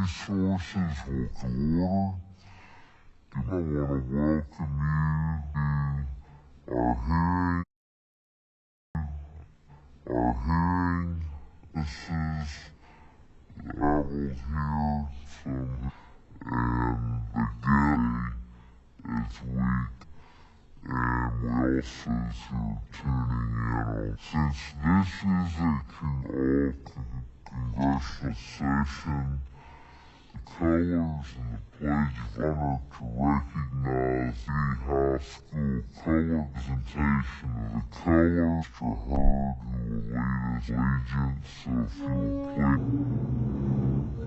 Resources will order. I want to welcome you to our hearing. This is Harold here and the Getty this week, and we also are tuning in on, since this is a congressional session, the colors and the pledge of honor to recognize the high school color presentation of the colors to Hurd, who will lead us allegiance. So if you will please.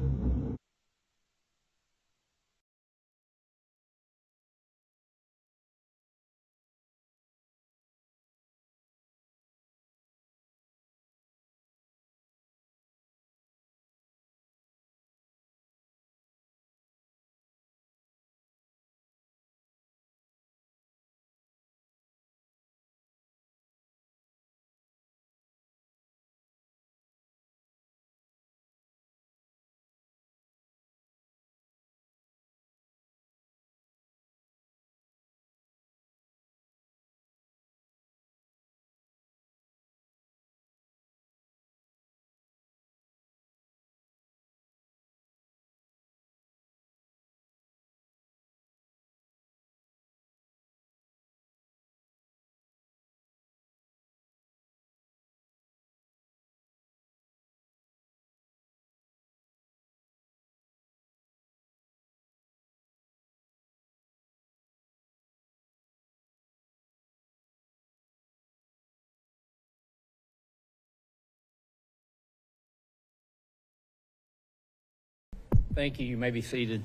Thank you. You may be seated.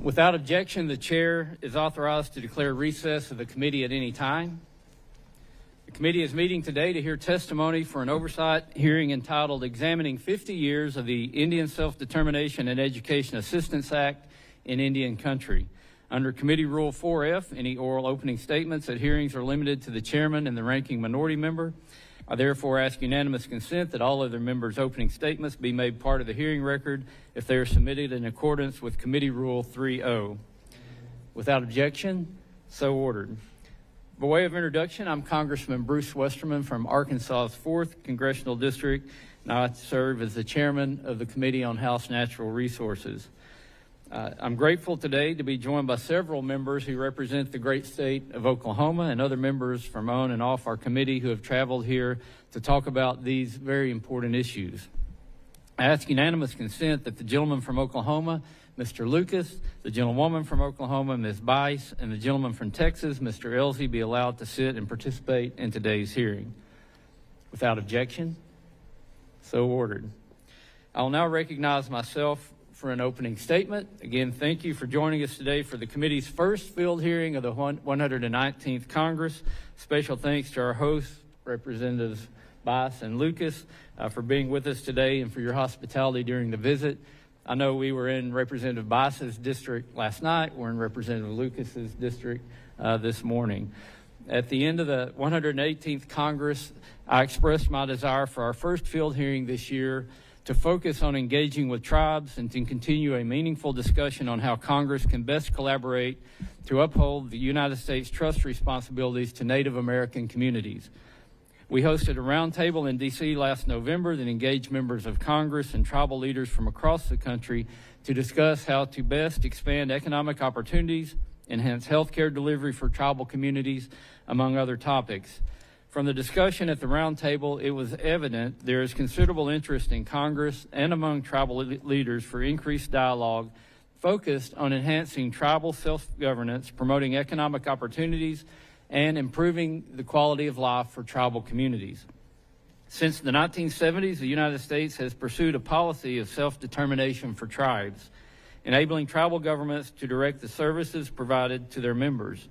Without objection, the chair is authorized to declare recess of the committee at any time. The committee is meeting today to hear testimony for an oversight hearing entitled Examining 50 Years of the Indian Self-Determination and Education Assistance Act in Indian Country. Under Committee Rule 4F, any oral opening statements at hearings are limited to the chairman and the ranking minority member. I therefore ask unanimous consent that all other members' opening statements be made part of the hearing record if they are submitted in accordance with Committee Rule 3.0. Without objection, so ordered. By way of introduction, I'm Congressman Bruce Westerman from Arkansas's 4th Congressional District, and I serve as the chairman of the Committee on House Natural Resources. I'm grateful today to be joined by several members who represent the great state of Oklahoma and other members from on and off our committee who have traveled here to talk about these very important issues. I ask unanimous consent that the gentleman from Oklahoma, Mr. Lucas, the gentlewoman from Oklahoma, Ms. Bice, and the gentleman from Texas, Mr. Elsey, be allowed to sit and participate in today's hearing. Without objection, so ordered. I will now recognize myself for an opening statement. Again, thank you for joining us today for the committee's first field hearing of the 119th Congress. Special thanks to our hosts, Representatives Bice and Lucas, for being with us today and for your hospitality during the visit. I know we were in Representative Bice's district last night. We're in Representative Lucas's district this morning. At the end of the 118th Congress, I expressed my desire for our first field hearing this year to focus on engaging with tribes and to continue a meaningful discussion on how Congress can best collaborate to uphold the United States trust responsibilities to Native American communities. We hosted a roundtable in D.C. last November that engaged members of Congress and tribal leaders from across the country to discuss how to best expand economic opportunities, enhance healthcare delivery for tribal communities, among other topics. From the discussion at the roundtable, it was evident there is considerable interest in Congress and among tribal leaders for increased dialogue focused on enhancing tribal self-governance, promoting economic opportunities, and improving the quality of life for tribal communities. Since the 1970s, the United States has pursued a policy of self-determination for tribes, enabling tribal governments to direct the services provided to their members.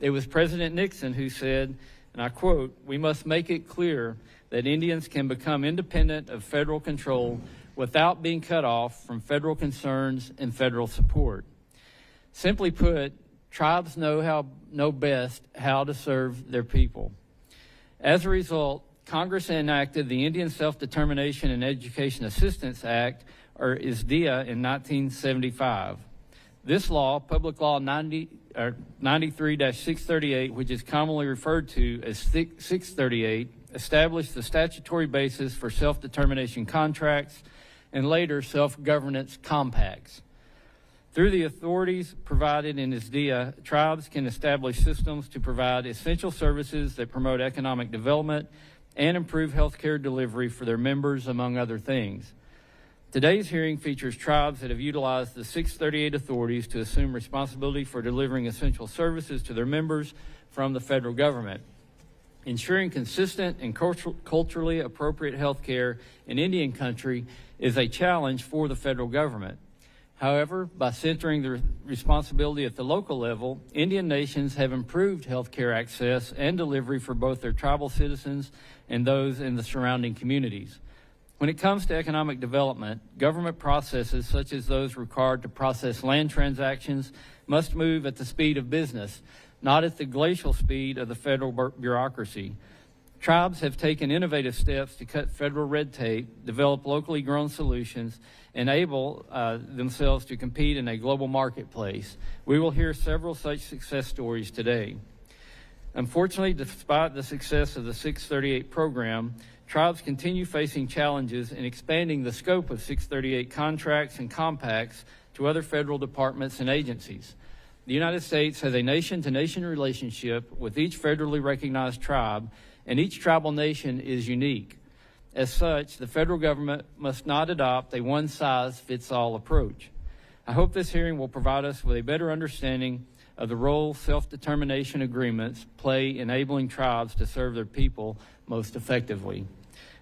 It was President Nixon who said, and I quote, "We must make it clear that Indians can become independent of federal control without being cut off from federal concerns and federal support." Simply put, tribes know best how to serve their people. As a result, Congress enacted the Indian Self-Determination and Education Assistance Act, or ISDEA, in 1975. This law, Public Law 93-638, which is commonly referred to as 638, established the statutory basis for self-determination contracts and later self-governance compacts. Through the authorities provided in ISDEA, tribes can establish systems to provide essential services that promote economic development and improve health care delivery for their members, among other things. Today's hearing features tribes that have utilized the 638 authorities to assume responsibility for delivering essential services to their members from the federal government. Ensuring consistent and culturally appropriate health care in Indian country is a challenge for the federal government. However, by centering the responsibility at the local level, Indian nations have improved health care access and delivery for both their tribal citizens and those in the surrounding communities. When it comes to economic development, government processes such as those required to process land transactions must move at the speed of business, not at the glacial speed of the federal bureaucracy. Tribes have taken innovative steps to cut federal red tape, develop locally grown solutions, enable themselves to compete in a global marketplace. We will hear several such success stories today. Unfortunately, despite the success of the 638 program, tribes continue facing challenges in expanding the scope of 638 contracts and compacts to other federal departments and agencies. The United States has a nation-to-nation relationship with each federally recognized tribe, and each tribal nation is unique. As such, the federal government must not adopt a one-size-fits-all approach. I hope this hearing will provide us with a better understanding of the role self-determination agreements play enabling tribes to serve their people most effectively.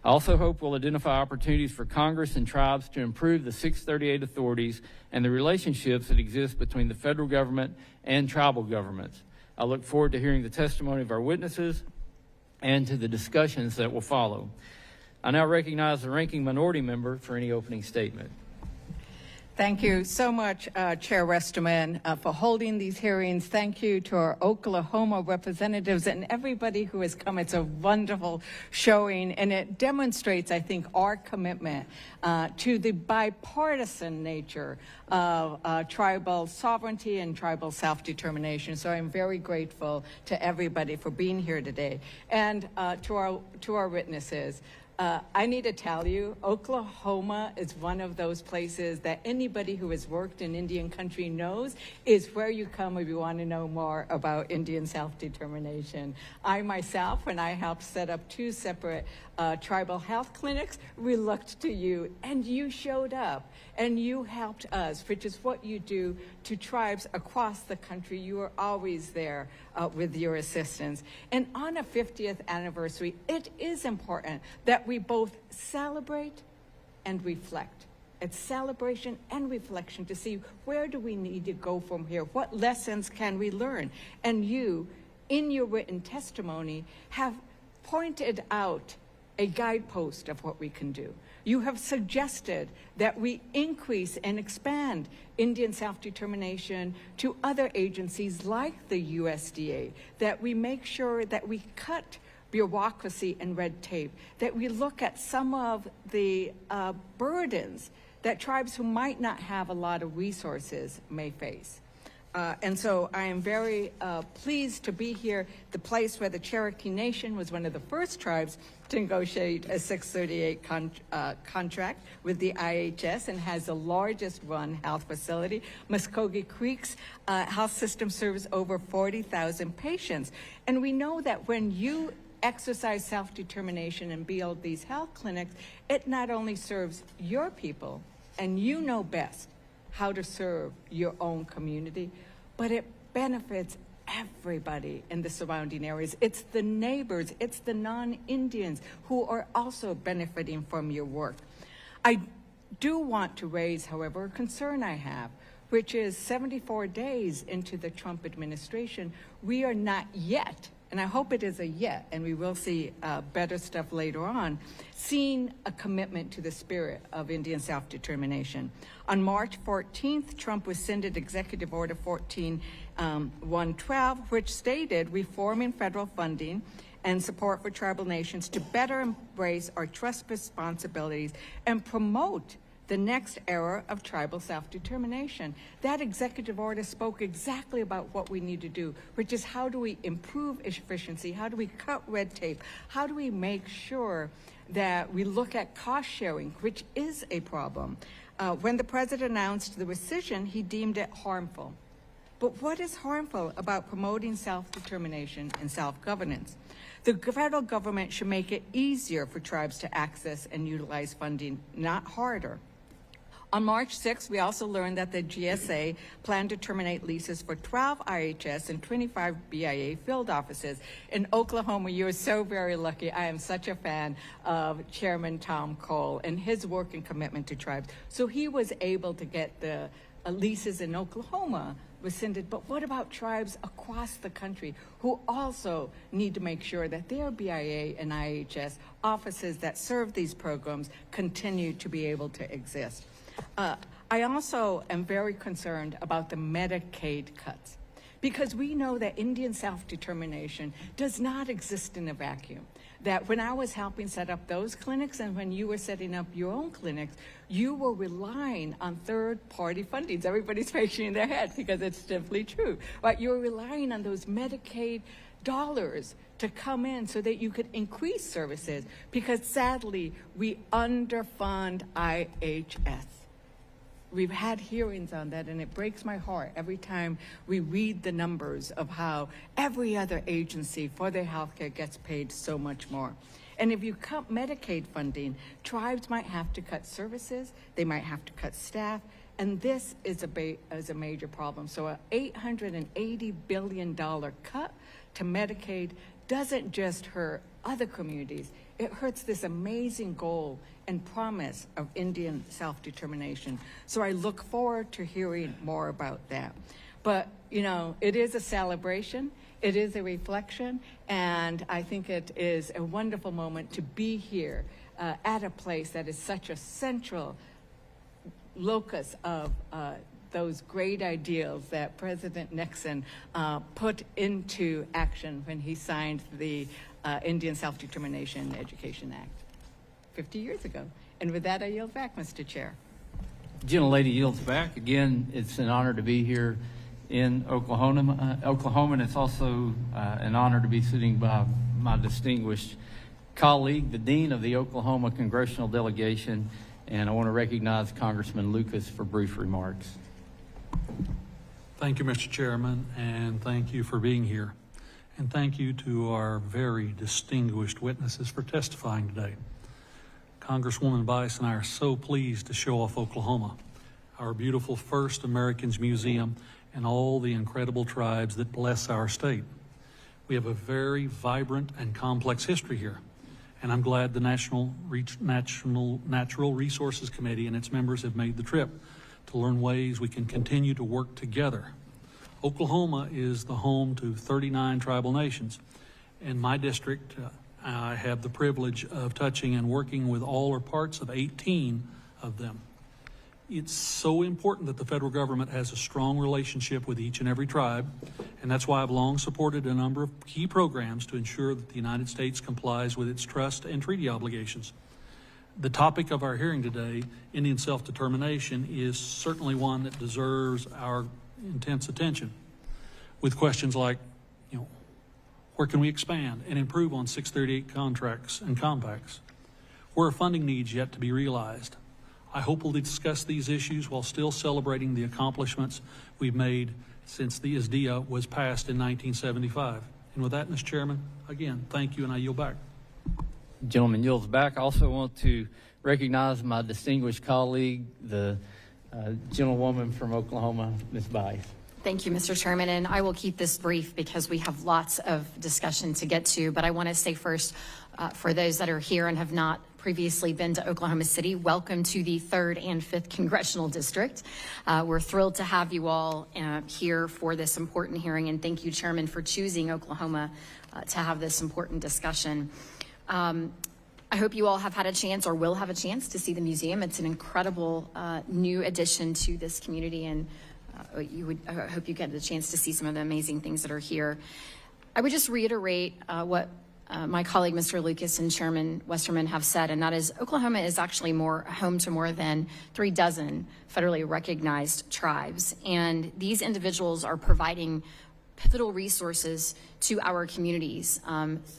I also hope we'll identify opportunities for Congress and tribes to improve the 638 authorities and the relationships that exist between the federal government and tribal governments. I look forward to hearing the testimony of our witnesses and to the discussions that will follow. I now recognize the ranking minority member for any opening statement. Thank you so much, Chair Westerman, for holding these hearings. Thank you to our Oklahoma representatives and everybody who has come. It's a wonderful showing, and it demonstrates, I think, our commitment to the bipartisan nature of tribal sovereignty and tribal self-determination. So I'm very grateful to everybody for being here today. And to our witnesses, I need to tell you, Oklahoma is one of those places that anybody who has worked in Indian country knows is where you come if you want to know more about Indian self-determination. I myself, when I helped set up 2 separate tribal health clinics, we looked to you, and you showed up, and you helped us, which is what you do to tribes across the country. You are always there with your assistance. And on a 50th anniversary, it is important that we both celebrate and reflect. It's celebration and reflection to see where do we need to go from here? What lessons can we learn? And you, in your written testimony, have pointed out a guidepost of what we can do. You have suggested that we increase and expand Indian self-determination to other agencies like the USDA, that we make sure that we cut bureaucracy and red tape, that we look at some of the burdens that tribes who might not have a lot of resources may face. And so I am very pleased to be here, the place where the Cherokee Nation was one of the first tribes to negotiate a 638 contract with the IHS and has the largest run health facility. Muskogee Creek's health system serves over 40,000 patients. And we know that when you exercise self-determination and build these health clinics, it not only serves your people, and you know best how to serve your own community, but it benefits everybody in the surrounding areas. It's the neighbors, it's the non-Indians who are also benefiting from your work. I do want to raise, however, a concern I have, which is 74 days into the Trump administration, we are not yet, and I hope it is a yet, and we will see better stuff later on, seeing a commitment to the spirit of Indian self-determination. On March 14th, Trump rescinded Executive Order 14112, which stated reforming federal funding and support for tribal nations to better embrace our trust responsibilities and promote the next era of tribal self-determination. That executive order spoke exactly about what we need to do, which is how do we improve efficiency, how do we cut red tape, how do we make sure that we look at cost sharing, which is a problem. When the president announced the rescission, he deemed it harmful. But what is harmful about promoting self-determination and self-governance? The federal government should make it easier for tribes to access and utilize funding, not harder. On March 6th, we also learned that the GSA planned to terminate leases for 12 IHS and 25 BIA field offices. In Oklahoma, you are so very lucky. I am such a fan of Chairman Tom Cole and his work and commitment to tribes. So he was able to get the leases in Oklahoma rescinded. But what about tribes across the country who also need to make sure that their BIA and IHS offices that serve these programs continue to be able to exist? I also am very concerned about the Medicaid cuts, because we know that Indian self-determination does not exist in a vacuum. That when I was helping set up those clinics and when you were setting up your own clinics, you were relying on third-party fundings. Everybody's shaking their head because it's simply true. But you're relying on those Medicaid dollars to come in so that you could increase services, because sadly, we underfund IHS. We've had hearings on that, and it breaks my heart every time we read the numbers of how every other agency for their health care gets paid so much more. And if you cut Medicaid funding, tribes might have to cut services, they might have to cut staff, and this is a major problem. So an $880 billion cut to Medicaid doesn't just hurt other communities, it hurts this amazing goal and promise of Indian self-determination. So I look forward to hearing more about that. But, you know, it is a celebration, it is a reflection, and I think it is a wonderful moment to be here at a place that is such a central locus of those great ideals that President Nixon put into action when he signed the Indian Self-Determination Education Act 50 years ago. And with that, I yield back, Mr. Chair. Gentlelady yields back. Again, it's an honor to be here in Oklahoma, and it's also an honor to be sitting by my distinguished colleague, the Dean of the Oklahoma Congressional Delegation, and I want to recognize Congressman Lucas for brief remarks. Thank you, Mr. Chairman, and thank you for being here. And thank you to our very distinguished witnesses for testifying today. Congresswoman Bice and I are so pleased to show off Oklahoma, our beautiful First Americans Museum, and all the incredible tribes that bless our state. We have a very vibrant and complex history here, and I'm glad the National Natural Resources Committee and its members have made the trip to learn ways we can continue to work together. Oklahoma is the home to 39 tribal nations. In my district, I have the privilege of touching and working with all or parts of 18 of them. It's so important that the federal government has a strong relationship with each and every tribe, and that's why I've long supported a number of key programs to ensure that the United States complies with its trust and treaty obligations. The topic of our hearing today, Indian self-determination, is certainly one that deserves our intense attention, with questions like, where can we expand and improve on 638 contracts and compacts? Where are funding needs yet to be realized? I hope we'll discuss these issues while still celebrating the accomplishments we've made since the ISDEA was passed in 1975. And with that, Mr. Chairman, again, thank you, and I yield back. Gentleman yields back. I also want to recognize my distinguished colleague, the gentlewoman from Oklahoma, Ms. Bice. Thank you, Mr. Chairman, and I will keep this brief because we have lots of discussion to get to, but I want to say first, for those that are here and have not previously been to Oklahoma City, welcome to the 3rd and 5th Congressional District. We're thrilled to have you all here for this important hearing, and thank you, Chairman, for choosing Oklahoma to have this important discussion. I hope you all have had a chance or will have a chance to see the museum. It's an incredible new addition to this community, and I hope you get the chance to see some of the amazing things that are here. I would just reiterate what my colleague, Mr. Lucas, and Chairman Westerman have said, and that is Oklahoma is actually home to more than 36 federally recognized tribes. And these individuals are providing pivotal resources to our communities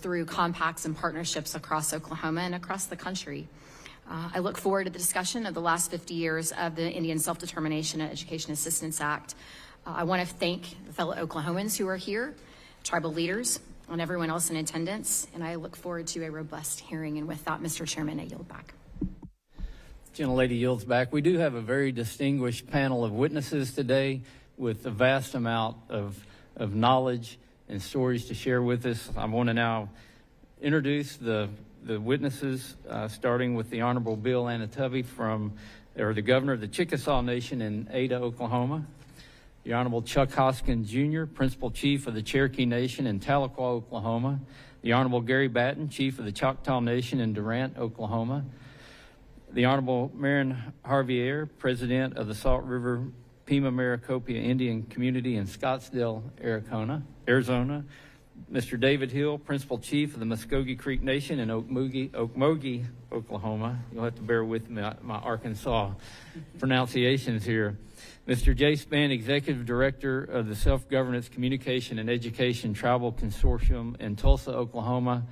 through compacts and partnerships across Oklahoma and across the country. I look forward to the discussion of the last 50 years of the Indian Self-Determination and Education Assistance Act. I want to thank the fellow Oklahomans who are here, tribal leaders, and everyone else in attendance, and I look forward to a robust hearing. And with that, Mr. Chairman, I yield back. Gentlelady yields back. We do have a very distinguished panel of witnesses today with a vast amount of knowledge and stories to share with us. I want to now introduce the witnesses, starting with the Honorable Bill Anatubby the Governor of the Chickasaw Nation in Ada, Oklahoma. The Honorable Chuck Hoskin Jr., Principal Chief of the Cherokee Nation in Tahlequah, Oklahoma. The Honorable Gary Batten, Chief of the Choctaw Nation in Durant, Oklahoma. The Honorable Marion Harvier, President of the Salt River Pima Maricopa Indian Community in Scottsdale, Arizona. Mr. David Hill, Principal Chief of the Muskogee Creek Nation in Okmulgee, Oklahoma. You'll have to bear with me, my Arkansas pronunciations here. Mr. Jay Spann, Executive Director of the Self-Governance Communication and Education Tribal Consortium in Tulsa, Oklahoma.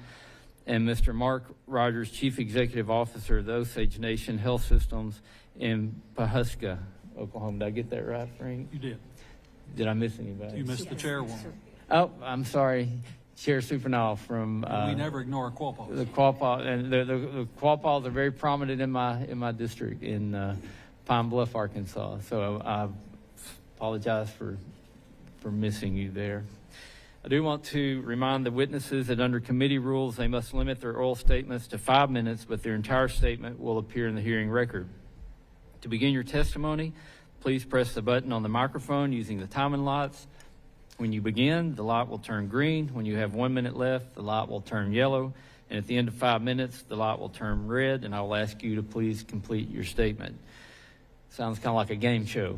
And Mr. Mark Rogers, Chief Executive Officer of the Osage Nation Health Systems in Pawhuska, Oklahoma. Did I get that right, Frank? You did. Did I miss anybody? You missed the chairwoman. Oh, I'm sorry. Chair Supernall from We never ignore Quapaw. the Quapaw, and the Quapaws are very prominent in my district in Pine Bluff, Arkansas. So I apologize for missing you there. I do want to remind the witnesses that under committee rules, they must limit their oral statements to 5 minutes, but their entire statement will appear in the hearing record. To begin your testimony, please press the button on the microphone using the timing lights. When you begin, the light will turn green. When you have 1 minute left, the light will turn yellow. And at the end of 5 minutes, the light will turn red, and I will ask you to please complete your statement. Sounds kind of like a game show.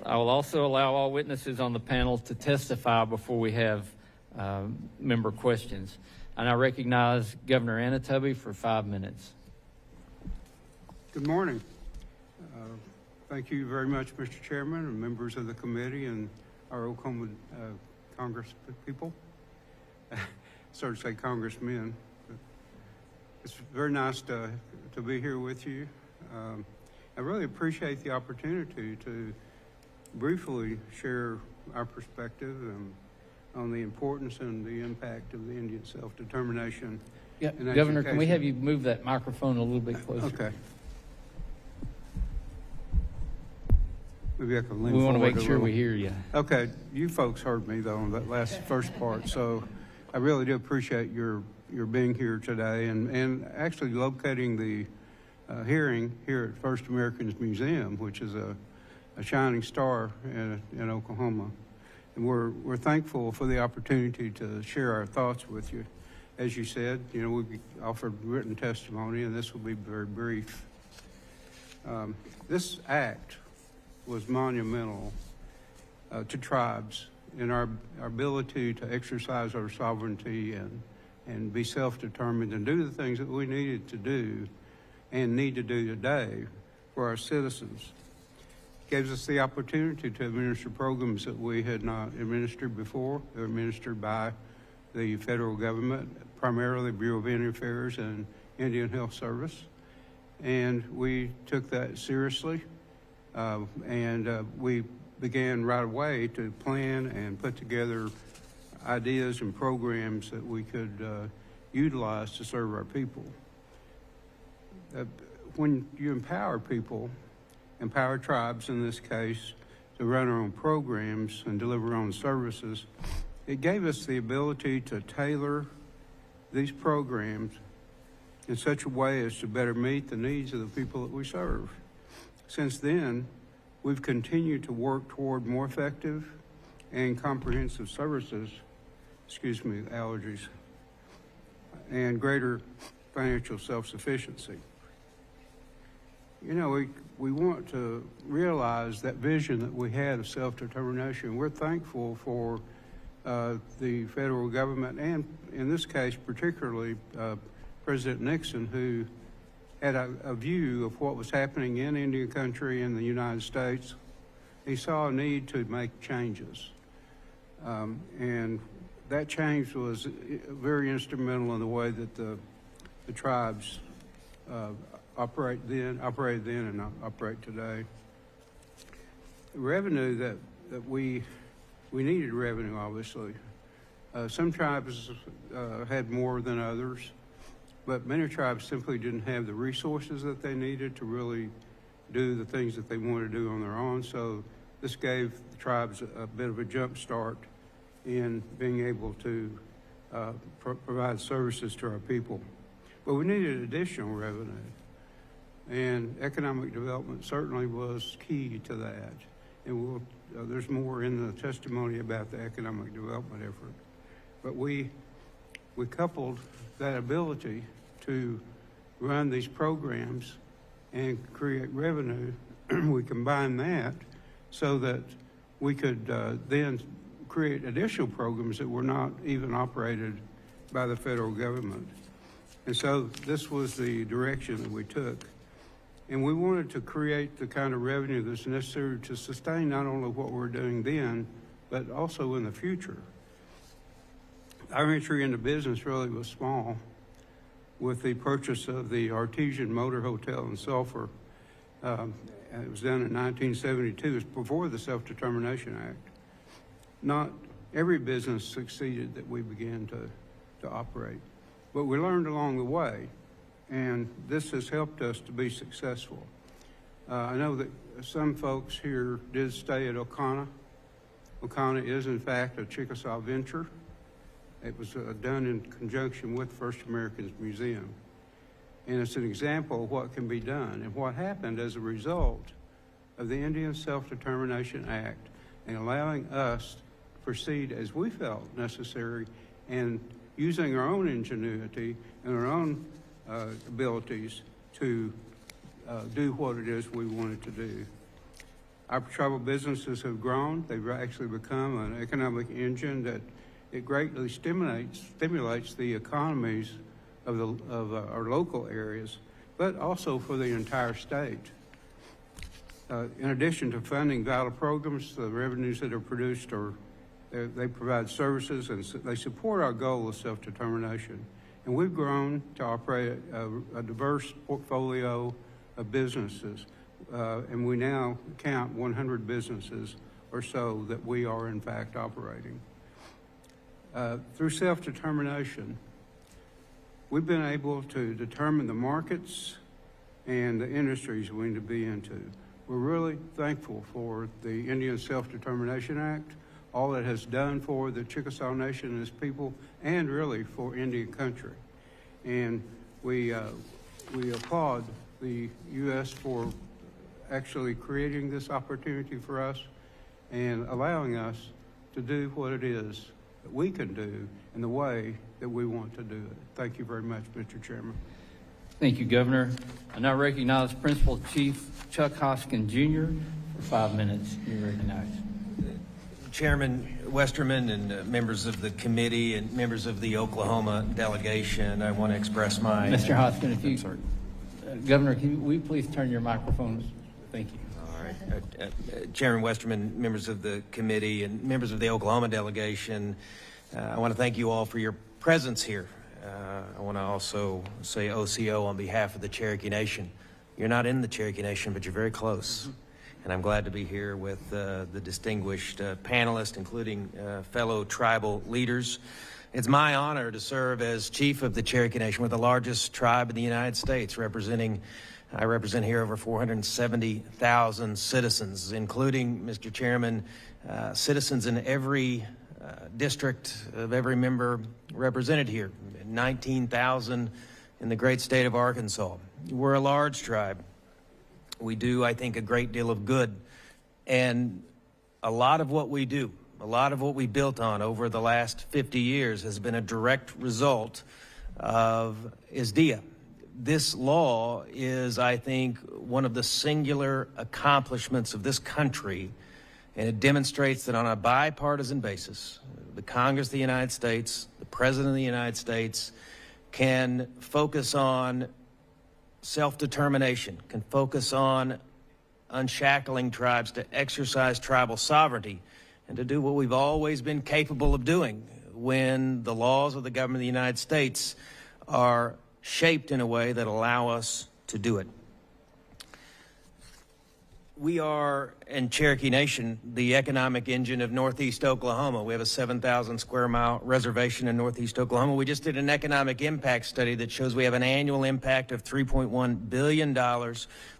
I will also allow all witnesses on the panel to testify before we have member questions. And I recognize Governor Anatubby for 5 minutes. Good morning. Thank you very much, Mr. Chairman, and members of the committee and our Oklahoma Congress people. Sorry to say congressmen. It's very nice to be here with you. I really appreciate the opportunity to briefly share our perspective on the importance and the impact of the Indian self-determination. Yeah, and Governor, can we education. have you move that microphone a little bit closer? Okay. Maybe I can lean We want to forward make a sure little. we hear you. Okay, you folks heard me though on that last first part, so I really do appreciate your being here today and actually locating the hearing here at First Americans Museum, which is a shining star in Oklahoma. And we're thankful for the opportunity to share our thoughts with you. As you said, we offered written testimony, and this will be very brief. This act was monumental to tribes in our ability to exercise our sovereignty and be self-determined and do the things that we needed to do and need to do today for our citizens. It gives us the opportunity to administer programs that we had not administered before. They were administered by the federal government, primarily Bureau of Indian Affairs and Indian Health Service. And we took that seriously. We began right away to plan and put together ideas and programs that we could utilize to serve our people. When you empower people, empower tribes in this case, to run our own programs and deliver our own services, it gave us the ability to tailor these programs in such a way as to better meet the needs of the people that we serve. Since then, we've continued to work toward more effective and comprehensive services, allergies, and greater financial self-sufficiency. We want to realize that vision that we had of self-determination. We're thankful for the federal government, and in this case particularly President Nixon, who had a view of what was happening in Indian country in the United States. He saw a need to make changes. And that change was very instrumental in the way that the tribes operated then and operate today. The revenue that we needed revenue, obviously. Some tribes had more than others, but many tribes simply didn't have the resources that they needed to really do the things that they wanted to do on their own. So this gave the tribes a bit of a jump start in being able to provide services to our people. But we needed additional revenue, and economic development certainly was key to that. And there's more in the testimony about the economic development effort. But we coupled that ability to run these programs and create revenue. We combined that so that we could then create additional programs that were not even operated by the federal government. And so this was the direction that we took. And we wanted to create the kind of revenue that's necessary to sustain not only what we're doing then, but also in the future. Our entry into business really was small with the purchase of the Artesian Motor Hotel in Sulphur. It was done in 1972. It was before the Self-Determination Act. Not every business succeeded that we began to operate, but we learned along the way, and this has helped us to be successful. I know that some folks here did stay at Oconah. Oconah is, in fact, a Chickasaw venture. It was done in conjunction with First Americans Museum. And it's an example of what can be done and what happened as a result of the Indian Self-Determination Act and allowing us to proceed as we felt necessary and using our own ingenuity and our own abilities to do what it is we wanted to do. Our tribal businesses have grown. They've actually become an economic engine that it greatly stimulates the economies of our local areas, but also for the entire state. In addition to funding vital programs, the revenues that are produced they provide services and they support our goal of self-determination. And we've grown to operate a diverse portfolio of businesses, and we now count 100 businesses or so that we are in fact operating. Through self-determination, we've been able to determine the markets and the industries we need to be into. We're really thankful for the Indian Self-Determination Act, all it has done for the Chickasaw Nation and its people, and really for Indian country. And we applaud the U.S. for actually creating this opportunity for us and allowing us to do what it is that we can do in the way that we want to do it. Thank you very much, Mr. Chairman. Thank you, Governor. I now recognize Principal Chief Chuck Hoskin, Jr. for 5 minutes. You're recognized. Chairman Westerman and members of the committee and members of the Oklahoma delegation, I want to express my... Mr. Hoskin, if you... Governor, will you please turn your microphone? Thank you. All right. Chairman Westerman, members of the committee, and members of the Oklahoma delegation, I want to thank you all for your presence here. I want to also say OCO on behalf of the Cherokee Nation. You're not in the Cherokee Nation, but you're very close. And I'm glad to be here with the distinguished panelists, including fellow tribal leaders. It's my honor to serve as chief of the Cherokee Nation. We're the largest tribe in the United States, I represent here over 470,000 citizens, including, Mr. Chairman, citizens in every district of every member represented here, 19,000 in the great state of Arkansas. We're a large tribe. We do, I think, a great deal of good. And a lot of what we do, a lot of what we built on over the last 50 years has been a direct result of ISDEA. This law is, I think, one of the singular accomplishments of this country And it demonstrates that on a bipartisan basis, the Congress of the United States, the President of the United States, can focus on self-determination, can focus on unshackling tribes to exercise tribal sovereignty, and to do what we've always been capable of doing when the laws of the government of the United States are shaped in a way that allow us to do it. We are, in Cherokee Nation, the economic engine of Northeast Oklahoma. We have a 7,000 square mile reservation in Northeast Oklahoma. We just did an economic impact study that shows we have an annual impact of $3.1 billion.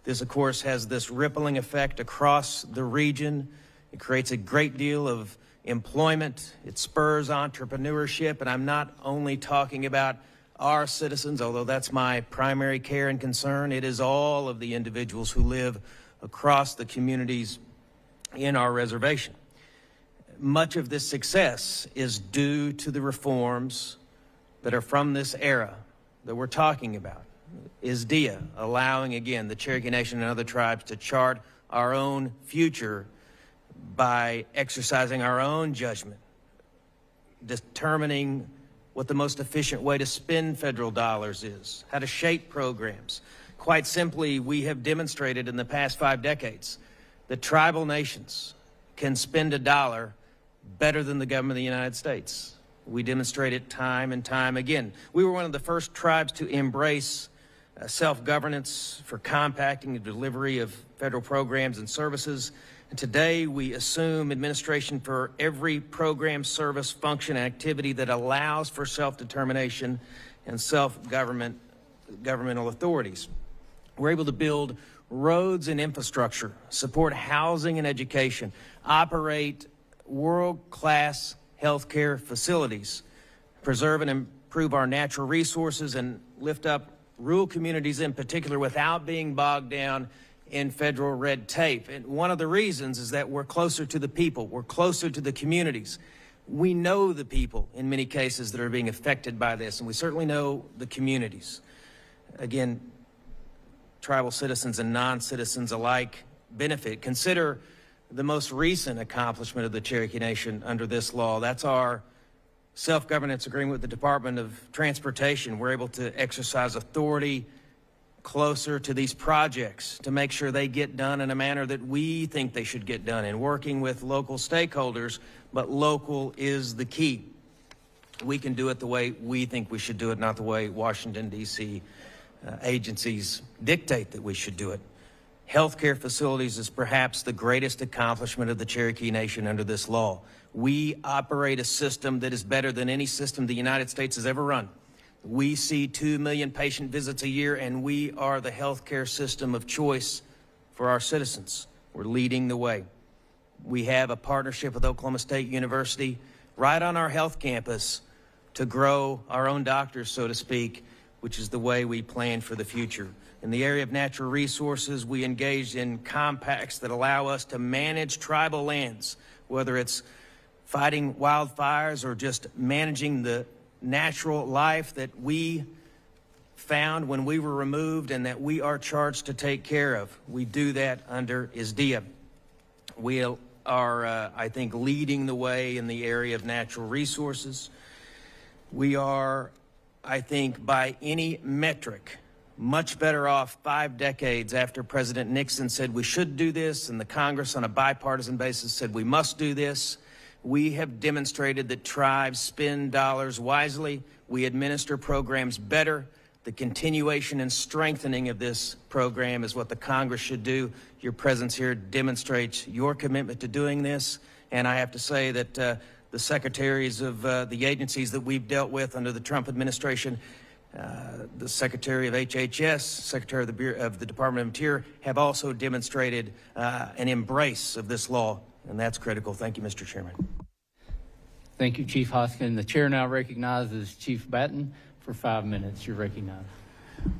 This, of course, has this rippling effect across the region. It creates a great deal of employment. It spurs entrepreneurship. And I'm not only talking about our citizens, although that's my primary care and concern. It is all of the individuals who live across the communities in our reservation. Much of this success is due to the reforms that are from this era that we're talking about. ISDEA, allowing, again, the Cherokee Nation and other tribes to chart our own future by exercising our own judgment, determining what the most efficient way to spend federal dollars is, how to shape programs. Quite simply, we have demonstrated in the past 5 decades that tribal nations can spend a dollar better than the government of the United States. We demonstrate it time and time again. We were one of the first tribes to embrace self-governance for compacting the delivery of federal programs and services. And today, we assume administration for every program, service, function, and activity that allows for self-determination and self-governmental authorities. We're able to build roads and infrastructure, support housing and education, operate world-class healthcare facilities, preserve and improve our natural resources, and lift up rural communities in particular without being bogged down in federal red tape. And one of the reasons is that we're closer to the people, we're closer to the communities. We know the people in many cases that are being affected by this, and we certainly know the communities. Again, tribal citizens and non-citizens alike benefit. Consider the most recent accomplishment of the Cherokee Nation under this law. That's our self-governance agreement with the Department of Transportation. We're able to exercise authority closer to these projects to make sure they get done in a manner that we think they should get done in working with local stakeholders, but local is the key. We can do it the way we think we should do it, not the way Washington, D.C. Agencies dictate that we should do it. Healthcare facilities is perhaps the greatest accomplishment of the Cherokee Nation under this law. We operate a system that is better than any system the United States has ever run. We see 2 million patient visits a year, and we are the healthcare system of choice for our citizens. We're leading the way. We have a partnership with Oklahoma State University right on our health campus to grow our own doctors, so to speak, which is the way we plan for the future. In the area of natural resources, we engaged in compacts that allow us to manage tribal lands, whether it's fighting wildfires or just managing the natural life that we found when we were removed and that we are charged to take care of. We do that under ISDEA. We are, I think, leading the way in the area of natural resources. We are, I think, by any metric, much better off 5 decades after President Nixon said we should do this and the Congress on a bipartisan basis said we must do this. We have demonstrated that tribes spend dollars wisely. We administer programs better. The continuation and strengthening of this program is what the Congress should do. Your presence here demonstrates your commitment to doing this. And I have to say that the secretaries of the agencies that we've dealt with under the Trump administration, the Secretary of HHS, Secretary of the Department of Interior, have also demonstrated an embrace of this law, and that's critical. Thank you, Mr. Chairman. Thank you, Chief Hoskin. The chair now recognizes Chief Batten for 5 minutes. You're recognized.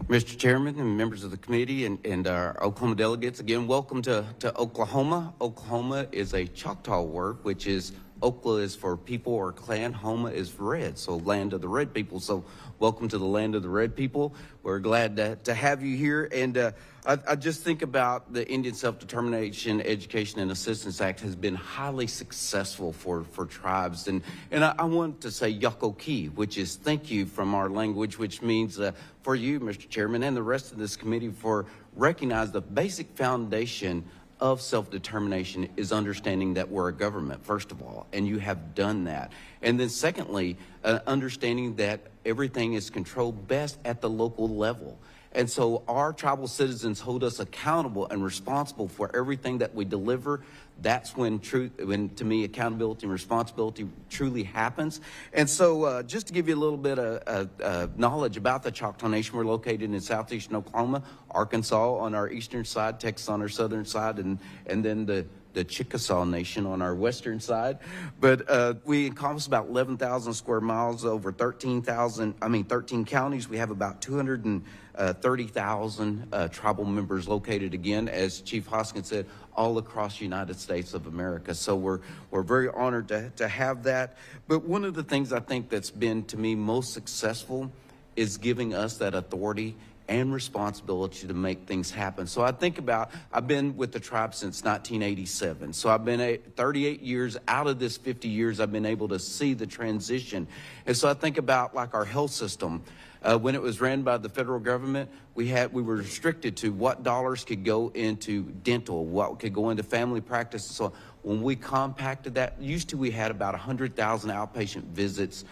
Mr. Chairman and members of the committee and our Oklahoma delegates, again, welcome to Oklahoma. Oklahoma is a Choctaw word, which is Okla is for people or clan, Homa is for red, so land of the red people. So welcome to the land of the red people. We're glad to have you here. And I just think about the Indian Self-Determination Education and Assistance Act has been highly successful for tribes. And I want to say Yakoki, which is thank you from our language, which means for you, Mr. Chairman, and the rest of this committee for recognize the basic foundation of self-determination is understanding that we're a government, first of all, and you have done that. And then secondly, understanding that everything is controlled best at the local level. And so our tribal citizens hold us accountable and responsible for everything that we deliver. That's when to me, accountability and responsibility truly happens. And so just to give you a little bit of knowledge about the Choctaw Nation, we're located in southeastern Oklahoma, Arkansas on our eastern side, Texas on our southern side, and then the Chickasaw Nation on our western side. But we encompass about 11,000 square miles, over 13 counties. We have about 230,000 tribal members located, again, as Chief Hoskins said, all across the United States of America. So we're very honored to have that. But one of the things I think that's been, to me, most successful is giving us that authority and responsibility to make things happen. So I think about, I've been with the tribe since 1987. So I've been 38 years out of this 50 years, I've been able to see the transition. And so I think about like our health system. When it was ran by the federal government, we were restricted to what dollars could go into dental, what could go into family practice. So when we compacted that, used to we had about 100,000 outpatient visits.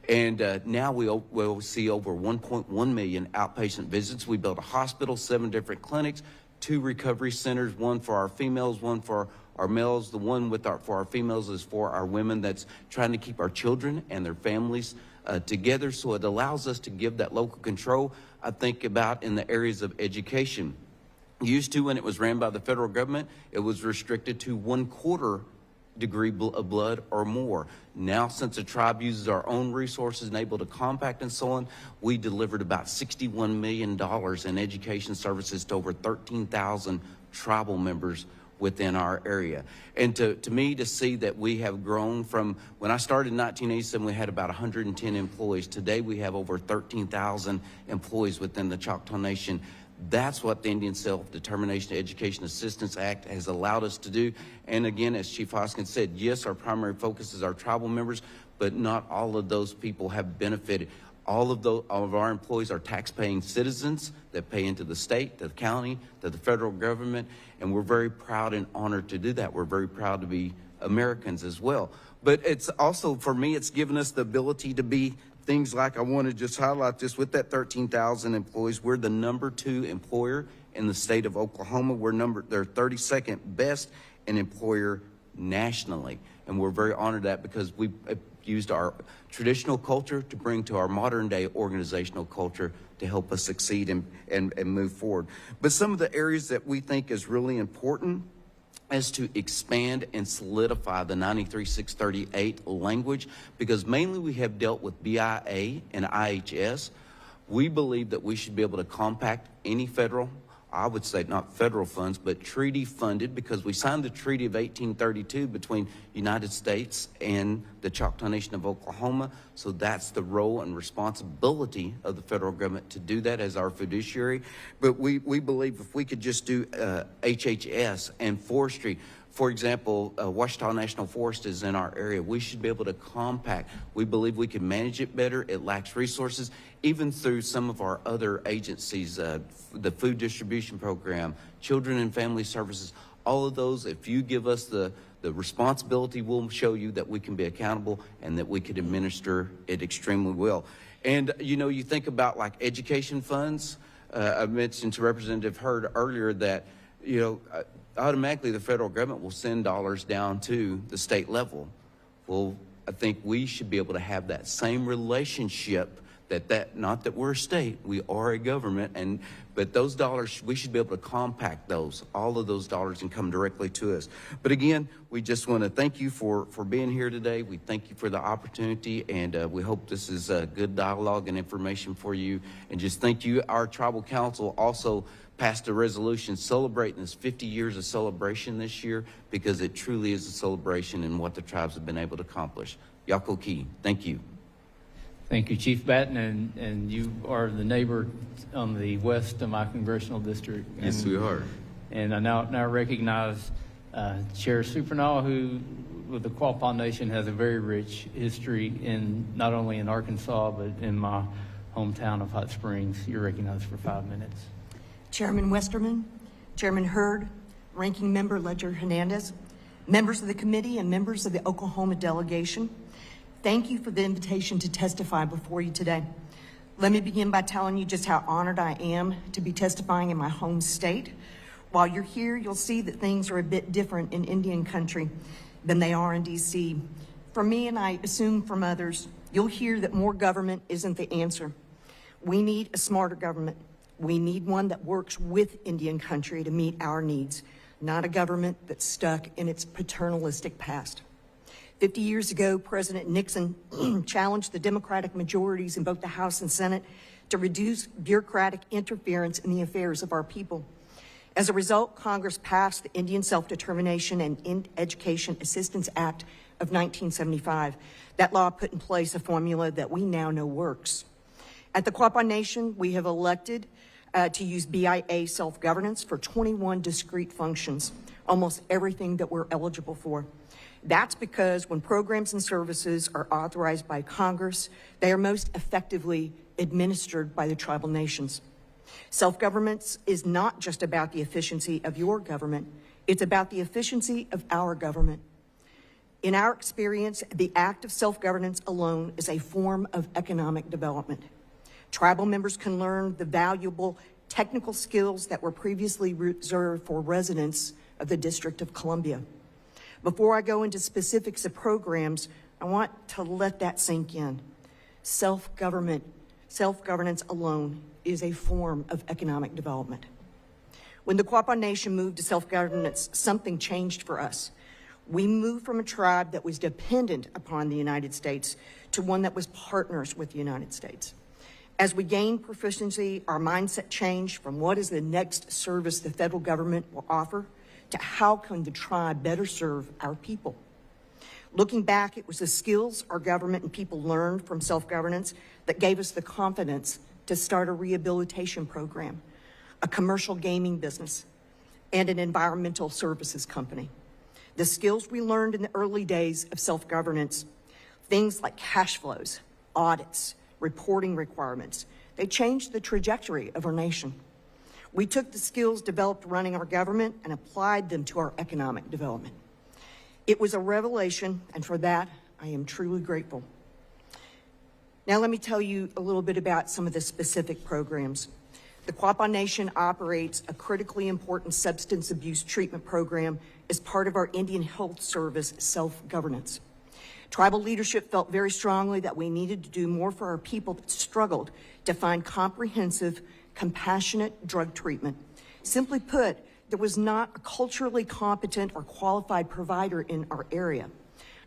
And now we'll see over 1.1 million outpatient visits. We built a hospital, 7 different clinics, 2 recovery centers, one for our females, one for our males. The one for our females is for our women that's trying to keep our children and their families together. So it allows us to give that local control. I think about in the areas of education. Used to, when it was ran by the federal government, it was restricted to 1/4 degree of blood or more. Now, since the tribe uses our own resources and able to compact and so on, we delivered about $61 million in education services to over 13,000 tribal members within our area. And to me, to see that we have grown from, when I started in 1987, we had about 110 employees. Today, we have over 13,000 employees within the Choctaw Nation. That's what the Indian Self-Determination Education Assistance Act has allowed us to do. And again, as Chief Hoskins said, yes, our primary focus is our tribal members, but not all of those people have benefited. All of our employees are tax-paying citizens that pay into the state, to the county, to the federal government, and we're very proud and honored to do that. We're very proud to be Americans as well. But it's also, for me, it's given us the ability to be things like, I want to just highlight this, with that 13,000 employees, we're the #2 employer in the state of Oklahoma. They're 32nd best in employer nationally. And we're very honored that because we used our traditional culture to bring to our modern day organizational culture to help us succeed and move forward. But some of the areas that we think is really important is to expand and solidify the 93-638 language, because mainly we have dealt with BIA and IHS. We believe that we should be able to compact any federal, I would say not federal funds, but treaty funded, because we signed the Treaty of 1832 between United States and the Choctaw Nation of Oklahoma. So that's the role and responsibility of the federal government to do that as our fiduciary. But we believe if we could just do HHS and forestry, for example, Ouachita National Forest is in our area. We should be able to compact. We believe we can manage it better. It lacks resources, even through some of our other agencies, the Food Distribution Program, Children and Family Services, all of those. If you give us the responsibility, we'll show you that we can be accountable and that we can administer it extremely well. And, you know, you think about like education funds. I mentioned to Representative Hurd earlier that, you know, automatically the federal government will send dollars down to the state level. Well, I think we should be able to have that same relationship, not that we're a state, we are a government, but those dollars, we should be able to compact all of those dollars and come directly to us. But again, we just want to thank you for being here today. We thank you for the opportunity, and we hope this is a good dialogue and information for you. And just thank you. Our tribal council also passed a resolution celebrating this 50 years of celebration this year, because it truly is a celebration in what the tribes have been able to accomplish. Yakoki, thank you. Thank you, Chief Batten, and you are the neighbor on the west of my congressional district. Yes, we are. And I now recognize Chair Supernall, who with the Quapaw Nation has a very rich history in not only in Arkansas, but in my hometown of Hot Springs. You're recognized for 5 minutes. Chairman Westerman, Chairman Hurd, Ranking Member Ledger Hernandez, members of the committee and members of the Oklahoma delegation, thank you for the invitation to testify before you today. Let me begin by telling you just how honored I am to be testifying in my home state. While you're here, you'll see that things are a bit different in Indian country than they are in DC. From me, and I assume from others, you'll hear that more government isn't the answer. We need a smarter government. We need one that works with Indian country to meet our needs, not a government that's stuck in its paternalistic past. 50 years ago, President Nixon challenged the Democratic majorities in both the House and Senate to reduce bureaucratic interference in the affairs of our people. As a result, Congress passed the Indian Self-Determination and Education Assistance Act of 1975. That law put in place a formula that we now know works. At the Quapaw Nation, we have elected to use BIA self-governance for 21 discrete functions, almost everything that we're eligible for. That's because when programs and services are authorized by Congress, they are most effectively administered by the tribal nations. Self-governance is not just about the efficiency of your government, it's about the efficiency of our government. In our experience, the act of self-governance alone is a form of economic development. Tribal members can learn the valuable technical skills that were previously reserved for residents of the District of Columbia. Before I go into specifics of programs, I want to let that sink in. Self-governance alone is a form of economic development. When the Quapaw Nation moved to self-governance, something changed for us. We moved from a tribe that was dependent upon the United States to one that was partners with the United States. As we gained proficiency, our mindset changed from what is the next service the federal government will offer to how can the tribe better serve our people. Looking back, it was the skills our government and people learned from self-governance that gave us the confidence to start a rehabilitation program, a commercial gaming business, and an environmental services company. The skills we learned in the early days of self-governance, things like cash flows, audits, reporting requirements, they changed the trajectory of our nation. We took the skills developed running our government and applied them to our economic development. It was a revelation, and for that, I am truly grateful. Now let me tell you a little bit about some of the specific programs. The Quapaw Nation operates a critically important substance abuse treatment program as part of our Indian Health Service self-governance. Tribal leadership felt very strongly that we needed to do more for our people that struggled to find comprehensive, compassionate drug treatment. Simply put, there was not a culturally competent or qualified provider in our area.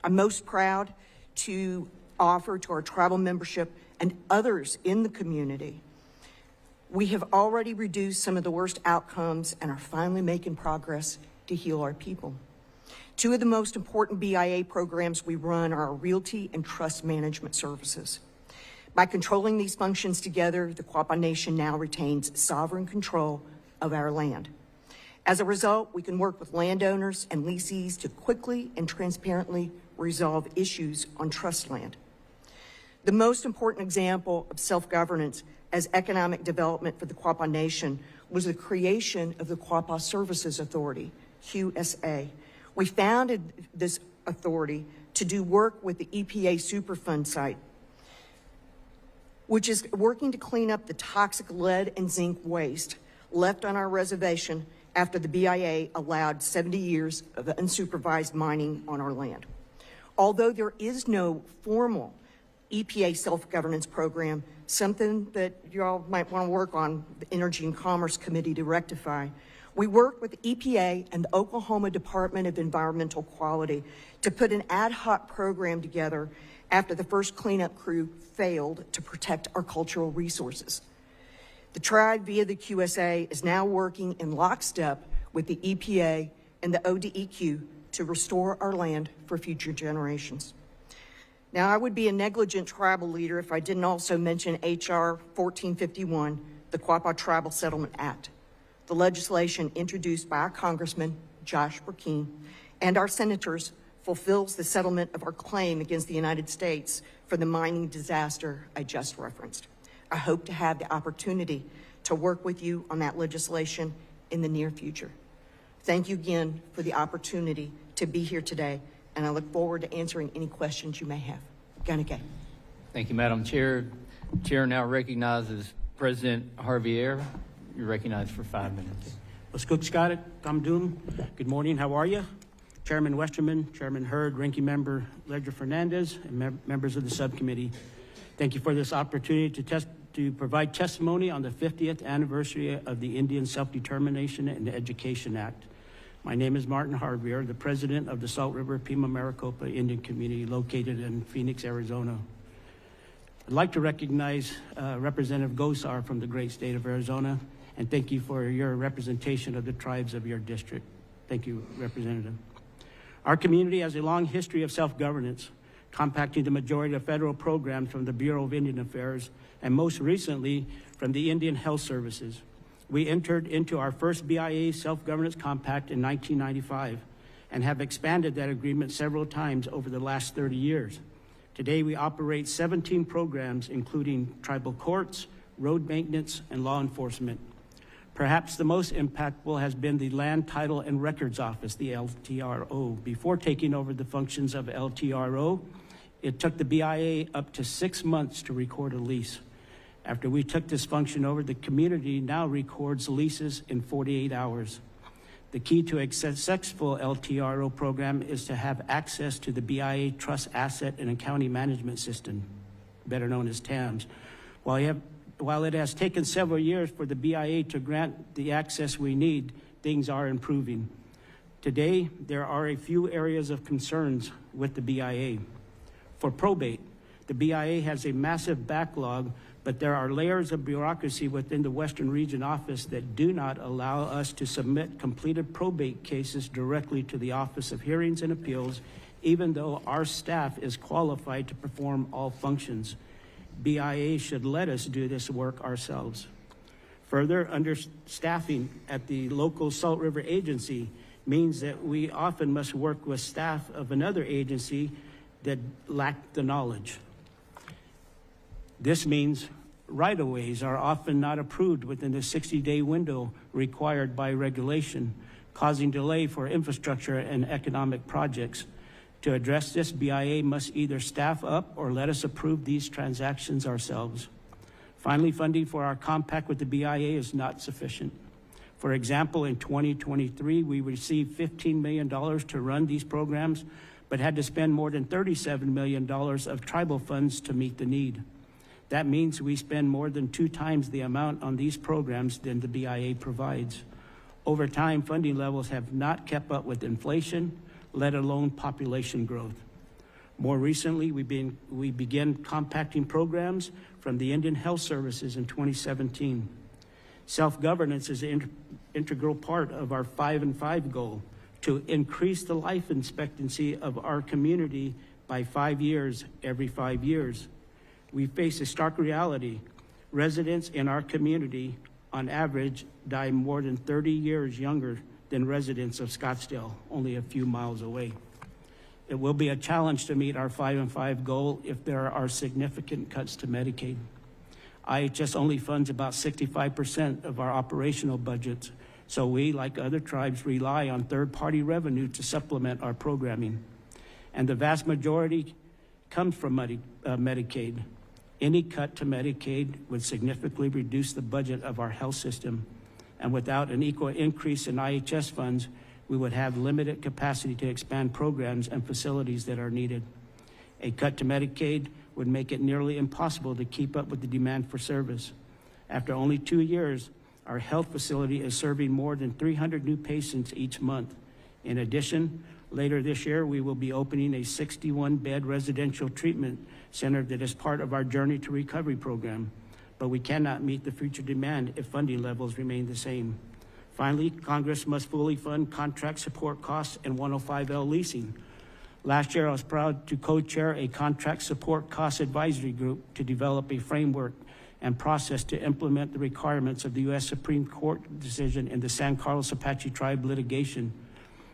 I'm most proud to offer to our tribal membership and others in the community. We have already reduced some of the worst outcomes and are finally making progress to heal our people. Two of the most important BIA programs we run are our realty and trust management services. By controlling these functions together, the Quapaw Nation now retains sovereign control of our land. As a result, we can work with landowners and leasees to quickly and transparently resolve issues on trust land. The most important example of self-governance as economic development for the Quapaw Nation was the creation of the Quapaw Services Authority, QSA. We founded this authority to do work with the EPA Superfund site, which is working to clean up the toxic lead and zinc waste left on our reservation after the BIA allowed 70 years of unsupervised mining on our land. Although there is no formal EPA self-governance program, something that you all might want to work on the Energy and Commerce Committee to rectify, we work with the EPA and the Oklahoma Department of Environmental Quality to put an ad hoc program together after the first cleanup crew failed to protect our cultural resources. The tribe, via the QSA, is now working in lockstep with the EPA and the ODEQ to restore our land for future generations. Now, I would be a negligent tribal leader if I didn't also mention H.R. 1451, the Quapaw Tribal Settlement Act, the legislation introduced by our Congressman, Josh Burkeen, and our senators fulfills the settlement of our claim against the United States for the mining disaster I just referenced. I hope to have the opportunity to work with you on that legislation in the near future. Thank you again for the opportunity to be here today, and I look forward to answering any questions you may have. Ganake. Thank you, Madam Chair. Chair now recognizes President Javier. You're recognized for 5 minutes. Waskuk Kamdum. Good morning. How are you? Chairman Westerman, Chairman Hurd, Ranking Member Ledger Fernandez, and members of the subcommittee. Thank you for this opportunity to provide testimony on the 50th anniversary of the Indian Self-Determination and Education Act. My name is Martin Javier, the president of the Salt River Pima Maricopa Indian Community located in Phoenix, Arizona. I'd like to recognize Representative Gosar from the great state of Arizona, and thank you for your representation of the tribes of your district. Thank you, Representative. Our community has a long history of self-governance, compacting the majority of federal programs from the Bureau of Indian Affairs, and most recently from the Indian Health Services. We entered into our first BIA self-governance compact in 1995 and have expanded that agreement several times over the last 30 years. Today, we operate 17 programs, including tribal courts, road maintenance, and law enforcement. Perhaps the most impactful has been the Land Title and Records Office, the LTRO. Before taking over the functions of LTRO, it took the BIA up to 6 months to record a lease. After we took this function over, the community now records leases in 48 hours. The key to a successful LTRO program is to have access to the BIA Trust Asset and Accounting Management System, better known as TAMS. While it has taken several years for the BIA to grant the access we need, things are improving. Today, there are a few areas of concerns with the BIA. For probate, the BIA has a massive backlog, but there are layers of bureaucracy within the Western Region Office that do not allow us to submit completed probate cases directly to the Office of Hearings and Appeals, even though our staff is qualified to perform all functions. BIA should let us do this work ourselves. Further, understaffing at the local Salt River agency means that we often must work with staff of another agency that lack the knowledge. This means right-of-ways are often not approved within the 60-day window required by regulation, causing delay for infrastructure and economic projects. To address this, BIA must either staff up or let us approve these transactions ourselves. Finally, funding for our compact with the BIA is not sufficient. For example, in 2023, we received $15 million to run these programs, but had to spend more than $37 million of tribal funds to meet the need. That means we spend more than 2 times the amount on these programs than the BIA provides. Over time, funding levels have not kept up with inflation, let alone population growth. More recently, we began compacting programs from the Indian Health Services in 2017. Self-governance is an integral part of our 5 and 5 goal to increase the life expectancy of our community by 5 years every 5 years. We face a stark reality. Residents in our community, on average, die more than 30 years younger than residents of Scottsdale, only a few miles away. It will be a challenge to meet our 5 and 5 goal if there are significant cuts to Medicaid. IHS only funds about 65% of our operational budgets, so we, like other tribes, rely on third-party revenue to supplement our programming. And the vast majority comes from Medicaid. Any cut to Medicaid would significantly reduce the budget of our health system. And without an equal increase in IHS funds, we would have limited capacity to expand programs and facilities that are needed. A cut to Medicaid would make it nearly impossible to keep up with the demand for service. After only 2 years, our health facility is serving more than 300 new patients each month. In addition, later this year, we will be opening a 61-bed residential treatment center that is part of our Journey to Recovery program. But we cannot meet the future demand if funding levels remain the same. Finally, Congress must fully fund contract support costs and 105L leasing. Last year, I was proud to co-chair a contract support cost advisory group to develop a framework and process to implement the requirements of the U.S. Supreme Court decision in the San Carlos Apache Tribe litigation.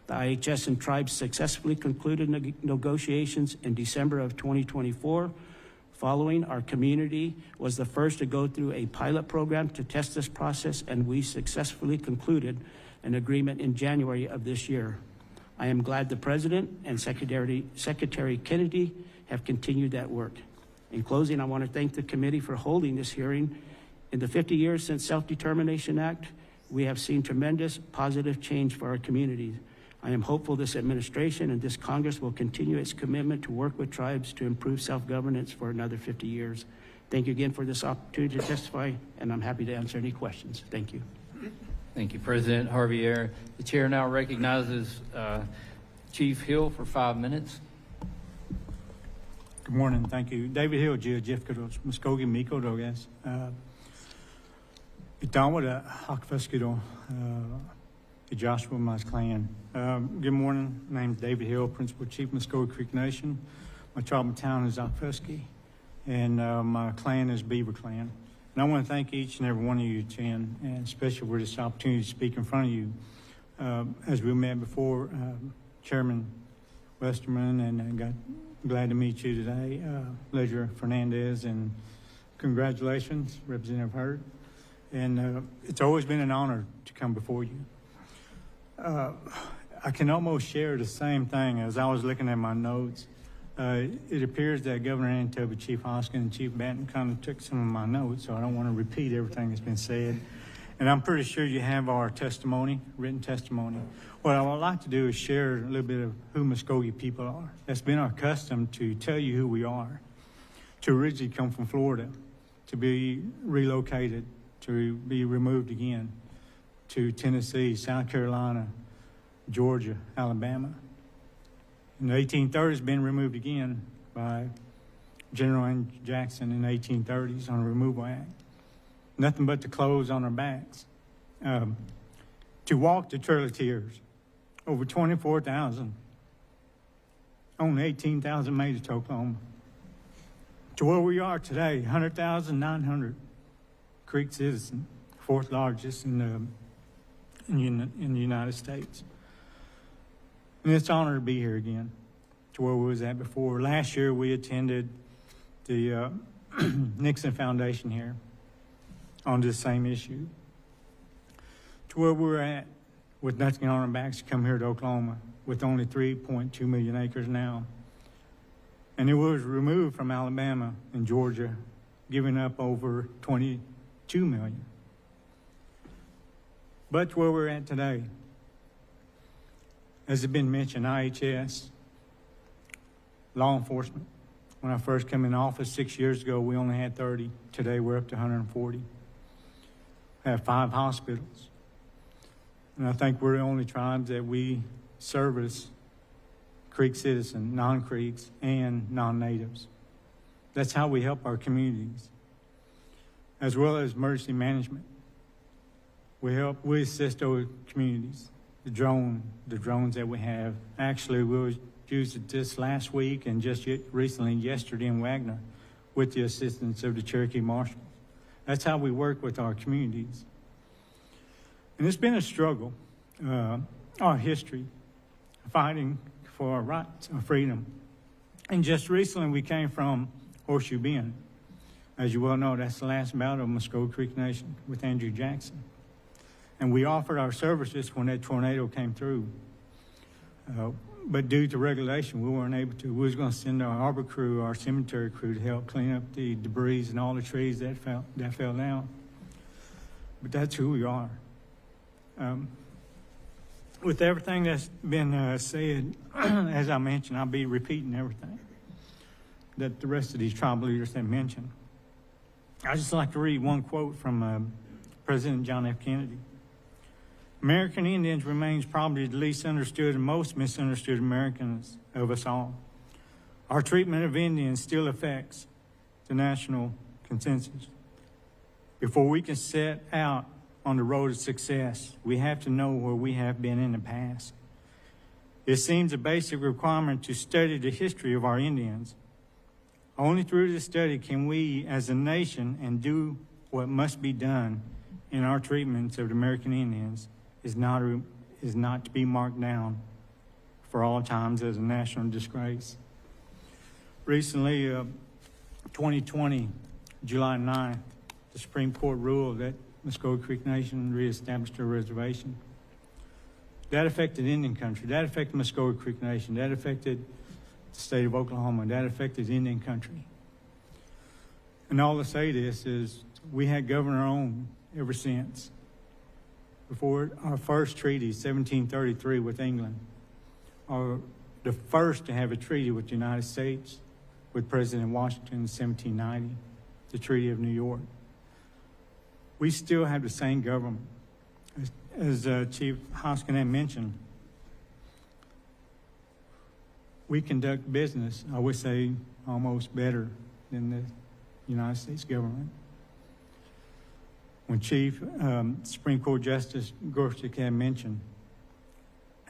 The IHS and tribes successfully concluded negotiations in December of 2024. Following, our community was the first to go through a pilot program to test this process, and we successfully concluded an agreement in January of this year. I am glad the President and Secretary Kennedy have continued that work. In closing, I want to thank the committee for holding this hearing. In the 50 years since Self-Determination Act, we have seen tremendous positive change for our communities. I am hopeful this administration and this Congress will continue its commitment to work with tribes to improve self-governance for another 50 years. Thank you again for this opportunity to testify, and I'm happy to answer any questions. Thank you. Thank you, President Javier. The chair now recognizes Chief Hill for 5 minutes. Good morning. Thank you. David Hill, Geogifkados, Muskogee, Miko, Dogas. Itawada, Hakfaskido, Joshua, my clan. Good morning. My name is David Hill, Principal Chief, Muskogee Creek Nation. My tribal town is Akfusky, and my clan is Beaver Clan. And I want to thank each and every one of you, Chen, and especially for this opportunity to speak in front of you. As we met before, Chairman Westerman, and I glad to meet you today, Ledger Fernandez, and congratulations, Representative Hurd. And it's always been an honor to come before you. I can almost share the same thing as I was looking at my notes. It appears that Governor Antoba, Chief Hoskin, and Chief Banton kind of took some of my notes, so I don't want to repeat everything that's been said. And I'm pretty sure you have our testimony, written testimony. What I would like to do is share a little bit of who Muskogee people are. That's been our custom to tell you who we are. To originally come from Florida, to be relocated, to be removed again, to Tennessee, South Carolina, Georgia, Alabama. In the 1830s, been removed again by General Andrew Jackson in the 1830s on a removal act. Nothing but the clothes on our backs. To walk the Trail of Tears, over 24,000, only 18,000 made it to Oklahoma. To where we are today, 100,900 Creek citizen, fourth largest in the United States. And it's an honor to be here again, to where we was at before. Last year, we attended the Nixon Foundation here on this same issue. To where we're at with nothing on our backs to come here to Oklahoma with only 3.2 million acres now. And it was removed from Alabama and Georgia, giving up over 22 million. But to where we're at today, as it's been mentioned, IHS, law enforcement. When I first came in office 6 years ago, we only had 30. Today, we're up to 140. We have 5 hospitals. And I think we're the only tribes that we service Creek citizens, non-Creeks, and non-natives. That's how we help our communities, as well as emergency management. We assist those communities. The drones that we have. Actually, we used it this last week and just recently, yesterday in Wagner, with the assistance of the Cherokee Marshals. That's how we work with our communities. And it's been a struggle, our history, fighting for our rights, our freedom. And just recently, we came from Horseshoe Bend. As you well know, that's the last battle of Muskogee Creek Nation with Andrew Jackson. And we offered our services when that tornado came through. But due to regulation, we weren't able to. We was going to send our arbor crew, our cemetery crew, to help clean up the debris and all the trees that fell down. But that's who we are. With everything that's been said, as I mentioned, I'll be repeating everything that the rest of these tribal leaders have mentioned. I'd just like to read one quote from President John F. Kennedy. American Indians remains probably the least understood and most misunderstood Americans of us all. Our treatment of Indians still affects the national consensus. Before we can set out on the road to success, we have to know where we have been in the past. It seems a basic requirement to study the history of our Indians. Only through this study can we, as a nation, and do what must be done in our treatments of the American Indians is not to be marked down for all times as a national disgrace. Recently, 2020, July 9th, the Supreme Court ruled that Muskogee Creek Nation reestablished a reservation. That affected Indian country. That affected Muskogee Creek Nation. That affected the state of Oklahoma. That affected Indian country. And all to say this is we had governor on ever since. Before our first treaty, 1733 with England, or the first to have a treaty with the United States with President Washington in 1790, the Treaty of New York. We still have the same government. As Chief Hoskinen mentioned, we conduct business, I would say, almost better than the United States government. When Chief Supreme Court Justice Gorsuch had mentioned,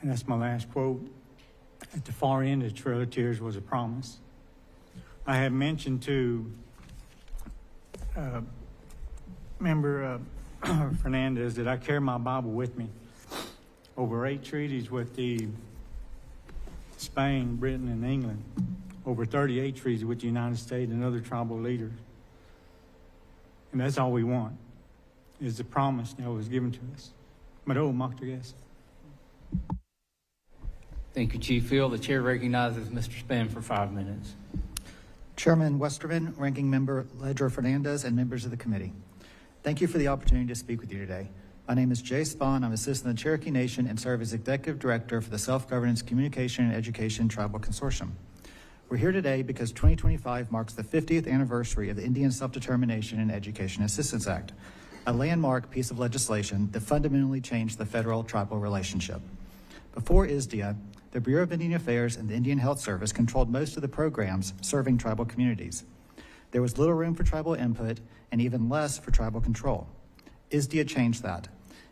and that's my last quote, at the far end of the Trail of Tears was a promise. I had mentioned to Member Fernandez that I carry my Bible with me. Over 8 treaties with the Spain, Britain, and England. Over 38 treaties with the United States and other tribal leaders. And that's all we want, is the promise that was given to us. Maro Maktagas. Thank you, Chief Field. The chair recognizes Mr. Spann for 5 minutes. Chairman Westerman, Ranking Member Ledger Fernandez, and members of the committee. Thank you for the opportunity to speak with you today. My name is Jay Spahn. I'm assistant in the Cherokee Nation and serve as Executive Director for the Self-Governance Communication and Education Tribal Consortium. We're here today because 2025 marks the 50th anniversary of the Indian Self-Determination and Education Assistance Act, a landmark piece of legislation that fundamentally changed the federal-tribal relationship. Before ISDEA, the Bureau of Indian Affairs and the Indian Health Service controlled most of the programs serving tribal communities. There was little room for tribal input and even less for tribal control. ISDEA changed that.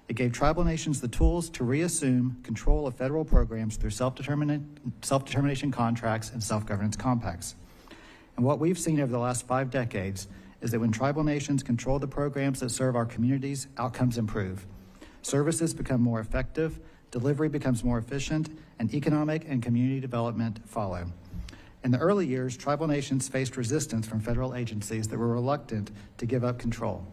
It gave tribal nations the tools to reassume control of federal programs through self-determination contracts and self-governance compacts. And what we've seen over the last 5 decades is that when tribal nations control the programs that serve our communities, outcomes improve. Services become more effective, delivery becomes more efficient, and economic and community development follow. In the early years, tribal nations faced resistance from federal agencies that were reluctant to give up control.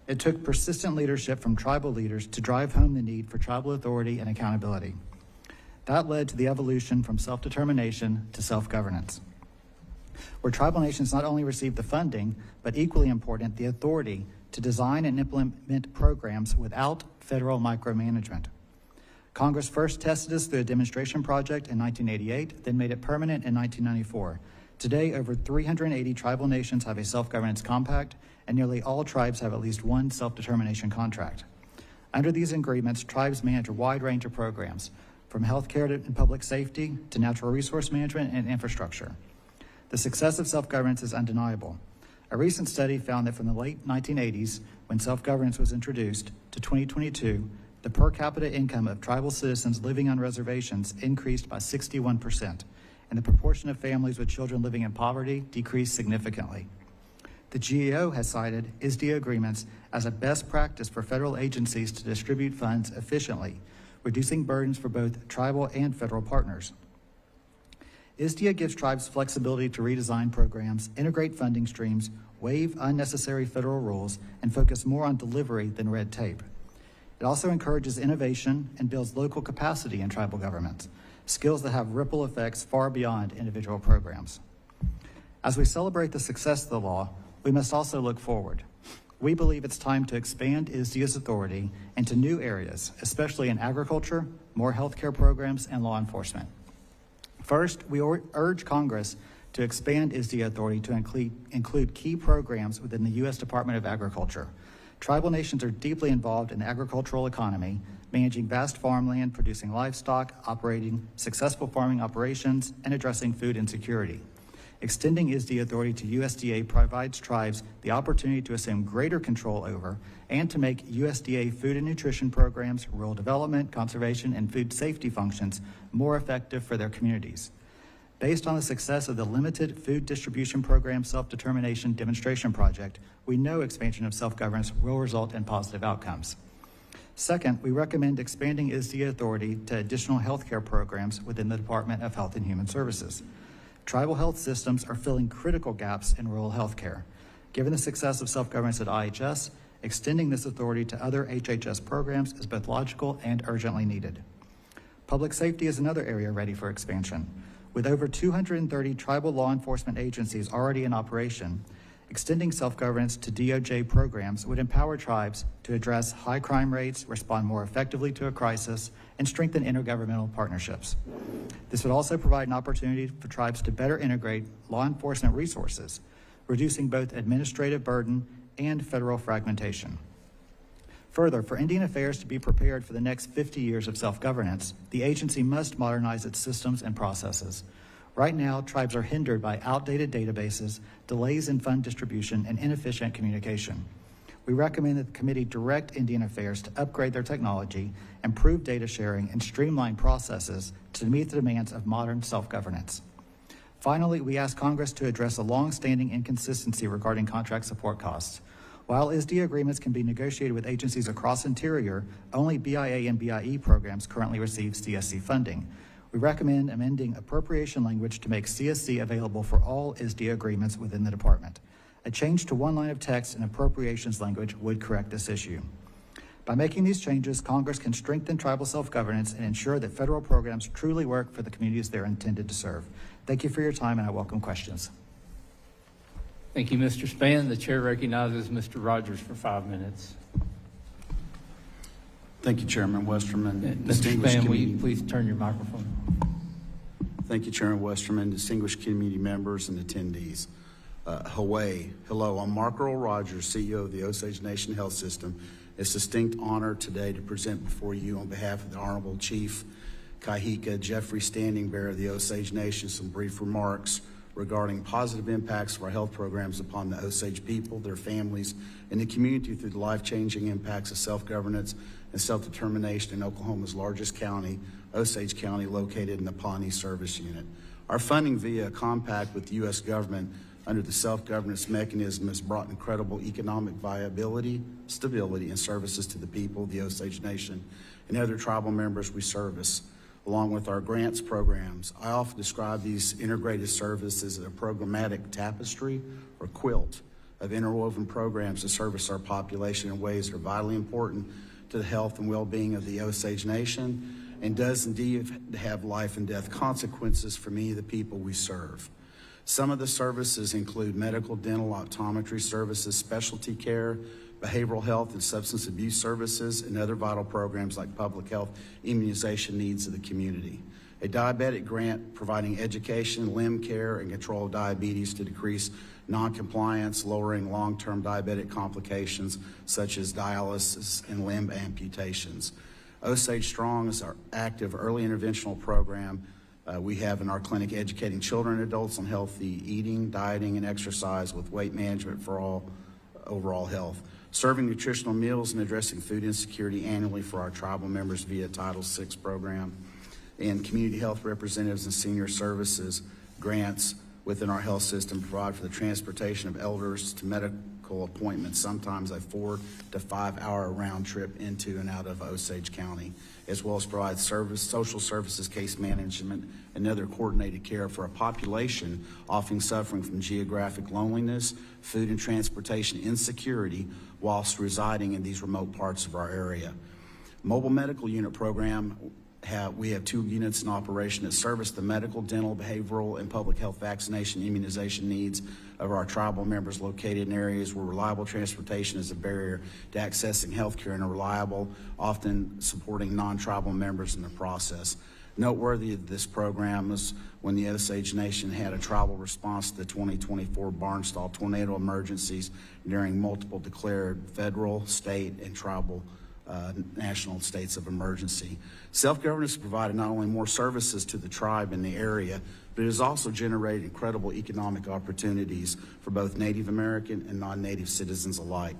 It took persistent leadership from tribal leaders to drive home the need for tribal authority and accountability. That led to the evolution from self-determination to self-governance, where tribal nations not only received the funding, but equally important, the authority to design and implement programs without federal micromanagement. Congress first tested this through a demonstration project in 1988, then made it permanent in 1994. Today, over 380 tribal nations have a self-governance compact, and nearly all tribes have at least one self-determination contract. Under these agreements, tribes manage a wide range of programs, from healthcare and public safety to natural resource management and infrastructure. The success of self-governance is undeniable. A recent study found that from the late 1980s, when self-governance was introduced, to 2022, the per capita income of tribal citizens living on reservations increased by 61%, and the proportion of families with children living in poverty decreased significantly. The GAO has cited ISDEA agreements as a best practice for federal agencies to distribute funds efficiently, reducing burdens for both tribal and federal partners. ISDEA gives tribes flexibility to redesign programs, integrate funding streams, waive unnecessary federal rules, and focus more on delivery than red tape. It also encourages innovation and builds local capacity in tribal governments, skills that have ripple effects far beyond individual programs. As we celebrate the success of the law, we must also look forward. We believe it's time to expand ISDEA's authority into new areas, especially in agriculture, more healthcare programs, and law enforcement. First, we urge Congress to expand ISDEA authority to include key programs within the U.S. Department of Agriculture. Tribal nations are deeply involved in the agricultural economy, managing vast farmland, producing livestock, operating successful farming operations, and addressing food insecurity. Extending ISDE authority to USDA provides tribes the opportunity to assume greater control over and to make USDA food and nutrition programs, rural development, conservation, and food safety functions more effective for their communities. Based on the success of the Limited Food Distribution Program Self-Determination Demonstration Project, we know expansion of self-governance will result in positive outcomes. Second, we recommend expanding ISDE authority to additional healthcare programs within the Department of Health and Human Services. Tribal health systems are filling critical gaps in rural healthcare. Given the success of self-governance at IHS, extending this authority to other HHS programs is both logical and urgently needed. Public safety is another area ready for expansion. With over 230 tribal law enforcement agencies already in operation, extending self-governance to DOJ programs would empower tribes to address high crime rates, respond more effectively to a crisis, and strengthen intergovernmental partnerships. This would also provide an opportunity for tribes to better integrate law enforcement resources, reducing both administrative burden and federal fragmentation. Further, for Indian Affairs to be prepared for the next 50 years of self-governance, the agency must modernize its systems and processes. Right now, tribes are hindered by outdated databases, delays in fund distribution, and inefficient communication. We recommend that the committee direct Indian Affairs to upgrade their technology, improve data sharing, and streamline processes to meet the demands of modern self-governance. Finally, we ask Congress to address a long-standing inconsistency regarding contract support costs. While ISDE agreements can be negotiated with agencies across Interior, only BIA and BIE programs currently receive CSC funding. We recommend amending appropriation language to make CSC available for all ISDE agreements within the department. A change to one line of text in appropriations language would correct this issue. By making these changes, Congress can strengthen tribal self-governance and ensure that federal programs truly work for the communities they're intended to serve. Thank you for your time, and I welcome questions. Thank you, Mr. Spann. The chair recognizes Mr. Rogers for 5 minutes. Thank you, Chairman Westerman. Mr. Spann, will you please turn your microphone? Thank you, Chairman Westerman, distinguished committee members and attendees. Hello, I'm Mark Earl Rogers, CEO of the Osage Nation Health System. It's a distinct honor today to present before you on behalf of the Honorable Chief Kahika Jeffrey Standing Bearer of the Osage Nation some brief remarks regarding positive impacts of our health programs upon the Osage people, their families, and the community through the life-changing impacts of self-governance and self-determination in Oklahoma's largest county, Osage County, located in the Pawnee Service Unit. Our funding via a compact with the U.S. government under the self-governance mechanism has brought incredible economic viability, stability, and services to the people of the Osage Nation and other tribal members we service. Along with our grants programs, I often describe these integrated services as a programmatic tapestry or quilt of interwoven programs to service our population in ways that are vitally important to the health and well-being of the Osage Nation and does indeed have life and death consequences for many of the people we serve. Some of the services include medical, dental, optometry services, specialty care, behavioral health and substance abuse services, and other vital programs like public health immunization needs of the community. A diabetic grant providing education, limb care, and control of diabetes to decrease noncompliance, lowering long-term diabetic complications such as dialysis and limb amputations. Osage Strong is our active early interventional program we have in our clinic educating children and adults on healthy eating, dieting, and exercise with weight management for all overall health. Serving nutritional meals and addressing food insecurity annually for our tribal members via Title VI program. And community health representatives and senior services grants within our health system provide for the transportation of elders to medical appointments, sometimes a 4 to 5 hour round trip into and out of Osage County, as well as provide social services, case management, and other coordinated care for a population often suffering from geographic loneliness, food and transportation insecurity whilst residing in these remote parts of our area. Mobile Medical Unit program, we have 2 units in operation that service the medical, dental, behavioral, and public health vaccination immunization needs of our tribal members located in areas where reliable transportation is a barrier to accessing health care and are reliable, often supporting non-tribal members in the process. Noteworthy of this program is when the Osage Nation had a tribal response to the 2024 Barnsdall tornado emergencies during multiple declared federal, state, and tribal national states of emergency. Self-governance has provided not only more services to the tribe in the area, but it has also generated incredible economic opportunities for both Native American and non-Native citizens alike.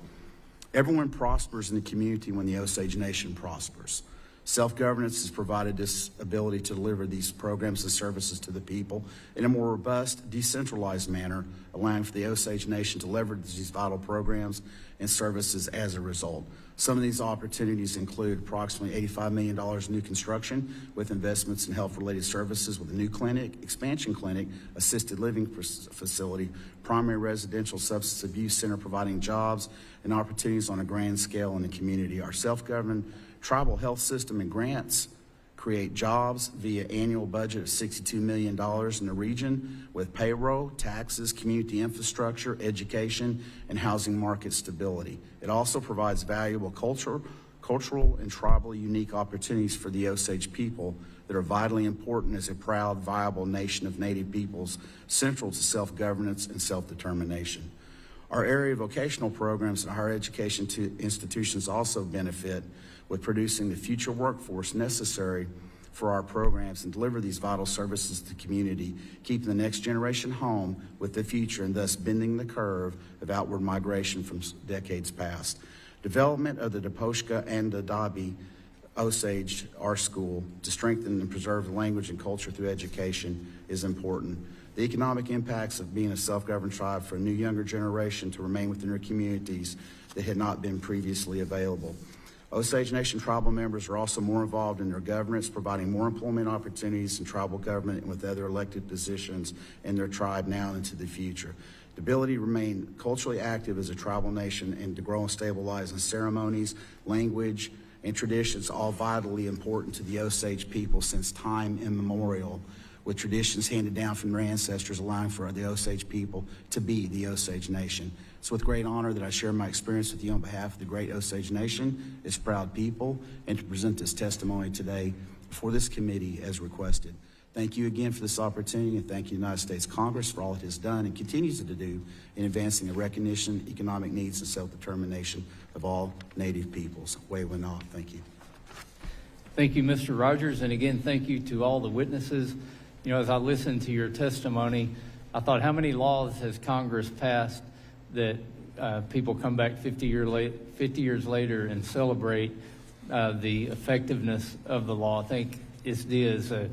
Everyone prospers in the community when the Osage Nation prospers. Self-governance has provided this ability to deliver these programs and services to the people in a more robust, decentralized manner, allowing for the Osage Nation to leverage these vital programs and services as a result. Some of these opportunities include approximately $85 million in new construction with investments in health-related services with a new clinic, expansion clinic, assisted living facility, primary residential substance abuse center providing jobs and opportunities on a grand scale in the community. Our self-governed tribal health system and grants create jobs via annual budget of $62 million in the region with payroll, taxes, community infrastructure, education, and housing market stability. It also provides valuable cultural and tribal unique opportunities for the Osage people that are vitally important as a proud, viable nation of Native peoples central to self-governance and self-determination. Our area of vocational programs and higher education institutions also benefit with producing the future workforce necessary for our programs and deliver these vital services to the community, keeping the next generation home with the future and thus bending the curve of outward migration from decades past. Development of the Deposhka and the Dabi Osage Art School to strengthen and preserve the language and culture through education is important. The economic impacts of being a self-governed tribe for a new younger generation to remain within their communities that had not been previously available. Osage Nation tribal members are also more involved in their governance, providing more employment opportunities in tribal government and with other elected positions in their tribe now and into the future. The ability to remain culturally active as a tribal nation and to grow and stabilize in ceremonies, language, and traditions, all vitally important to the Osage people since time immemorial, with traditions handed down from their ancestors allowing for the Osage people to be the Osage Nation. It's with great honor that I share my experience with you on behalf of the great Osage Nation, its proud people, and to present this testimony today before this committee as requested. Thank you again for this opportunity, and thank you United States Congress for all it has done and continues to do in advancing the recognition, economic needs, and self-determination of all Native peoples. Wewena, thank you. Thank you, Mr. Rogers, and again, thank you to all the witnesses. You know, as I listened to your testimony, I thought, how many laws has Congress passed that people come back 50 years later and celebrate the effectiveness of the law? I think ISDEA is a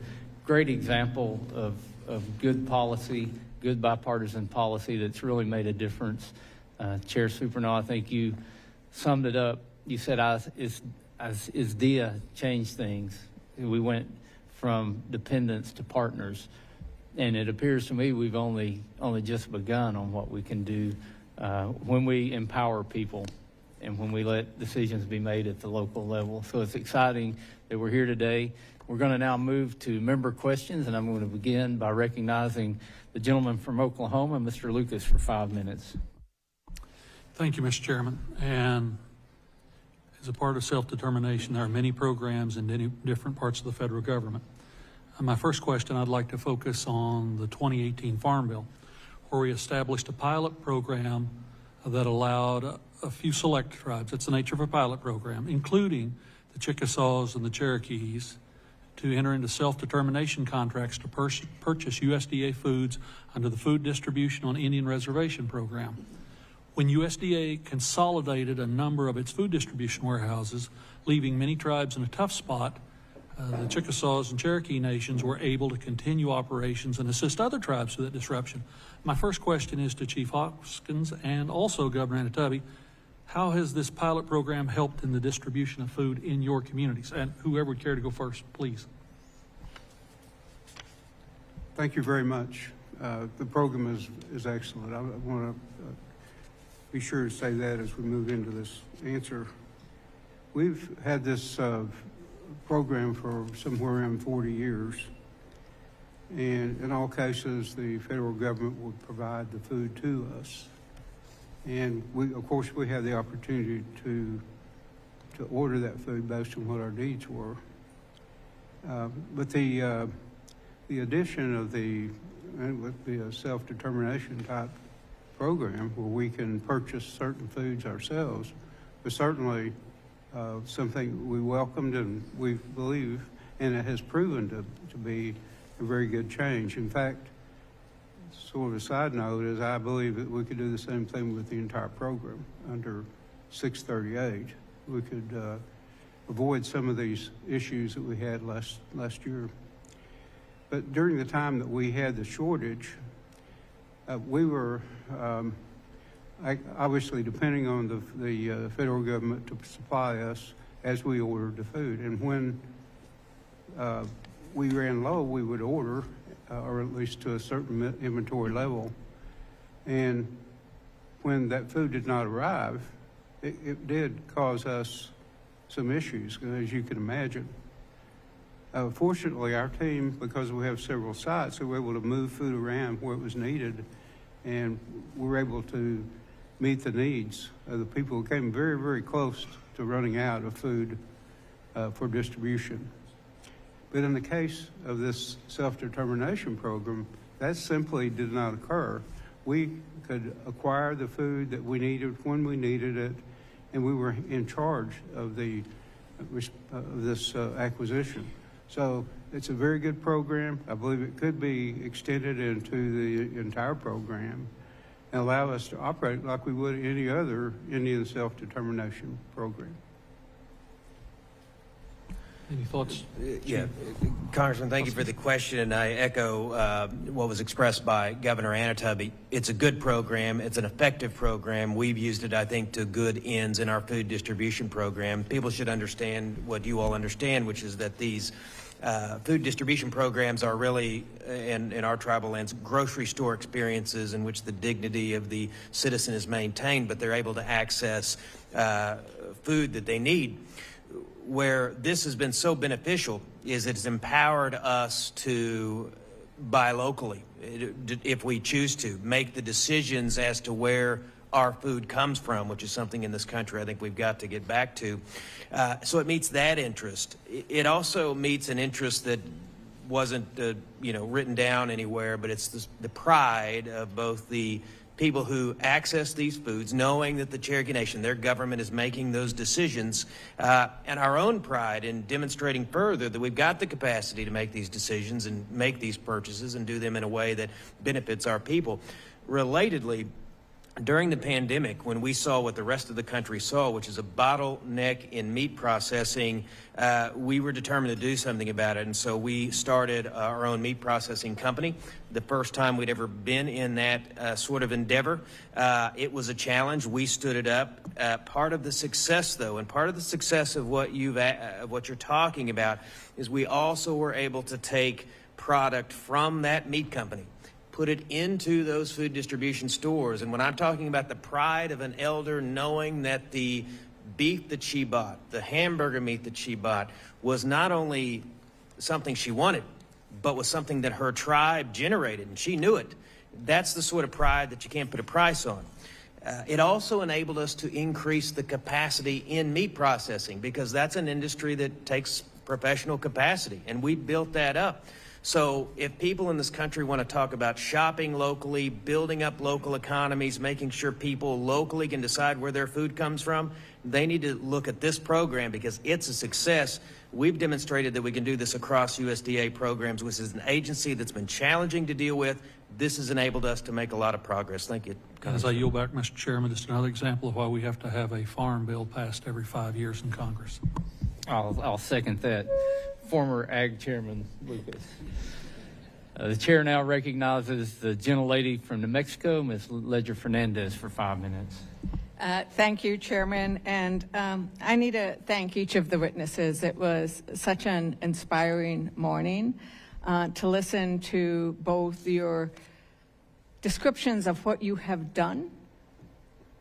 great example of good policy, good bipartisan policy that's really made a difference. Chair Supernaw, I think you summed it up. You said as ISDEA changed things. We went from dependents to partners. And it appears to me we've only just begun on what we can do when we empower people and when we let decisions be made at the local level. So it's exciting that we're here today. We're going to now move to member questions, and I'm going to begin by recognizing the gentleman from Oklahoma, Mr. Lucas, for 5 minutes. Thank you, Mr. Chairman. And as a part of self-determination, there are many programs in many different parts of the federal government. My first question, I'd like to focus on the 2018 Farm Bill, where we established a pilot program that allowed a few select tribes, that's the nature of a pilot program, including the Chickasaws and the Cherokees, to enter into self-determination contracts to purchase USDA foods under the Food Distribution on Indian Reservation program. When USDA consolidated a number of its food distribution warehouses, leaving many tribes in a tough spot, the Chickasaws and Cherokee nations were able to continue operations and assist other tribes through that disruption. My first question is to Chief Hoskins and also Governor Anatobi. How has this pilot program helped in the distribution of food in your communities? And whoever would care to go first, please. Thank you very much. The program is excellent. I want to be sure to say that as we move into this answer. We've had this program for somewhere around 40 years. And in all cases, the federal government would provide the food to us. And of course, we have the opportunity to order that food based on what our needs were. But the addition of it would be a self-determination type program where we can purchase certain foods ourselves, but certainly something we welcomed and we believe, and it has proven to be a very good change. In fact, sort of a side note is I believe that we could do the same thing with the entire program under 638. We could avoid some of these issues that we had last year. But during the time that we had the shortage, we were obviously depending on the federal government to supply us as we ordered the food. And when we ran low, we would order, or at least to a certain inventory level. And when that food did not arrive, it did cause us some issues, as you can imagine. Fortunately, our team, because we have several sites, we were able to move food around where it was needed, and we were able to meet the needs of the people who came very, very close to running out of food for distribution. But in the case of this self-determination program, that simply did not occur. We could acquire the food that we needed when we needed it, and we were in charge of this acquisition. So it's a very good program. I believe it could be extended into the entire program and allow us to operate like we would any other Indian self-determination program. Any thoughts? Yeah, Congressman, thank you for the question, and I echo what was expressed by Governor Anatubby. It's a good program. It's an effective program. We've used it, I think, to good ends in our food distribution program. People should understand what you all understand, which is that these food distribution programs are really, in our tribal lands, grocery store experiences in which the dignity of the citizen is maintained, but they're able to access food that they need. Where this has been so beneficial is it's empowered us to buy locally, if we choose to, make the decisions as to where our food comes from, which is something in this country I think we've got to get back to. So it meets that interest. It also meets an interest that wasn't written down anywhere, but it's the pride of both the people who access these foods, knowing that the Cherokee Nation, their government, is making those decisions, and our own pride in demonstrating further that we've got the capacity to make these decisions and make these purchases and do them in a way that benefits our people. Relatedly, during the pandemic, when we saw what the rest of the country saw, which is a bottleneck in meat processing, we were determined to do something about it. And so we started our own meat processing company. The first time we'd ever been in that sort of endeavor. It was a challenge. We stood it up. Part of the success, though, and part of the success of what you're talking about is we also were able to take product from that meat company, put it into those food distribution stores. And when I'm talking about the pride of an elder knowing that the beef that she bought, the hamburger meat that she bought, was not only something she wanted, but was something that her tribe generated, and she knew it. That's the sort of pride that you can't put a price on. It also enabled us to increase the capacity in meat processing, because that's an industry that takes professional capacity, and we built that up. So if people in this country want to talk about shopping locally, building up local economies, making sure people locally can decide where their food comes from, they need to look at this program because it's a success. We've demonstrated that we can do this across USDA programs, which is an agency that's been challenging to deal with. This has enabled us to make a lot of progress. Thank you. As I yield back, Mr. Chairman, just another example of why we have to have a farm bill passed every 5 years in Congress. I'll second that. Former Ag Chairman Lucas. The chair now recognizes the gentlelady from New Mexico, Ms. Ledger Fernandez, for 5 minutes. Thank you, Chairman. And I need to thank each of the witnesses. It was such an inspiring morning to listen to both your descriptions of what you have done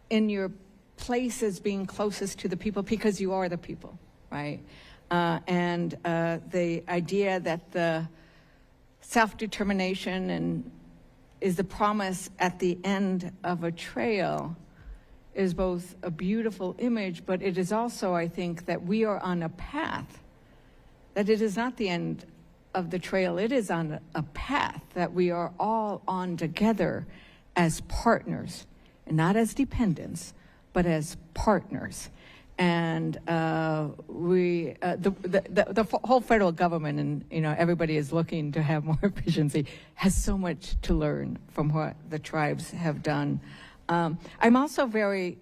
in your place as being closest to the people, because you are the people, right? And the idea that the self-determination is the promise at the end of a trail is both a beautiful image, but it is also, I think, that we are on a path, that it is not the end of the trail, it is on a path that we are all on together as partners, and not as dependents, but as partners. And the whole federal government, and everybody is looking to have more efficiency, has so much to learn from what the tribes have done. I'm also very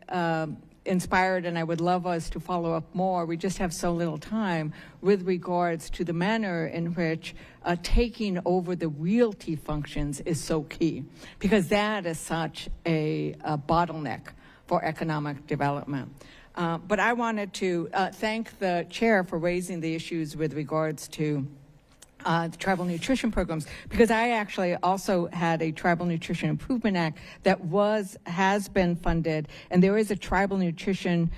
inspired, and I would love us to follow up more. We just have so little time with regards to the manner in which taking over the realty functions is so key, because that is such a bottleneck for economic development. But I wanted to thank the chair for raising the issues with regards to the tribal nutrition programs, because I actually also had a Tribal Nutrition Improvement Act that has been funded, and there is a tribal nutrition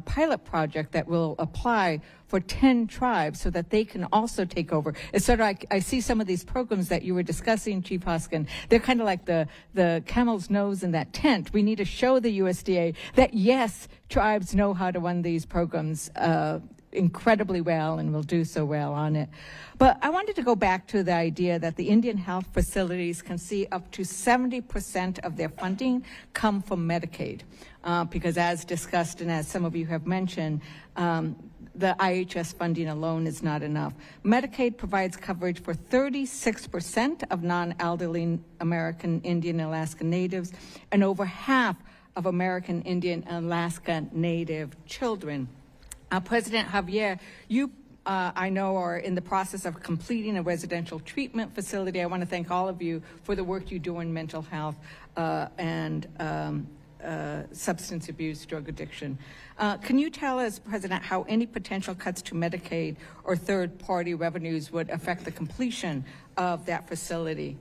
pilot project that will apply for 10 tribes so that they can also take over. It's sort of like, I see some of these programs that you were discussing, Chief Hoskin, they're kind of like the camel's nose in that tent. We need to show the USDA that yes, tribes know how to run these programs incredibly well and will do so well on it. But I wanted to go back to the idea that the Indian health facilities can see up to 70% of their funding come from Medicaid, because as discussed and as some of you have mentioned, the IHS funding alone is not enough. Medicaid provides coverage for 36% of non-elderly American Indian and Alaska Natives, and over half of American Indian and Alaska Native children. President Javier, you, I know, are in the process of completing a residential treatment facility. I want to thank all of you for the work you do in mental health and substance abuse, drug addiction. Can you tell us, President, how any potential cuts to Medicaid or third-party revenues would affect the completion of that facility?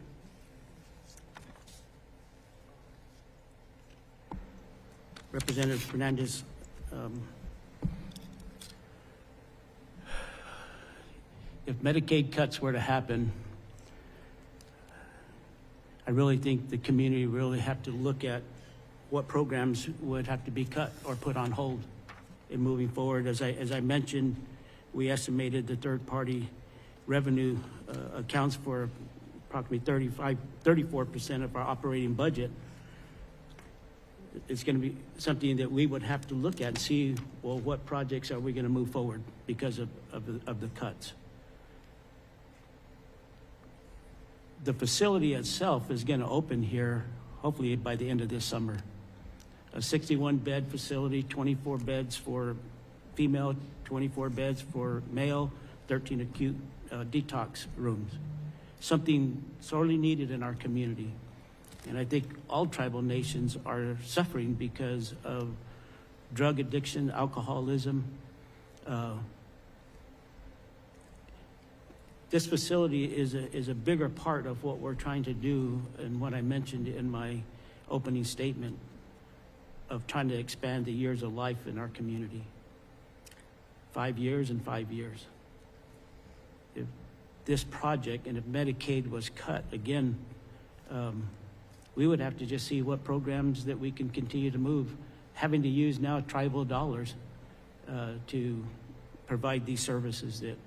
Representative Fernandez, if Medicaid cuts were to happen, I really think the community really have to look at what programs would have to be cut or put on hold in moving forward. As I mentioned, we estimated the third-party revenue accounts for approximately 34% of our operating budget. It's going to be something that we would have to look at and see, well, what projects are we going to move forward because of the cuts. The facility itself is going to open here, hopefully by the end of this summer. A 61-bed facility, 24 beds for female, 24 beds for male, 13 acute detox rooms. Something sorely needed in our community. And I think all tribal nations are suffering because of drug addiction, alcoholism. This facility is a bigger part of what we're trying to do, and what I mentioned in my opening statement of trying to expand the years of life in our community. 5 years and 5 years. If this project and if Medicaid was cut again, we would have to just see what programs that we can continue to move, having to use now tribal dollars to provide these services that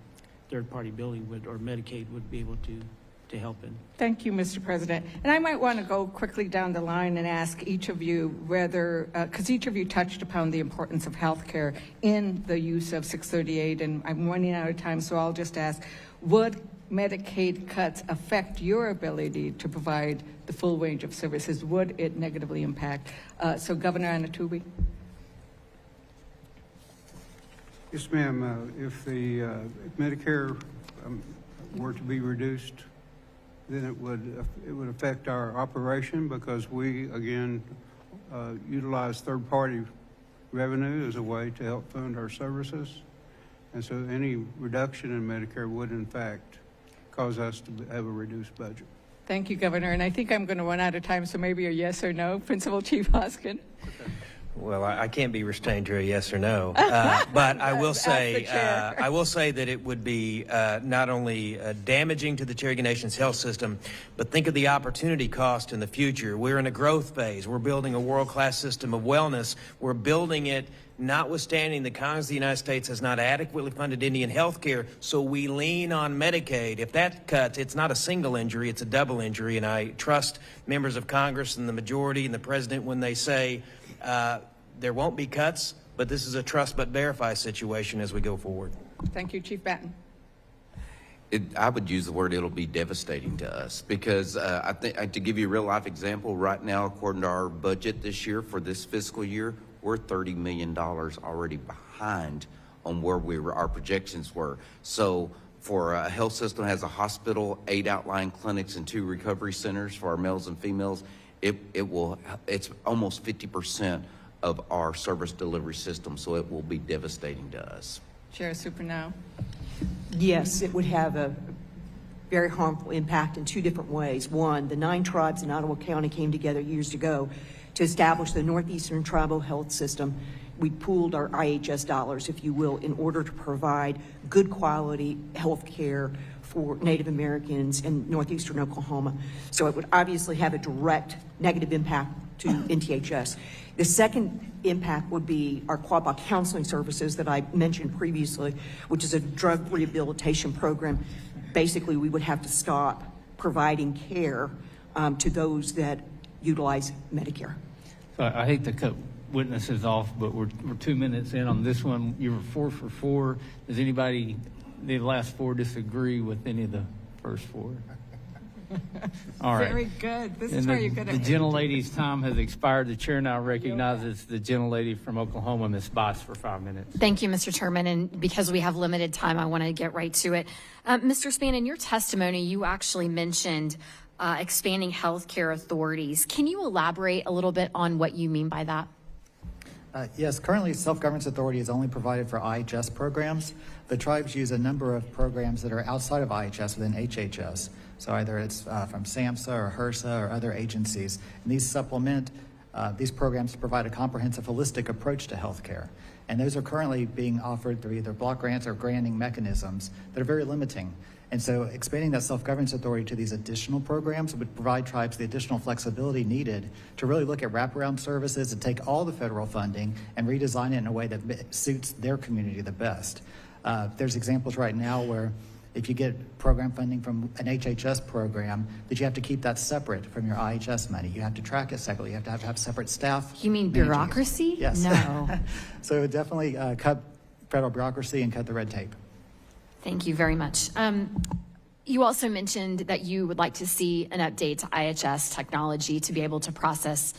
third-party billing would, or Medicaid would be able to help in. Thank you, Mr. President. And I might want to go quickly down the line and ask each of you whether, because each of you touched upon the importance of health care in the use of 638, and I'm running out of time, so I'll just ask, would Medicaid cuts affect your ability to provide the full range of services? Would it negatively impact? So Governor Anatoly. Yes, ma'am. If Medicare were to be reduced, then it would affect our operation, because we again utilize third-party revenue as a way to help fund our services, and so any reduction in Medicare would in fact cause us to have a reduced budget. Thank you, Governor. And I think I'm going to run out of time, so maybe a yes or no, Principal Chief Hoskin. Well, I can't be restrained to a yes or no, but I will say that it would be not only damaging to the Cherokee Nation's health system, but think of the opportunity cost in the future. We're in a growth phase. We're building a world-class system of wellness. We're building it notwithstanding the Congress of the United States has not adequately funded Indian health care, so we lean on Medicaid. If that cuts, it's not a single injury, it's a double injury, and I trust members of Congress and the majority and the President when they say There won't be cuts, but this is a trust but verify situation as we go forward. Thank you, Chief Batten. I would use the word it'll be devastating to us because I think to give you a real life example, right now, according to our budget this year for this fiscal year, we're $30 million already behind on where our projections were. So for a health system that has a hospital, 8 outlying clinics, and 2 recovery centers for our males and females, it's almost 50% of our service delivery system. So it will be devastating to us. Chair Supernal. Yes, it would have a very harmful impact in 2 different ways. One, the 9 tribes in Ottawa County came together years ago to establish the Northeastern Tribal Health System. We pooled our IHS dollars, if you will, in order to provide good quality health care for Native Americans in northeastern Oklahoma. So it would obviously have a direct negative impact to NTHS. The second impact would be our Quapaw counseling services that I mentioned previously, which is a drug rehabilitation program. Basically, we would have to stop providing care to those that utilize Medicare. So I hate to cut witnesses off, but we're 2 minutes in on this one. You were 4 for 4. Does anybody, the last 4, disagree with any of the first 4? All right. Very good. This is And where you're good at the gentlelady's time has expired. The chair now recognizes the gentlelady from Oklahoma, Ms. Botts, for 5 minutes. Thank you, Mr. Chairman. And because we have limited time, I want to get right to it. Mr. Spann, in your testimony, you actually mentioned expanding healthcare authorities. Can you elaborate a little bit on what you mean by that? Yes, currently self-governance authority is only provided for IHS programs. The tribes use a number of programs that are outside of IHS within HHS. So either it's from SAMHSA or HRSA or other agencies. And these supplement these programs to provide a comprehensive, holistic approach to healthcare. And those are currently being offered through either block grants or granting mechanisms that are very limiting. And so expanding that self-governance authority to these additional programs would provide tribes the additional flexibility needed to really look at wraparound services and take all the federal funding and redesign it in a way that suits their community the best. There's examples right now where if you get program funding from an HHS program, that you have to keep that separate from your IHS money. You have to track it separately. You have to have separate staff. You mean bureaucracy? Yes. No. So it would definitely cut federal bureaucracy and cut the red tape. Thank you very much. You also mentioned that you would like to see an update to IHS technology to be able to process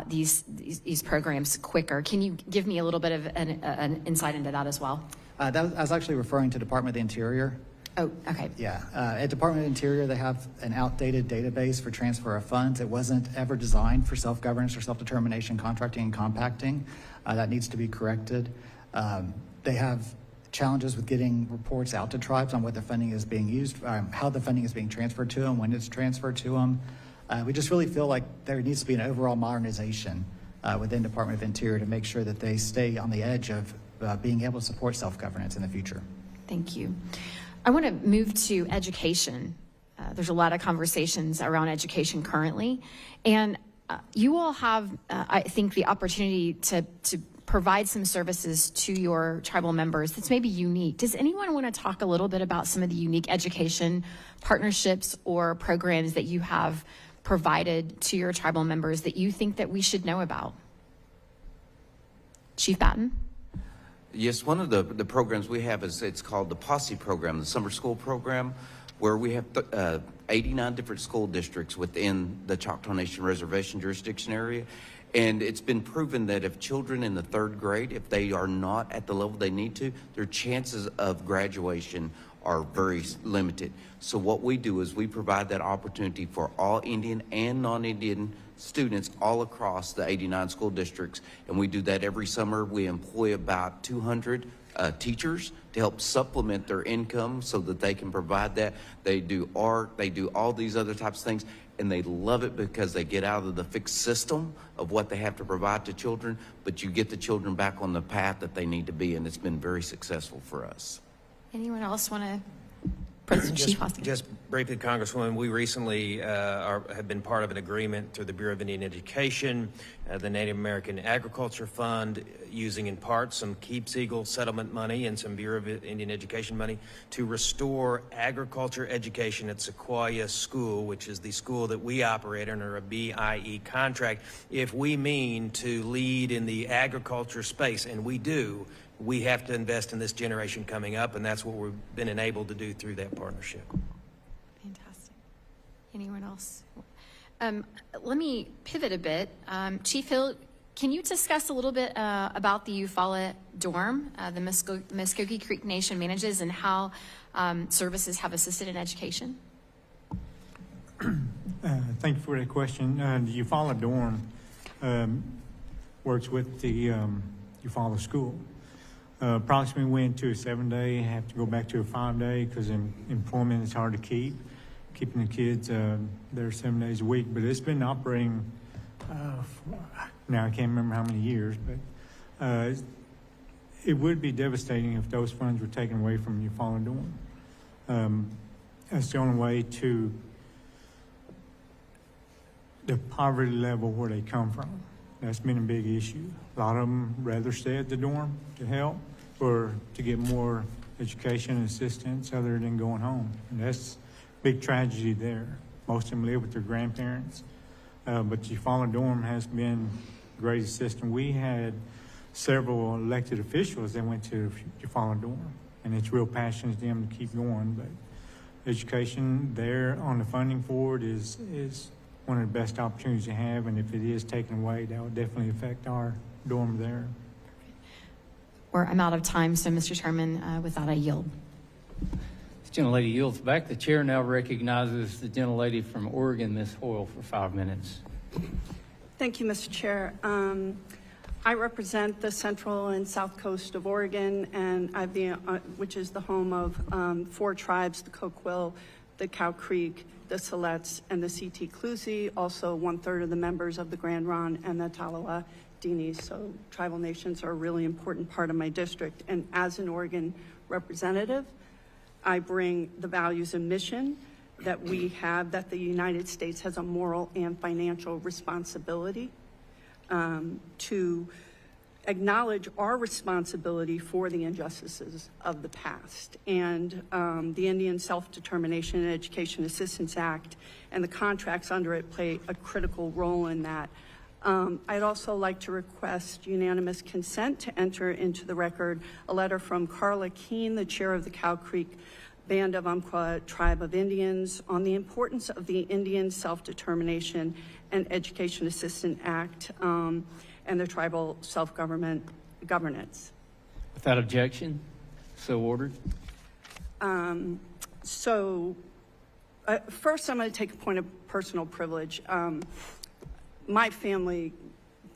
these programs quicker. Can you give me a little bit of an insight into that as well? I was actually referring to Department of the Interior. Oh, okay. Yeah. At Department of the Interior, they have an outdated database for transfer of funds. It wasn't ever designed for self-governance or self-determination contracting and compacting. That needs to be corrected. They have challenges with getting reports out to tribes on what their funding is being used, how the funding is being transferred to them, when it's transferred to them. We just really feel like there needs to be an overall modernization within Department of Interior to make sure that they stay on the edge of being able to support self-governance in the future. Thank you. I want to move to education. There's a lot of conversations around education currently, and you all have, I think, the opportunity to provide some services to your tribal members that's maybe unique. Does anyone want to talk a little bit about some of the unique education partnerships or programs that you have provided to your tribal members that you think that we should know about? Chief Batten? Yes, one of the programs we have is it's called the Posse program, the summer school program, where we have 89 different school districts within the Choctaw Nation Reservation jurisdiction area. And it's been proven that if children in the 3rd grade, if they are not at the level they need to, their chances of graduation are very limited. So what we do is we provide that opportunity for all Indian and non-Indian students all across the 89 school districts. And we do that every summer. We employ about 200 teachers to help supplement their income so that they can provide that. They do art, they do all these other types of things. And they love it because they get out of the fixed system of what they have to provide to children, but you get the children back on the path that they need to be, and it's been very successful for us. Anyone else want to Chief Hoskins. Just briefly, Congresswoman, we recently have been part of an agreement through the Bureau of Indian Education, the Native American Agriculture Fund, using in part some Keeps Eagle settlement money and some Bureau of Indian Education money to restore agriculture education at Sequoia School, which is the school that we operate under a BIE contract. If we mean to lead in the agriculture space, and we do, we have to invest in this generation coming up, and that's what we've been enabled to do through that partnership. Fantastic. Anyone else? Let me pivot a bit. Chief Hill, can you discuss a little bit about the Eufaula dorm the Muskogee Creek Nation manages and how services have assisted in education? Thank you for that question. The Eufaula dorm works with the Eufaula school. Approximately went to a 7-day, have to go back to a 5-day because employment is hard to keeping the kids there 7 days a week. But it's been operating, now I can't remember how many years, but it would be devastating if those funds were taken away from Eufaula dorm. That's the only way to the poverty level where they come from. That's been a big issue. A lot of them rather stay at the dorm to help or to get more education and assistance other than going home. And that's a big tragedy there. Most of them live with their grandparents. But the Eufaula dorm has been a great assistance. We had several elected officials that went to the Eufaula dorm, and it's real passion to them to keep going. But education there on the funding for it is one of the best opportunities you have, and if it is taken away, that would definitely affect our dorm there. I'm out of time, so Mr. Chairman, with that, I yield. This gentlelady yields back. The chair now recognizes the gentlelady from Oregon, Ms. Hoyle, for 5 minutes. Thank you, Mr. Chair. I represent the central and south coast of Oregon, and which is the home of 4 tribes: the Coquille, the Cow Creek, the Siletz, and the CT Clusie, also 1/3 of the members of the Grand Ronde and the Taloha Dinis. So tribal nations are a really important part of my district. And as an Oregon representative, I bring the values and mission that we have, that the United States has a moral and financial responsibility to acknowledge our responsibility for the injustices of the past. And the Indian Self-Determination and Education Assistance Act and the contracts under it play a critical role in that. I'd also like to request unanimous consent to enter into the record a letter from Carla Keene, the chair of the Cow Creek Band of Umpqua Tribe of Indians, on the importance of the Indian Self-Determination and Education Assistance Act and the tribal self-government governance. Without objection, so ordered. First, I'm going to take a point of personal privilege. My family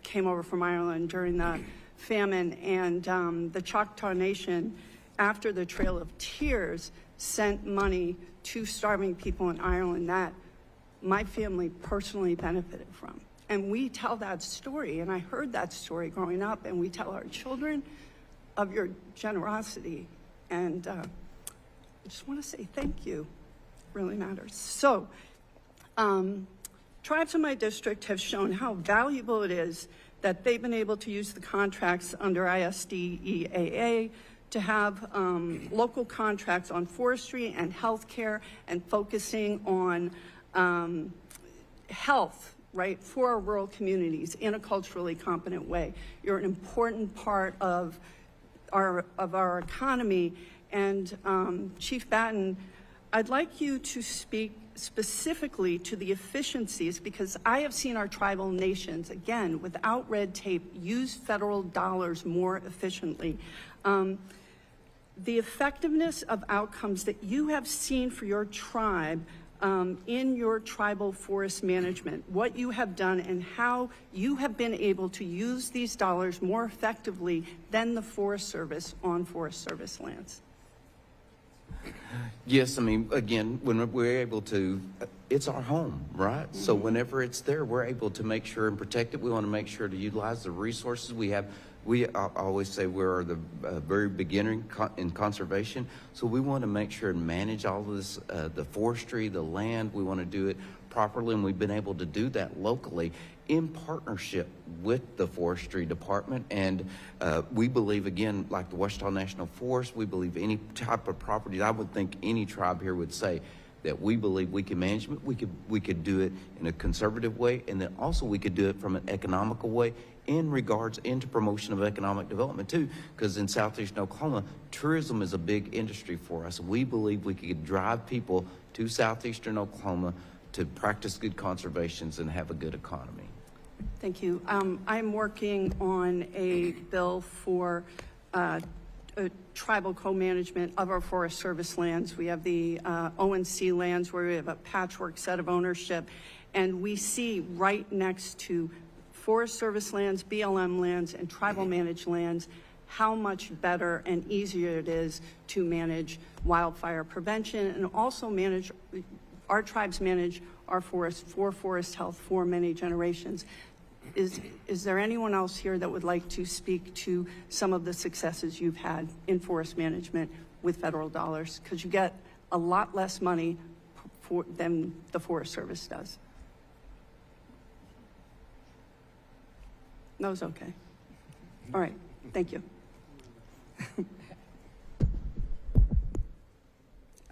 came over from Ireland during the famine, and the Choctaw Nation, after the Trail of Tears, sent money to starving people in Ireland that my family personally benefited from. And we tell that story, and I heard that story growing up, and we tell our children of your generosity. And I just want to say thank you. It really matters. So, tribes in my district have shown how valuable it is that they've been able to use the contracts under ISDEAA to have local contracts on forestry and healthcare and focusing on health, right, for our rural communities in a culturally competent way. You're an important part of our economy. And Chief Batten, I'd like you to speak specifically to the efficiencies, because I have seen our tribal nations, again, without red tape, use federal dollars more efficiently. The effectiveness of outcomes that you have seen for your tribe in your tribal forest management, what you have done and how you have been able to use these dollars more effectively than the Forest Service on Forest Service lands. Yes, I mean, again, when we're able to, it's our home, right? So whenever it's there, we're able to make sure and protect it. We want to make sure to utilize the resources. We have I always say we're the very beginner in conservation, so we want to make sure and manage all of this, the forestry, the land. We want to do it properly, and we've been able to do that locally in partnership with the forestry department. And we believe, again, like the Ouachita National Forest, we believe any type of property, I would think any tribe here would say that we believe we can manage it. We could do it in a conservative way, and then also we could do it from an economical way in regards into promotion of economic development too, because in southeastern Oklahoma, tourism is a big industry for us. We believe we could drive people to southeastern Oklahoma to practice good conservations and have a good economy. Thank you. I'm working on a bill for tribal co-management of our Forest Service lands. We have the ONC lands where we have a patchwork set of ownership, and we see right next to Forest Service lands, BLM lands, and tribal managed lands how much better and easier it is to manage wildfire prevention and also manage, our tribes manage our forests for forest health for many generations. Is there anyone else here that would like to speak to some of the successes you've had in forest management with federal dollars? Because you get a lot less money than the Forest Service does. No, it's okay. All right, thank you.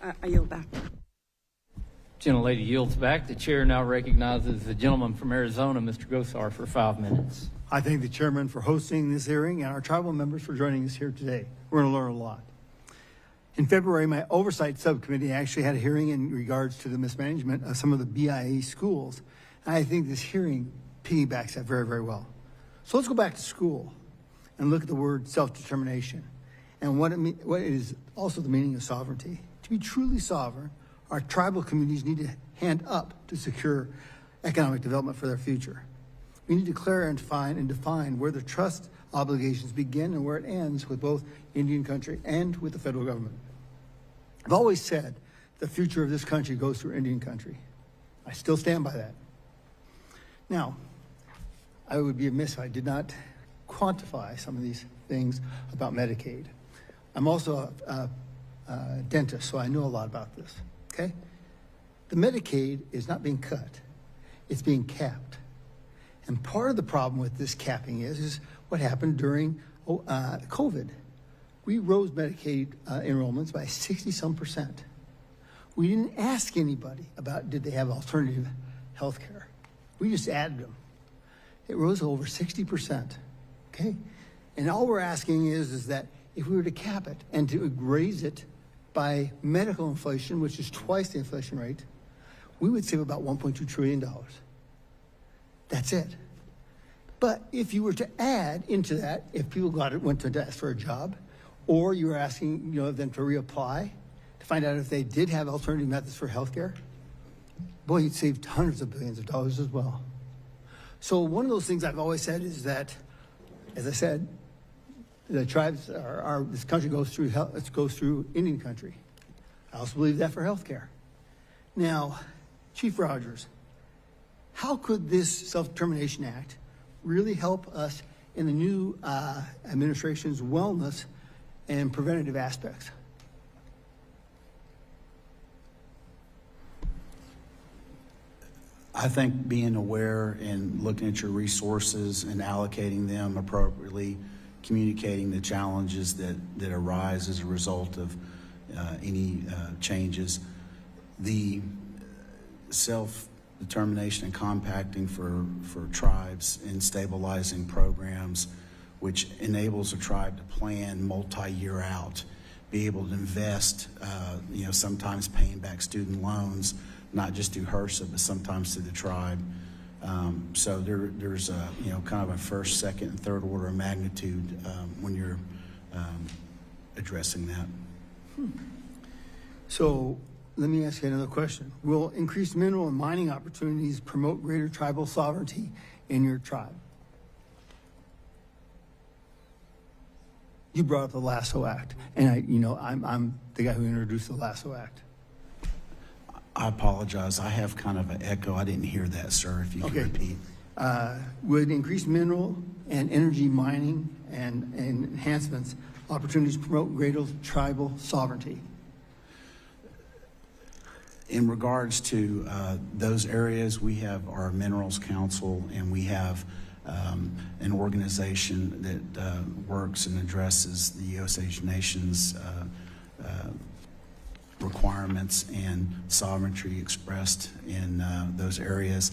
I yield back. Gentlelady yields back. The chair now recognizes the gentleman from Arizona, Mr. Gosar, for 5 minutes. I thank the chairman for hosting this hearing and our tribal members for joining us here today. We're going to learn a lot. In February, my oversight subcommittee actually had a hearing in regards to the mismanagement of some of the BIA schools. And I think this hearing piggybacks that very, very well. So let's go back to school and look at the word self-determination and what is also the meaning of sovereignty. To be truly sovereign, our tribal communities need to hand up to secure economic development for their future. We need to clarify and define where the trust obligations begin and where it ends with both Indian country and with the federal government. I've always said the future of this country goes through Indian country. I still stand by that. Now, I would be amiss if I did not quantify some of these things about Medicaid. I'm also a dentist, so I know a lot about this, okay? The Medicaid is not being cut, it's being capped. And part of the problem with this capping is what happened during COVID. We rose Medicaid enrollments by 60-some%. We didn't ask anybody about did they have alternative health care. We just added them. It rose over 60%, okay? And all we're asking is that if we were to cap it and to raise it by medical inflation, which is twice the inflation rate, we would save about $1.2 trillion. That's it. But if you were to add into that, if people went to ask for a job, or you were asking them to reapply to find out if they did have alternative methods for healthcare, boy, you'd save hundreds of billions of dollars as well. So one of those things I've always said is that, as I said, the tribes this country goes through Indian country. I also believe that for healthcare. Now, Chief Rogers, how could this Self-Determination Act really help us in the new administration's wellness and preventative aspects? I think being aware and looking at your resources and allocating them appropriately, communicating the challenges that arise as a result of any changes, the self-determination and compacting for tribes and stabilizing programs, which enables a tribe to plan multi-year out, be able to invest, sometimes paying back student loans, not just through HRSA, but sometimes through the tribe. So there's a, kind of a first, second, and third order of magnitude when you're addressing that. So let me ask you another question. Will increased mineral and mining opportunities promote greater tribal sovereignty in your tribe? You brought up the Lasso Act, and I'm the guy who introduced the Lasso Act. I apologize. I have kind of an echo. I didn't hear that, sir. If you could repeat. would increase mineral and energy mining and enhancements, opportunities to promote greater tribal sovereignty. In regards to those areas, we have our Minerals Council, and we have an organization that works and addresses the Osage Nation's requirements and sovereignty expressed in those areas.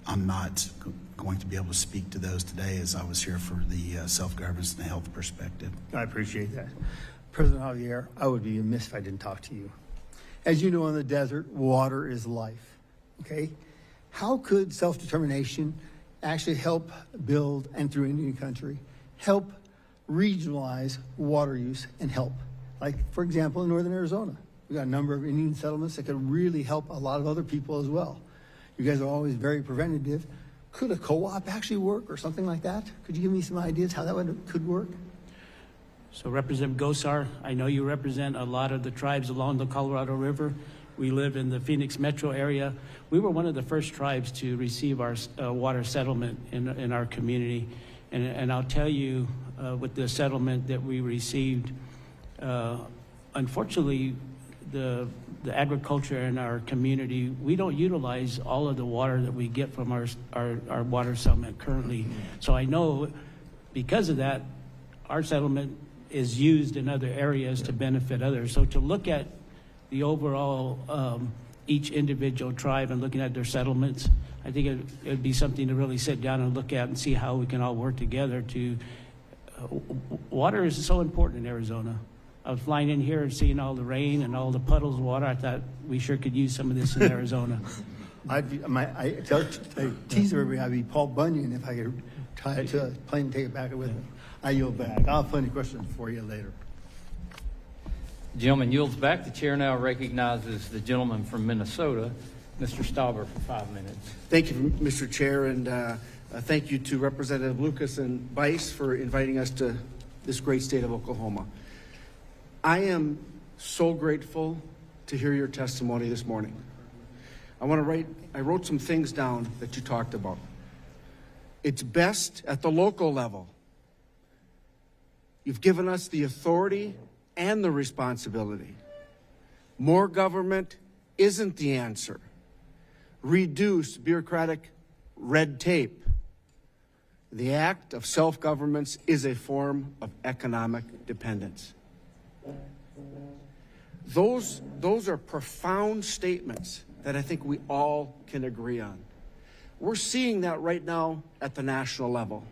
I'm not going to be able to speak to those today, as I was here for the self-governance and health perspective. I appreciate that. President Javier, I would be remiss if I didn't talk to you. As you know, in the desert, water is life, okay? How could self-determination actually help build, and through Indian country, help regionalize water use and help? Like, for example, in northern Arizona, we've got a number of Indian settlements that could really help a lot of other people as well. You guys are always very preventative. Could a co-op actually work or something like that? Could you give me some ideas how that could work? So Representative Gosar, I know you represent a lot of the tribes along the Colorado River. We live in the Phoenix metro area. We were one of the first tribes to receive our water settlement in our community. And I'll tell you, with the settlement that we received, unfortunately, the agriculture in our community, we don't utilize all of the water that we get from our water settlement currently. So I know because of that, our settlement is used in other areas to benefit others. So to look at the overall, each individual tribe and looking at their settlements, I think it'd be something to really sit down and look at and see how we can all work together to, water is so important in Arizona. I was flying in here and seeing all the rain and all the puddles of water. I thought we sure could use some of this in Arizona. I tease everybody I'd be Paul Bunyan if I could tie it to a plane and take it back with me. I yield back. I'll have plenty of questions for you later. The gentleman yields back. The chair now recognizes the gentleman from Minnesota, Mr. Stauber, for 5 minutes. Thank you, Mr. Chair, and thank you to Representative Lucas and Bice for inviting us to this great state of Oklahoma. I am so grateful to hear your testimony this morning. I wrote some things down that you talked about. It's best at the local level. You've given us the authority and the responsibility. More government isn't the answer. Reduce bureaucratic red tape. The act of self-governance is a form of economic dependence. Those are profound statements that I think we all can agree on. We're seeing that right now at the national level,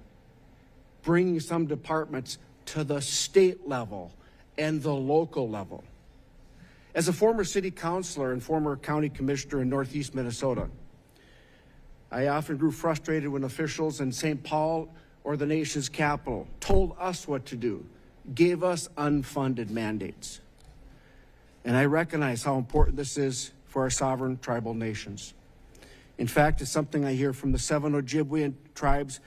bringing some departments to the state level and the local level. As a former city councilor and former county commissioner in Northeast Minnesota, I often grew frustrated when officials in St. Paul or the nation's capital told us what to do, gave us unfunded mandates. And I recognize how important this is for our sovereign tribal nations. In fact, it's something I hear from the 7 Ojibwe tribes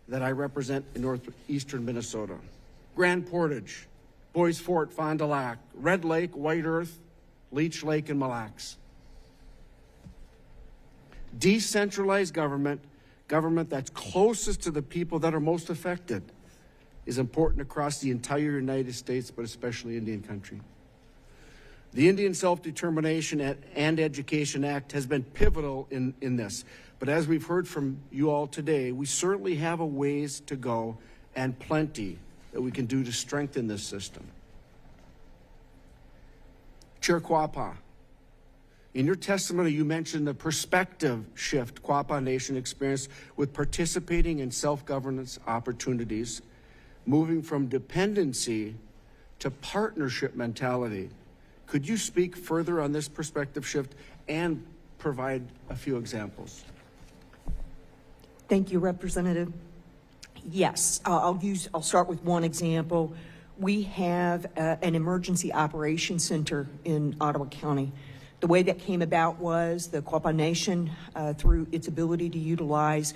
that I represent in northeastern Minnesota. Grand Portage, Boys Fort, Fond du Lac, Red Lake, White Earth, Leech Lake, and Mille Lacs. Decentralized government that's closest to the people that are most affected, is important across the entire United States, but especially Indian country. The Indian Self-Determination and Education Act has been pivotal in this. But as we've heard from you all today, we certainly have a ways to go and plenty that we can do to strengthen this system. Chair Quapaw, in your testimony, you mentioned the perspective shift Quapaw Nation experienced with participating in self-governance opportunities, moving from dependency to partnership mentality. Could you speak further on this perspective shift and provide a few examples? Thank you, Representative. Yes, I'll start with one example. We have an emergency operations center in Ottawa County. The way that came about was the Quapaw Nation, through its ability to utilize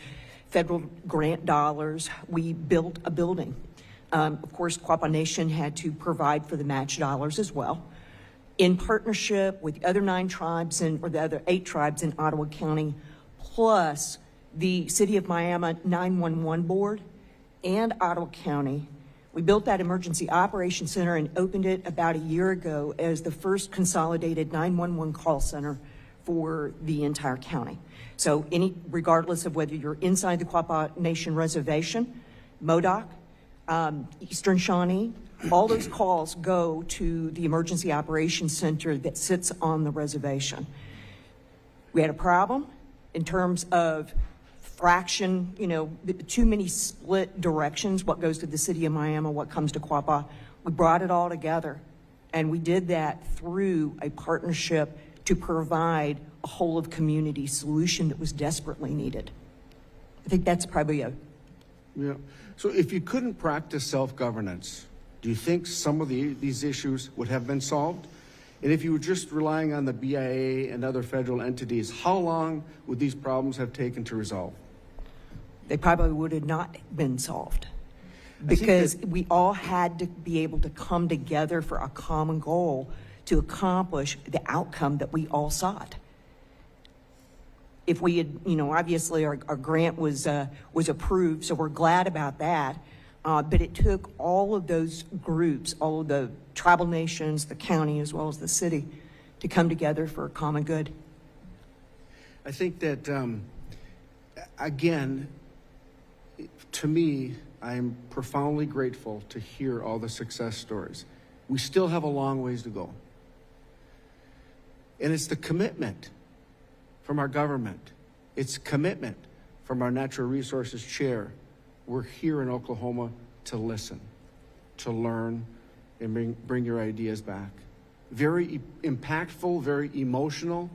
federal grant dollars, we built a building. Of course, Quapaw Nation had to provide for the match dollars as well. In partnership with the other 9 tribes or the other 8 tribes in Ottawa County, plus the City of Miami 911 Board, and Ottawa County. We built that emergency operations center and opened it about a year ago as the first consolidated 911 call center for the entire county. So regardless of whether you're inside the Quapaw Nation Reservation, Modoc, Eastern Shawnee, all those calls go to the emergency operations center that sits on the reservation. We had a problem in terms of fraction, too many split directions, what goes to the City of Miami, what comes to Quapaw. We brought it all together, and we did that through a partnership to provide a whole of community solution that was desperately needed. I think that's probably Yeah. So if you couldn't practice self-governance, do you think some of these issues would have been solved? And if you were just relying on the BIA and other federal entities, how long would these problems have taken to resolve? They probably would have not been solved, because we all had to be able to come together for a common goal to accomplish the outcome that we all sought. If we had, obviously our grant was approved, so we're glad about that. But it took all of those groups, all of the tribal nations, the county, as well as the city, to come together for a common good. I think that, again, to me, I'm profoundly grateful to hear all the success stories. We still have a long ways to go. And it's the commitment from our government. It's commitment from our Natural Resources Chair. We're here in Oklahoma to listen, to learn, and bring your ideas back. Very impactful, very emotional,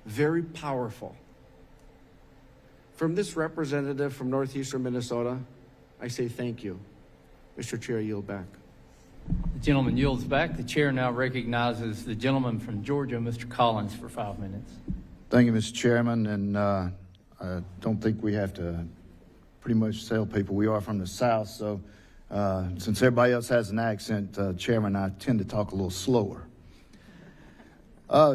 very powerful. From this representative from northeastern Minnesota, I say thank you. Mr. Chair, I yield back. The gentleman yields back. The chair now recognizes the gentleman from Georgia, Mr. Collins, for 5 minutes. Thank you, Mr. Chairman, and I don't think we have to pretty much tell people we are from the South, so since everybody else has an accent, Chairman, I tend to talk a little slower.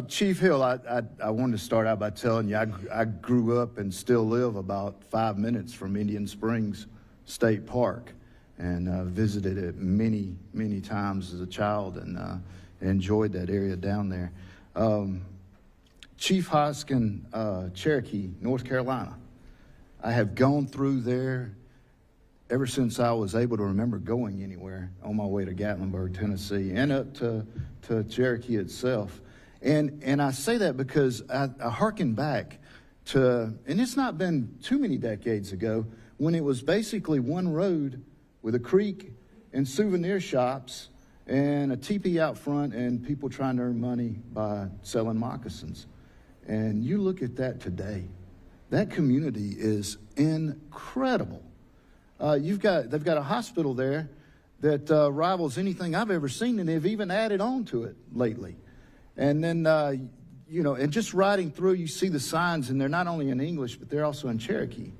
Chief Hill, I wanted to start out by telling you I grew up and still live about 5 minutes from Indian Springs State Park, and visited it many, many times as a child, and enjoyed that area down there. Chief Hoskin, Cherokee, North Carolina. I have gone through there ever since I was able to remember going anywhere on my way to Gatlinburg, Tennessee, and up to Cherokee itself. And I say that because I hearken back to, and it's not been too many decades ago, when it was basically one road with a creek and souvenir shops and a teepee out front and people trying to earn money by selling moccasins. And you look at that today, that community is incredible. They've got a hospital there that rivals anything I've ever seen, and they've even added on to it lately. And then, and just riding through, you see the signs, and they're not only in English, but they're also in Cherokee.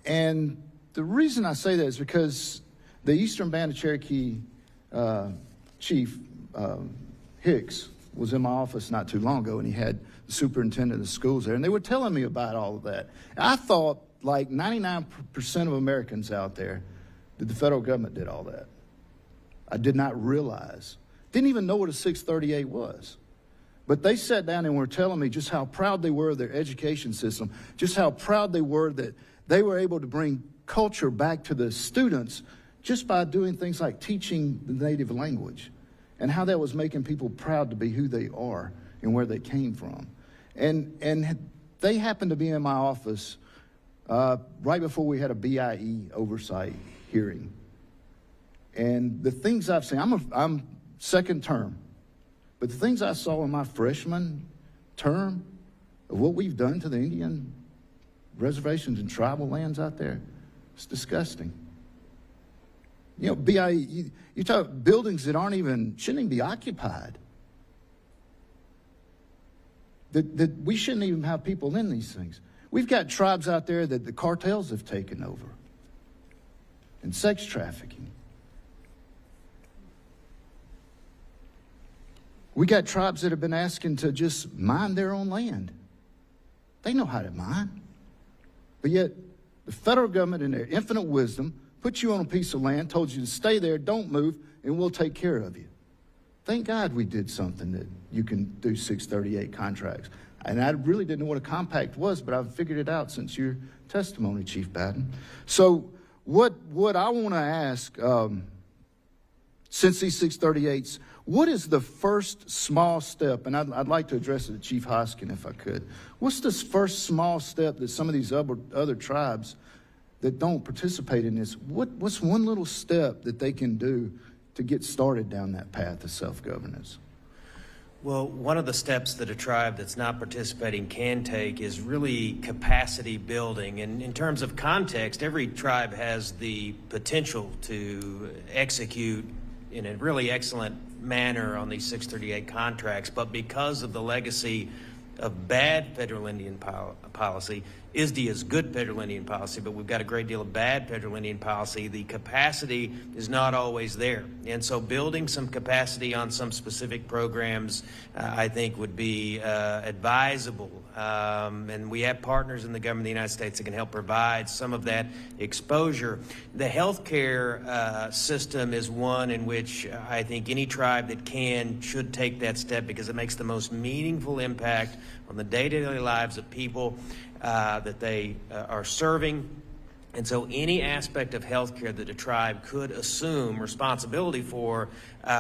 And the reason I say that is because the Eastern Band of Cherokee Chief Hicks was in my office not too long ago, and he had the superintendent of the schools there, and they were telling me about all of that. I thought, like 99% of Americans out there, that the federal government did all that. I did not realize, didn't even know what a 638 was. But they sat down and were telling me just how proud they were of their education system, just how proud they were that they were able to bring culture back to the students just by doing things like teaching the native language, and how that was making people proud to be who they are and where they came from. And they happened to be in my office right before we had a BIE oversight hearing. And the things I've seen, I'm second term, but the things I saw in my freshman term of what we've done to the Indian reservations and tribal lands out there, it's disgusting. You know, BIE, you talk buildings that shouldn't even be occupied. That we shouldn't even have people in these things. We've got tribes out there that the cartels have taken over, and sex trafficking. We got tribes that have been asking to just mine their own land. They know how to mine. But yet, the federal government, in their infinite wisdom, put you on a piece of land, told you to stay there, don't move, and we'll take care of you. Thank God we did something that you can do 638 contracts. And I really didn't know what a compact was, but I've figured it out since your testimony, Chief Batten. So what I want to ask, since these 638s, what is the first small step, and I'd like to address it to Chief Hoskin if I could. What's this first small step that some of these other tribes that don't participate in this, what's one little step that they can do to get started down that path of self-governance? Well, one of the steps that a tribe that's not participating can take is really capacity building. And in terms of context, every tribe has the potential to execute in a really excellent manner on these 638 contracts, but because of the legacy of bad federal Indian policy, ISDE is good federal Indian policy, but we've got a great deal of bad federal Indian policy. The capacity is not always there. And so building some capacity on some specific programs, I think would be advisable. And we have partners in the government of the United States that can help provide some of that exposure. The healthcare system is one in which I think any tribe that should take that step, because it makes the most meaningful impact on the day-to-day lives of people that they are serving. And so any aspect of healthcare that a tribe could assume responsibility for,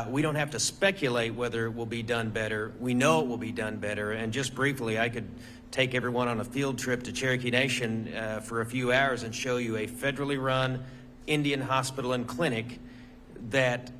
we don't have to speculate whether it will be done better. We know it will be done better. And just briefly, I could take everyone on a field trip to Cherokee Nation for a few hours and show you a federally run Indian hospital and clinic that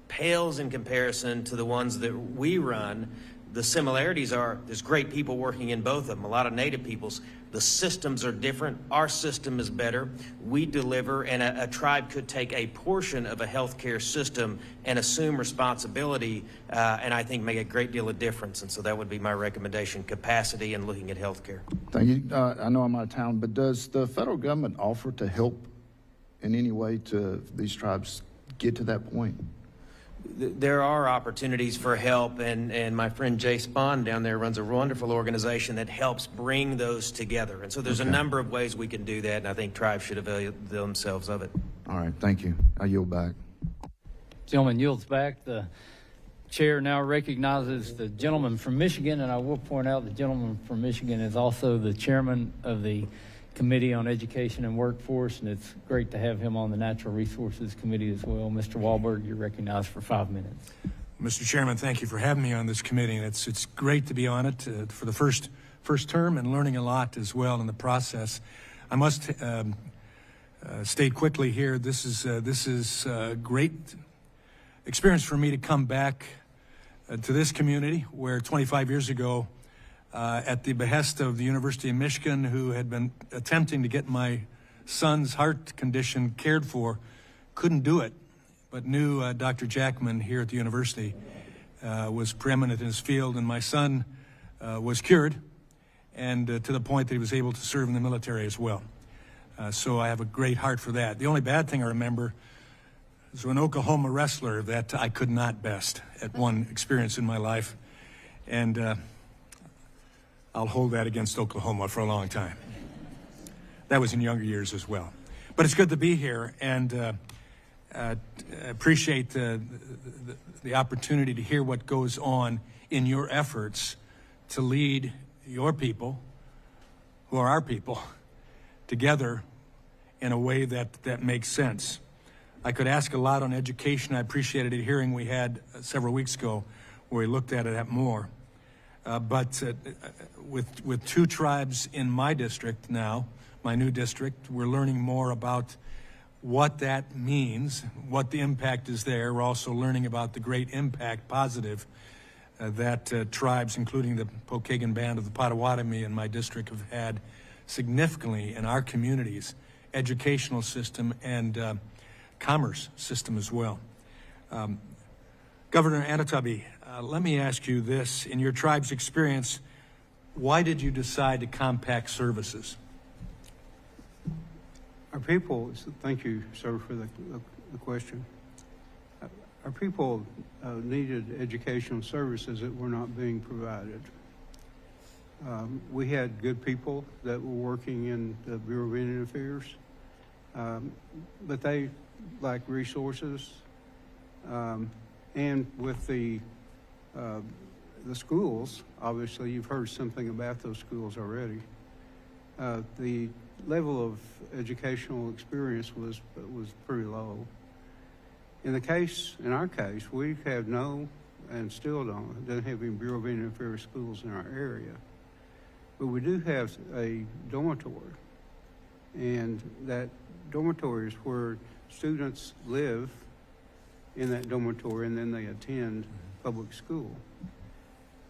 pales in comparison to the ones that we run. The similarities are there's great people working in both of them, a lot of Native peoples. The systems are different. Our system is better. We deliver, and a tribe could take a portion of a healthcare system and assume responsibility, and I think make a great deal of difference. And so that would be my recommendation, capacity and looking at healthcare. Thank you. I know I'm out of town, but does the federal government offer to help in any way to these tribes get to that point? There are opportunities for help, and my friend Jay Spahn down there runs a wonderful organization that helps bring those together. And so there's a number of ways we can do that, and I think tribes should avail themselves of it. All right, thank you. I yield back. Gentleman yields back. The chair now recognizes the gentleman from Michigan, and I will point out the gentleman from Michigan is also the chairman of the Committee on Education and Workforce, and it's great to have him on the Natural Resources Committee as well. Mr. Wahlberg, you're recognized for 5 minutes. Mr. Chairman, thank you for having me on this committee, and it's great to be on it for the first term and learning a lot as well in the process. I must state quickly here, this is a great experience for me to come back to this community where 25 years ago, at the behest of the University of Michigan, who had been attempting to get my son's heart condition cared for, couldn't do it, but knew Dr. Jackman here at the university was preeminent in his field, and my son was cured, and to the point that he was able to serve in the military as well. So I have a great heart for that. The only bad thing I remember is an Oklahoma wrestler that I could not best at one experience in my life, and I'll hold that against Oklahoma for a long time. That was in younger years as well. But it's good to be here, and appreciate the opportunity to hear what goes on in your efforts to lead your people, who are our people, together in a way that makes sense. I could ask a lot on education. I appreciated a hearing we had several weeks ago where we looked at it more. But with two tribes in my district now, my new district, we're learning more about what that means, what the impact is there. We're also learning about the great impact, positive, that tribes, including the Pokagon Band of the Potawatomi in my district, have had significantly in our communities, educational system and commerce system as well. Governor Anatobi, let me ask you this. In your tribe's experience, why did you decide to compact services? Our people, thank you, sir, for the question. Our people needed educational services that were not being provided. We had good people that were working in the Bureau of Indian Affairs, but they lacked resources. And with the schools, obviously, you've heard something about those schools already. The level of educational experience was pretty low. In our case, we have no, and still don't have any Bureau of Indian Affairs schools in our area. But we do have a dormitory, and that dormitory is where students live in that dormitory, and then they attend public school.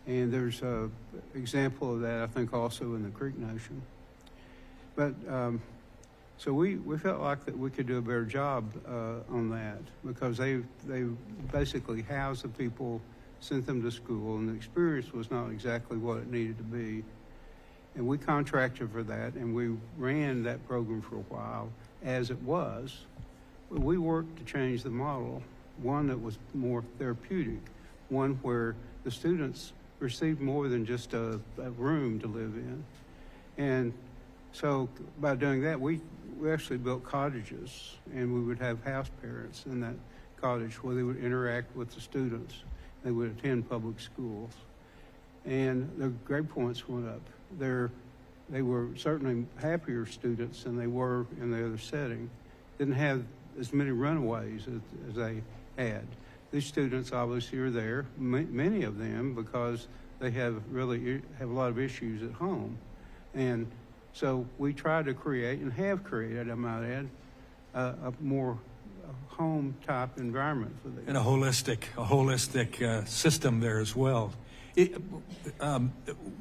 And there's an example of that, I think, also in the Creek Nation. But so we felt like that we could do a better job on that, because they basically housed the people, sent them to school, and the experience was not exactly what it needed to be. And we contracted for that, and we ran that program for a while as it was. But we worked to change the model, one that was more therapeutic, one where the students received more than just a room to live in. And so by doing that, we actually built cottages, and we would have house parents in that cottage where they would interact with the students. They would attend public schools. And their grade points went up. They were certainly happier students than they were in the other setting. Didn't have as many runaways as they had. These students obviously are there, many of them, because they have a lot of issues at home. And so we try to create, and have created, I might add, a more home-type environment for them. And a holistic system there as well.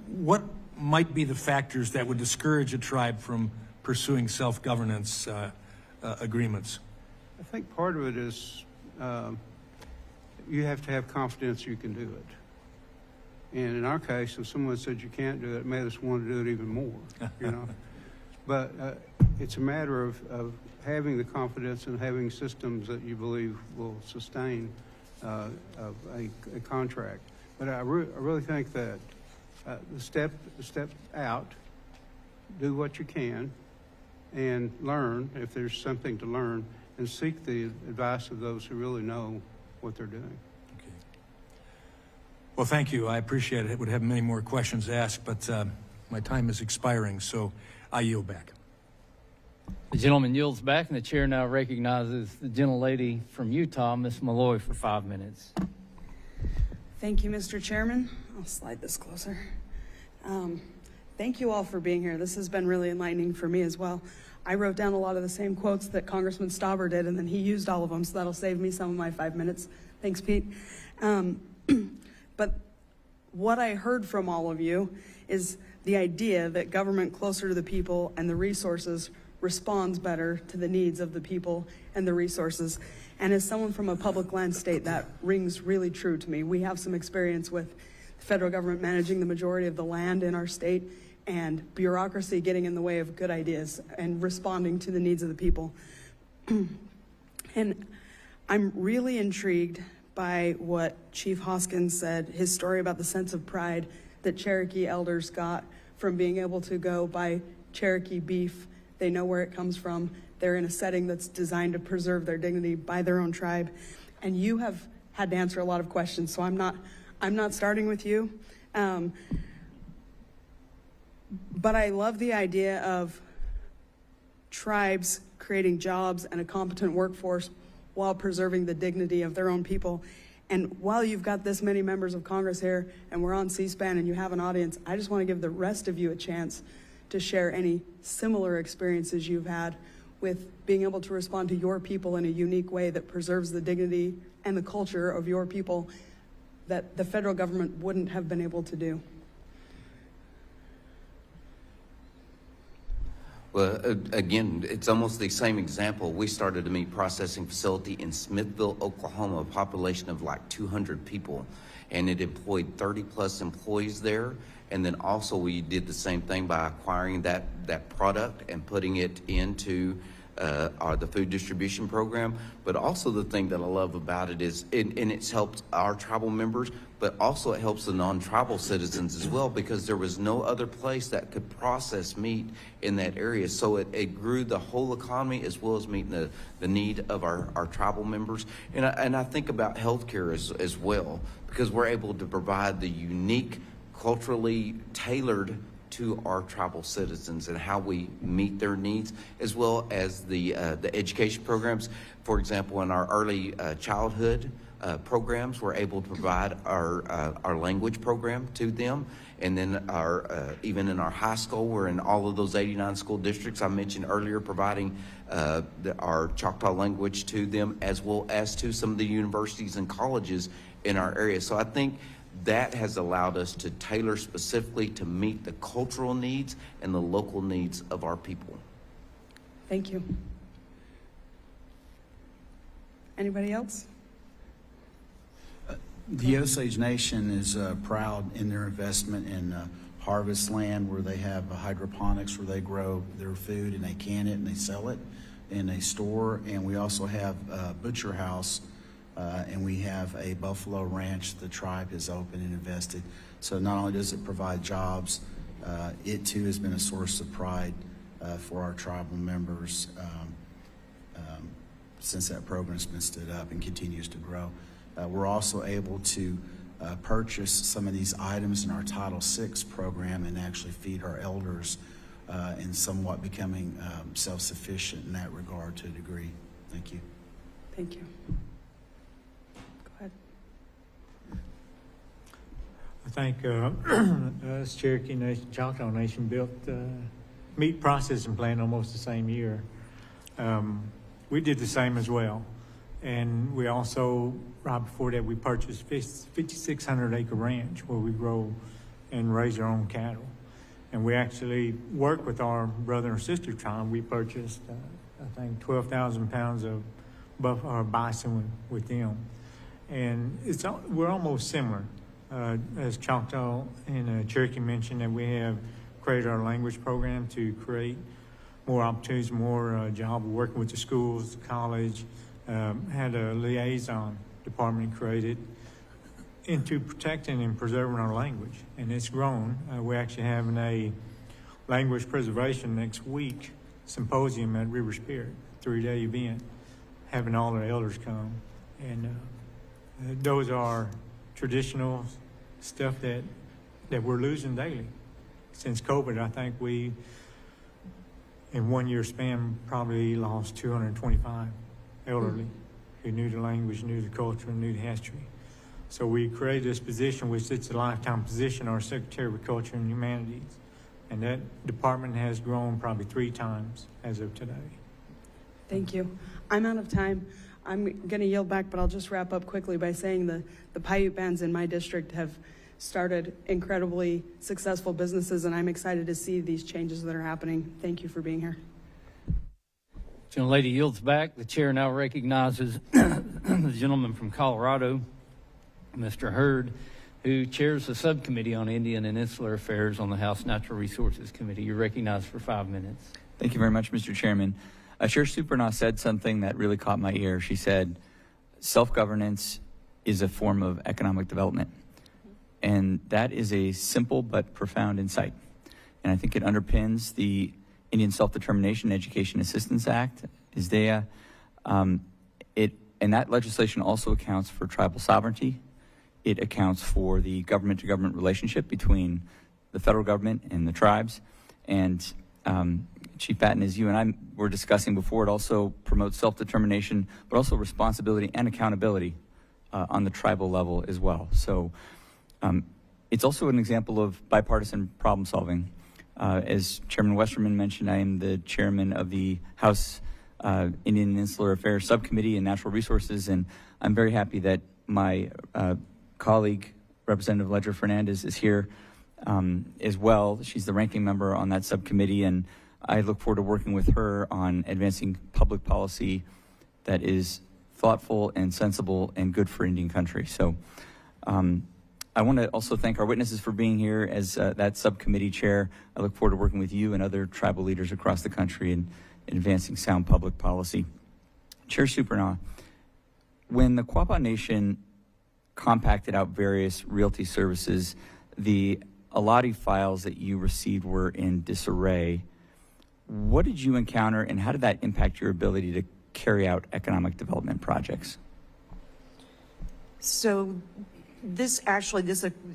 What might be the factors that would discourage a tribe from pursuing self-governance agreements? I think part of it is you have to have confidence you can do it. And in our case, if someone said you can't do it, it made us want to do it even more, you know. But it's a matter of having the confidence and having systems that you believe will sustain a contract. But I really think that the step out, do what you can, and learn if there's something to learn, and seek the advice of those who really know what they're doing. Okay. Well, thank you. I appreciate it. I would have many more questions asked, but my time is expiring, so I yield back. The gentleman yields back, and the chair now recognizes the gentlelady from Utah, Ms. Malloy, for 5 minutes. Thank you, Mr. Chairman. I'll slide this closer. Thank you all for being here. This has been really enlightening for me as well. I wrote down a lot of the same quotes that Congressman Stauber did, and then he used all of them, so that'll save me some of my 5 minutes. Thanks, Pete. But what I heard from all of you is the idea that government closer to the people and the resources responds better to the needs of the people and the resources. And as someone from a public land state, that rings really true to me. We have some experience with the federal government managing the majority of the land in our state, and bureaucracy getting in the way of good ideas and responding to the needs of the people. And I'm really intrigued by what Chief Hoskins said, his story about the sense of pride that Cherokee elders got from being able to go buy Cherokee beef. They know where it comes from. They're in a setting that's designed to preserve their dignity by their own tribe. And you have had to answer a lot of questions, so I'm not starting with you. But I love the idea of tribes creating jobs and a competent workforce while preserving the dignity of their own people. And while you've got this many members of Congress here and we're on C-SPAN and you have an audience, I just want to give the rest of you a chance to share any similar experiences you've had with being able to respond to your people in a unique way that preserves the dignity and the culture of your people that the federal government wouldn't have been able to do. Well, again, it's almost the same example. We started a meat processing facility in Smithville, Oklahoma, a population of like 200 people, and it employed 30 plus employees there. And then also we did the same thing by acquiring that product and putting it into the food distribution program. But also the thing that I love about it is, and it's helped our tribal members, but also it helps the non-tribal citizens as well, because there was no other place that could process meat in that area. So it grew the whole economy as well as meeting the need of our tribal members. And I think about healthcare as well, because we're able to provide the unique, culturally tailored to our tribal citizens and how we meet their needs, as well as the education programs. For example, in our early childhood programs, we're able to provide our language program to them. And then even in our high school, we're in all of those 89 school districts I mentioned earlier, providing our Choctaw language to them, as well as to some of the universities and colleges in our area. So I think that has allowed us to tailor specifically to meet the cultural needs and the local needs of our people. Thank you. Anybody else? The Osage Nation is proud in their investment in harvest land, where they have hydroponics, where they grow their food and they can it and they sell it in a store. And we also have a butcher house, and we have a buffalo ranch the tribe has opened and invested. So not only does it provide jobs, it too has been a source of pride for our tribal members since that program's been stood up and continues to grow. We're also able to purchase some of these items in our Title VI program and actually feed our elders and somewhat becoming self-sufficient in that regard to a degree. Thank you. Thank you. Go ahead. I think us, Cherokee Nation, Choctaw Nation, built meat processing plant almost the same year. We did the same as well. And we also, right before that, we purchased 5,600 acre ranch where we grow and raise our own cattle. And we actually work with our brother and sister tribe. We purchased, I think, 12,000 pounds of bison with them. And we're almost similar. As Choctaw and Cherokee mentioned, that we have created our language program to create more opportunities, more job working with the schools, the college. Had a liaison department created into protecting and preserving our language, and it's grown. We're actually having a language preservation next week symposium at River Spirit, 3-day event, having all our elders come. And those are traditional stuff that we're losing daily. Since COVID, I think we, in 1 year span, probably lost 225 elderly who knew the language, knew the culture, and knew the history. So we created this position, which it's a lifetime position, our Secretary of Culture and Humanities. And that department has grown probably 3 times as of today. Thank you. I'm out of time. I'm going to yield back, but I'll just wrap up quickly by saying the Paiute bands in my district have started incredibly successful businesses, and I'm excited to see these changes that are happening. Thank you for being here. Gentlelady yields back. The chair now recognizes the gentleman from Colorado, Mr. Hurd, who chairs the subcommittee on Indian and Insular Affairs on the House Natural Resources Committee. You're recognized for 5 minutes. Thank you very much, Mr. Chairman. Chair Supernaw said something that really caught my ear. She said, self-governance is a form of economic development. And that is a simple but profound insight. And I think it underpins the Indian Self-Determination Education Assistance Act, ISDEA. And that legislation also accounts for tribal sovereignty. It accounts for the government-to-government relationship between the federal government and the tribes. And Chief Batten, as you and I were discussing before, it also promotes self-determination, but also responsibility and accountability on the tribal level as well. So it's also an example of bipartisan problem solving. As Chairman Westerman mentioned, I am the chairman of the House Indian and Insular Affairs Subcommittee and Natural Resources, and I'm very happy that my colleague, Representative Ledger Fernandez, is here as well. She's the ranking member on that subcommittee, and I look forward to working with her on advancing public policy that is thoughtful and sensible and good for Indian country. So I want to also thank our witnesses for being here as that subcommittee chair. I look forward to working with you and other tribal leaders across the country in advancing sound public policy. Chair Supernaw, when the Quapaw Nation compacted out various realty services, the Alati files that you received were in disarray. What did you encounter, and how did that impact your ability to carry out economic development projects? So this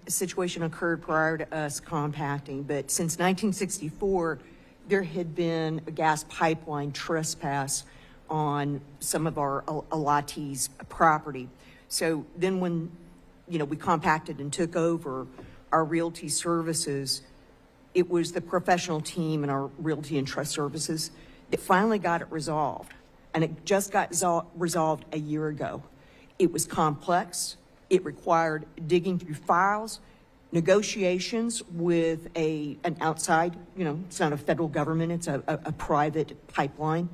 situation occurred prior to us compacting, but since 1964, there had been a gas pipeline trespass on some of our Alati's property. So then when, we compacted and took over our realty services, it was the professional team in our realty and trust services that finally got it resolved. And it just got resolved a year ago. It was complex. It required digging through files, negotiations with an outside, it's not a federal government, it's a private pipeline.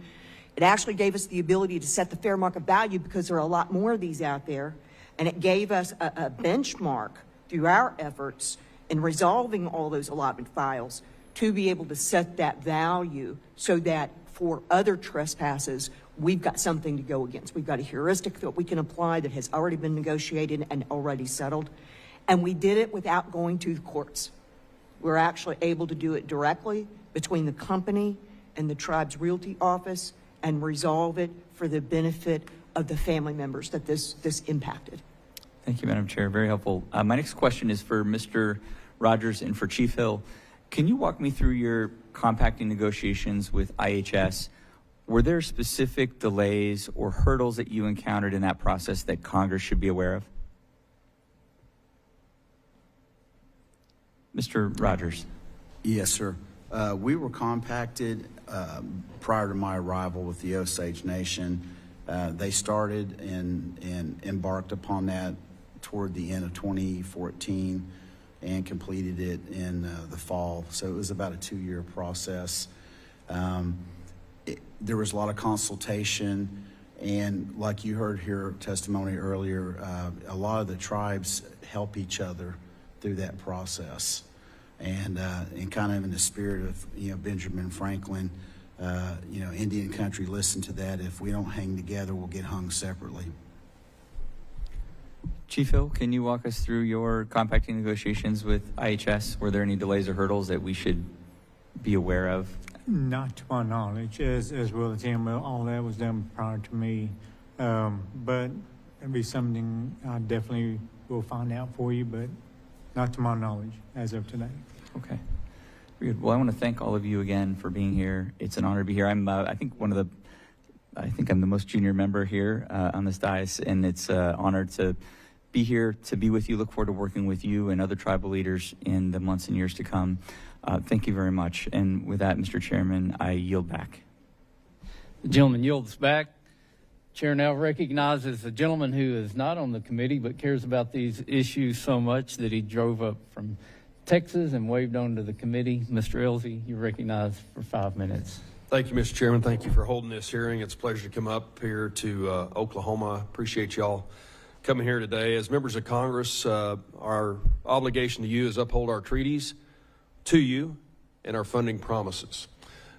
It actually gave us the ability to set the fair market value because there are a lot more of these out there. And it gave us a benchmark through our efforts in resolving all those allotment files to be able to set that value so that for other trespasses, we've got something to go against. We've got a heuristic that we can apply that has already been negotiated and already settled. And we did it without going to the courts. We're actually able to do it directly between the company and the tribe's realty office and resolve it for the benefit of the family members that this impacted. Thank you, Madam Chair. Very helpful. My next question is for Mr. Rogers and for Chief Hill. Can you walk me through your compacting negotiations with IHS? Were there specific delays or hurdles that you encountered in that process that Congress should be aware of? Mr. Rogers. Yes, sir. We were compacted prior to my arrival with the Osage Nation. They started and embarked upon that toward the end of 2014 and completed it in the fall. So it was about a 2-year process. There was a lot of consultation, and like you heard here testimony earlier, a lot of the tribes help each other through that process. And kind of in the spirit of Benjamin Franklin, Indian country, listen to that. If we don't hang together, we'll get hung separately. Chief Hill, can you walk us through your compacting negotiations with IHS? Were there any delays or hurdles that we should be aware of? Not to my knowledge, as well as him. All that was done prior to me. But it'd be something I definitely will find out for you, but not to my knowledge as of today. Okay. Good. Well, I want to thank all of you again for being here. It's an honor to be here. I think I'm the most junior member here on this dais, and it's an honor to be here, to be with you. Look forward to working with you and other tribal leaders in the months and years to come. Thank you very much. And with that, Mr. Chairman, I yield back. The gentleman yields back. Chair now recognizes the gentleman who is not on the committee but cares about these issues so much that he drove up from Texas and waved on to the committee. Mr. Ellzey, you're recognized for 5 minutes. Thank you, Mr. Chairman. Thank you for holding this hearing. It's a pleasure to come up here to Oklahoma. Appreciate y'all coming here today. As members of Congress, our obligation to you is uphold our treaties to you and our funding promises.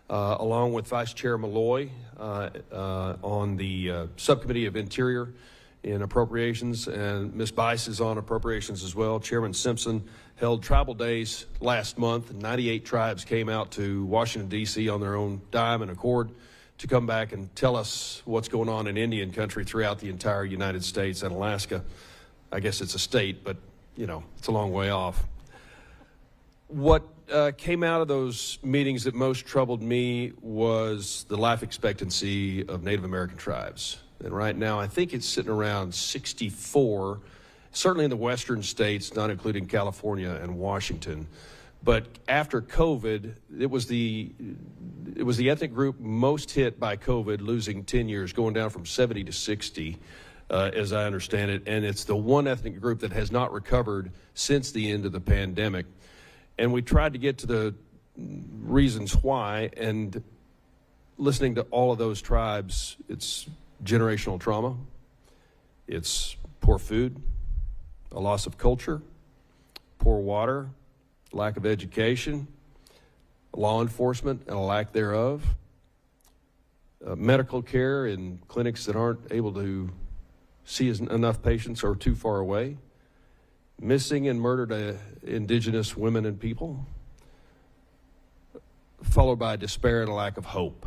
Along with Vice Chair Malloy on the Subcommittee of Interior in Appropriations, and Ms. Bice is on Appropriations as well. Chairman Simpson held tribal days last month, and 98 tribes came out to Washington, D.C. on their own dime and accord to come back and tell us what's going on in Indian country throughout the entire United States and Alaska. I guess it's a state, but, it's a long way off. What came out of those meetings that most troubled me was the life expectancy of Native American tribes. And right now, I think it's sitting around 64, certainly in the western states, not including California and Washington. But after COVID, it was the ethnic group most hit by COVID, losing 10 years, going down from 70 to 60, as I understand it. And it's the one ethnic group that has not recovered since the end of the pandemic. And we tried to get to the reasons why, and listening to all of those tribes, it's generational trauma, it's poor food, a loss of culture, poor water, lack of education, law enforcement and a lack thereof, medical care in clinics that aren't able to see enough patients or too far away, missing and murdered indigenous women and people, followed by despair and a lack of hope.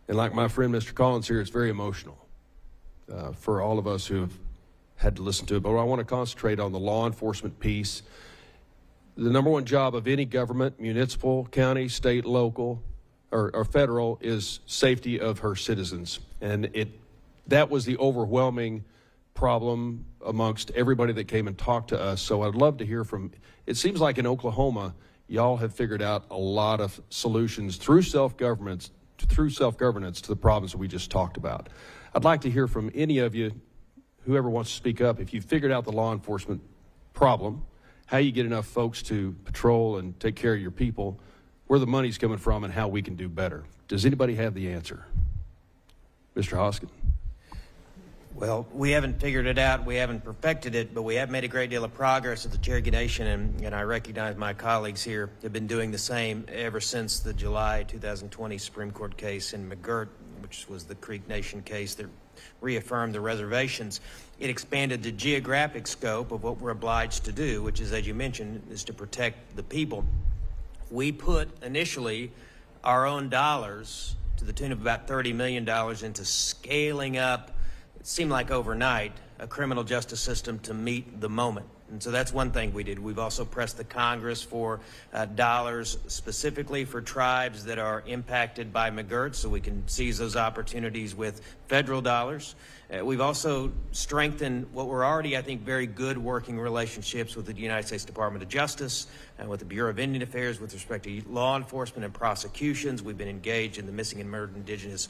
And like my friend Mr. Collins here, it's very emotional for all of us who have had to listen to it. But I want to concentrate on the law enforcement piece. The number one job of any government, municipal, county, state, local, or federal, is safety of her citizens. And that was the overwhelming problem amongst everybody that came and talked to us. So I'd love to hear from, it seems like in Oklahoma, y'all have figured out a lot of solutions through self-governance to the problems that we just talked about. I'd like to hear from any of you, whoever wants to speak up, if you figured out the law enforcement problem, how you get enough folks to patrol and take care of your people, where the money's coming from, and how we can do better. Does anybody have the answer? Mr. Hoskin. Well, we haven't figured it out, we haven't perfected it, but we have made a great deal of progress at the Cherokee Nation, and I recognize my colleagues here have been doing the same ever since the July 2020 Supreme Court case in McGirt, which was the Creek Nation case that reaffirmed the reservations. It expanded the geographic scope of what we're obliged to do, which is, as you mentioned, is to protect the people. We put initially our own dollars to the tune of about $30 million into scaling up, it seemed like overnight, a criminal justice system to meet the moment. And so that's one thing we did. We've also pressed the Congress for dollars specifically for tribes that are impacted by McGirt, so we can seize those opportunities with federal dollars. We've also strengthened what were already, I think, very good working relationships with the United States Department of Justice and with the Bureau of Indian Affairs with respect to law enforcement and prosecutions. We've been engaged in the Missing and Murdered Indigenous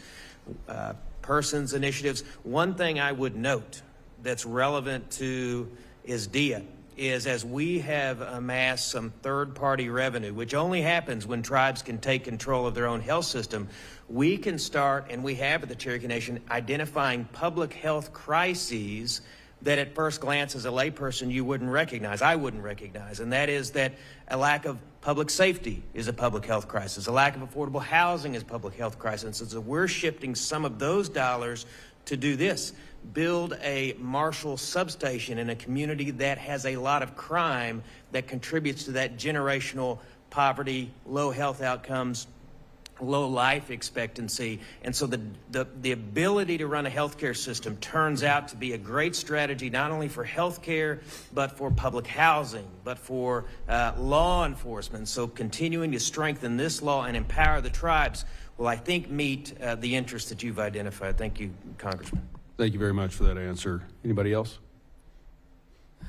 Persons initiatives. One thing I would note that's relevant to ISDEA is, as we have amassed some third-party revenue, which only happens when tribes can take control of their own health system, we can start, and we have at the Cherokee Nation, identifying public health crises that at first glance as a layperson you wouldn't recognize, I wouldn't recognize, and that is that a lack of public safety is a public health crisis, a lack of affordable housing is a public health crisis, and so we're shifting some of those dollars to do this. Build a Marshall substation in a community that has a lot of crime that contributes to that generational poverty, low health outcomes, low life expectancy. And so the ability to run a healthcare system turns out to be a great strategy, not only for healthcare, but for public housing, but for law enforcement. So continuing to strengthen this law and empower the tribes will, I think, meet the interests that you've identified. Thank you, Congressman. Thank you very much for that answer. Anybody else?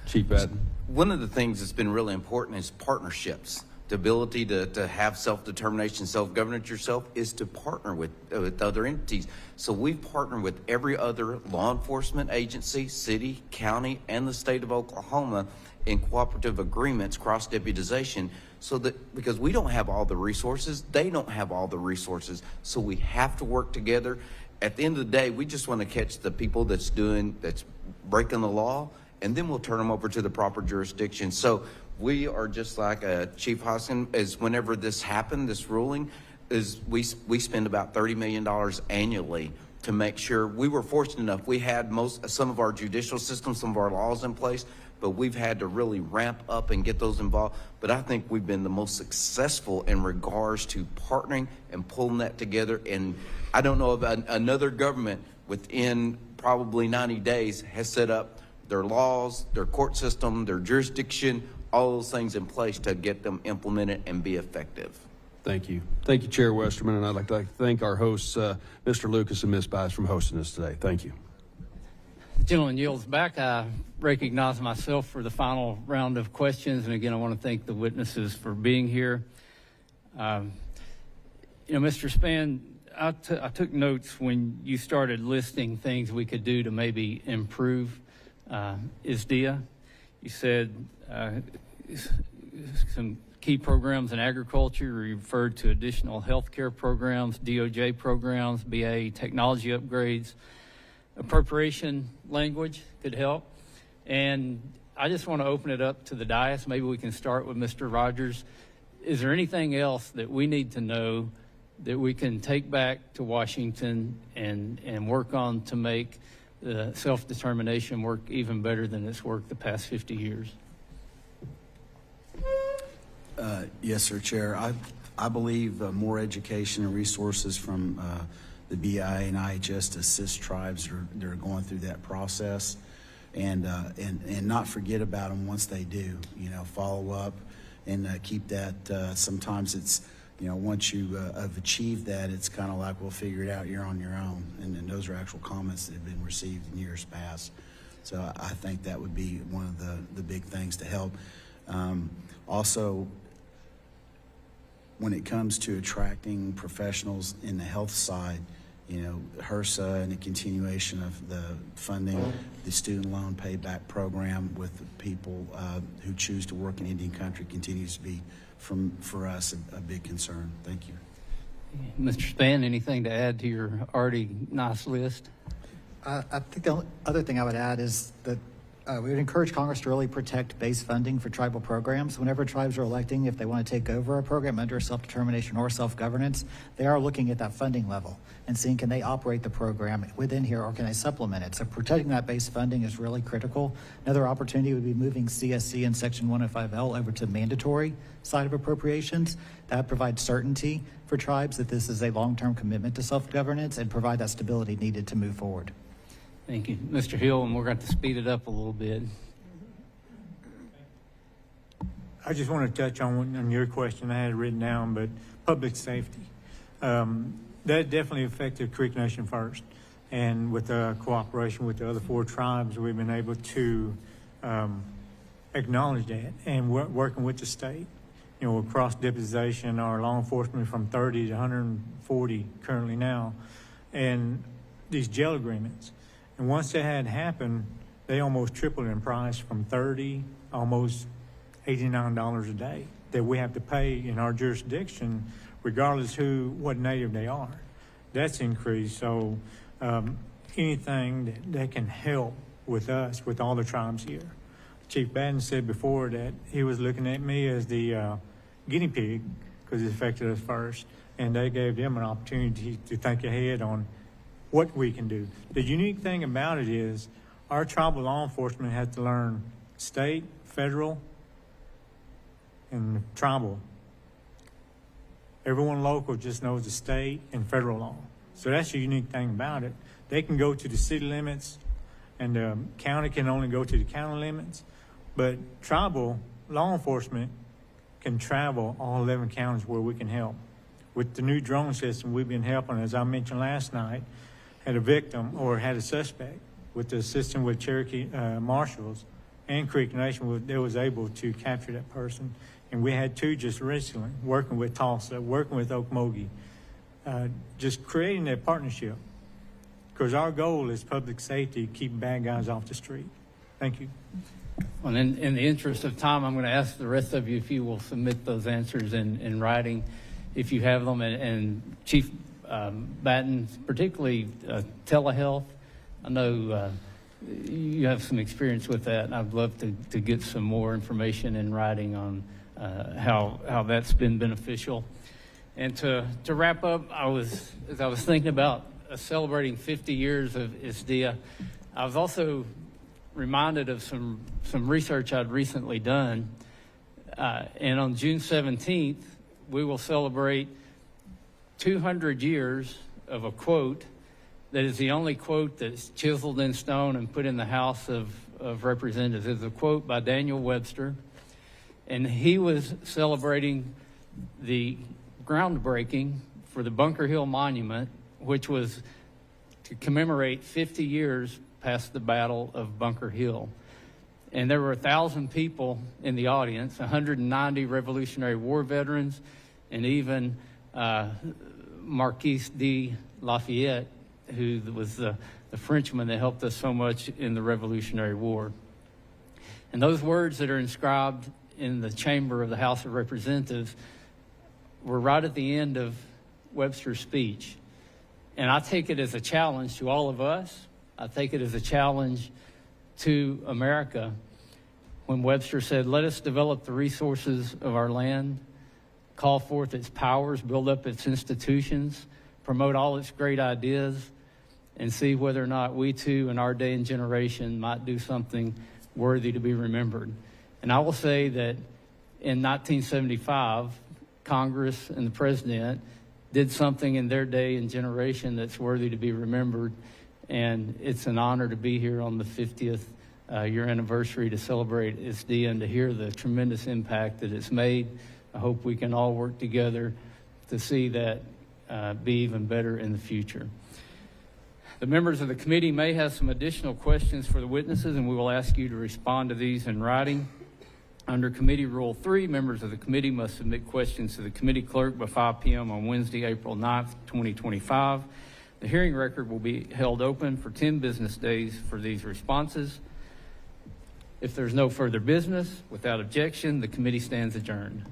Chief Batten. One of the things that's been really important is partnerships. The ability to have self-determination, self-governance yourself is to partner with other entities. So we've partnered with every other law enforcement agency, city, county, and the state of Oklahoma in cooperative agreements, cross-deputization, so that because we don't have all the resources, they don't have all the resources, so we have to work together. At the end of the day, we just want to catch the people that's breaking the law, and then we'll turn them over to the proper jurisdiction. So we are just like Chief Hoskin, as whenever this happened, this ruling, is we spend about $30 million annually to make sure. We were fortunate enough, we had some of our judicial systems, some of our laws in place, but we've had to really ramp up and get those involved. But I think we've been the most successful in regards to partnering and pulling that together. And I don't know of another government within probably 90 days has set up their laws, their court system, their jurisdiction, all those things in place to get them implemented and be effective. Thank you. Thank you, Chair Westerman, and I'd like to thank our hosts, Mr. Lucas and Ms. Bice, for hosting us today. Thank you. The gentleman yields back. I recognize myself for the final round of questions, and again, I want to thank the witnesses for being here. Mr. Spann, I took notes when you started listing things we could do to maybe improve ISDEA. You said some key programs in agriculture. You referred to additional healthcare programs, DOJ programs, BA technology upgrades. Appropriation language could help. And I just want to open it up to the dais. Maybe we can start with Mr. Rogers. Is there anything else that we need to know that we can take back to Washington and work on to make the self-determination work even better than it's worked the past 50 years. Yes, sir, Chair. I believe more education and resources from the BIA and IHS to assist tribes that are going through that process, and not forget about them once they do. Follow up and keep that. Sometimes it's once you have achieved that, it's kind of like, we'll figure it out. You're on your own, and those are actual comments that have been received in years past. So I think that would be one of the big things to help. Also, when it comes to attracting professionals in the health side, HRSA and the continuation of the funding, the student loan payback program with the people who choose to work in Indian country continues to be, for us, a big concern. Thank you. Mr. Spann, anything to add to your already nice list? I think the other thing I would add is that we would encourage Congress to really protect base funding for tribal programs. Whenever tribes are electing, if they want to take over a program under self-determination or self-governance, they are looking at that funding level and seeing, can they operate the program within here or can they supplement it? So protecting that base funding is really critical. Another opportunity would be moving CSC and Section 105L over to mandatory side of appropriations. That provides certainty for tribes that this is a long-term commitment to self-governance and provide that stability needed to move forward. Thank you. Mr. Hill, and we're going to speed it up a little bit. I just want to touch on your question. I had it written down, but public safety. That definitely affected Creek Nation first. And with the cooperation with the other 4 tribes, we've been able to acknowledge that. And working with the state, across deputization, our law enforcement from 30 to 140 currently now, and these jail agreements. And once that had happened, they almost tripled in price from $30, almost $89 a day that we have to pay in our jurisdiction, regardless what native they are. That's increased. So anything that can help with us, with all the tribes here. Chief Batten said before that he was looking at me as the guinea pig because it affected us first, and they gave them an opportunity to think ahead on what we can do. The unique thing about it is our tribal law enforcement has to learn state, federal, and tribal. Everyone local just knows the state and federal law. So that's the unique thing about it. They can go to the city limits, and the county can only go to the county limits, but tribal law enforcement can travel all 11 counties where we can help. With the new drone system, we've been helping, as I mentioned last night, had a victim or had a suspect with the assistance with Cherokee Marshals and Creek Nation, they was able to capture that person. And we had 2 just recently, working with Tulsa, working with Okmulgee, just creating that partnership. Because our goal is public safety, keep bad guys off the street. Thank you. Well, in the interest of time, I'm going to ask the rest of you if you will submit those answers in writing, if you have them. And Chief Batten, particularly telehealth, I know you have some experience with that, and I'd love to get some more information in writing on how that's been beneficial. And to wrap up, as I was thinking about celebrating 50 years of ISDEA, I was also reminded of some research I'd recently done. And on June 17th, we will celebrate 200 years of a quote that is the only quote that's chiseled in stone and put in the House of Representatives. It's a quote by Daniel Webster, and he was celebrating the groundbreaking for the Bunker Hill Monument, which was to commemorate 50 years past the Battle of Bunker Hill. And there were 1,000 people in the audience, 190 Revolutionary War veterans, and even Marquis de Lafayette, who was the Frenchman that helped us so much in the Revolutionary War. And those words that are inscribed in the chamber of the House of Representatives were right at the end of Webster's speech. And I take it as a challenge to all of us. I take it as a challenge to America when Webster said, "Let us develop the resources of our land, call forth its powers, build up its institutions, promote all its great ideas, and see whether or not we too in our day and generation might do something worthy to be remembered. And I will say that in 1975, Congress and the President did something in their day and generation that's worthy to be remembered, and it's an honor to be here on the 50th year anniversary to celebrate its day and to hear the tremendous impact that it's made. I hope we can all work together to see that be even better in the future. The members of the committee may have some additional questions for the witnesses, and we will ask you to respond to these in writing. Under Committee Rule 3, members of the committee must submit questions to the committee clerk by 5 p.m. on Wednesday, April 9th, 2025. The hearing record will be held open for 10 business days for these responses. If there's no further business, without objection, the committee stands adjourned.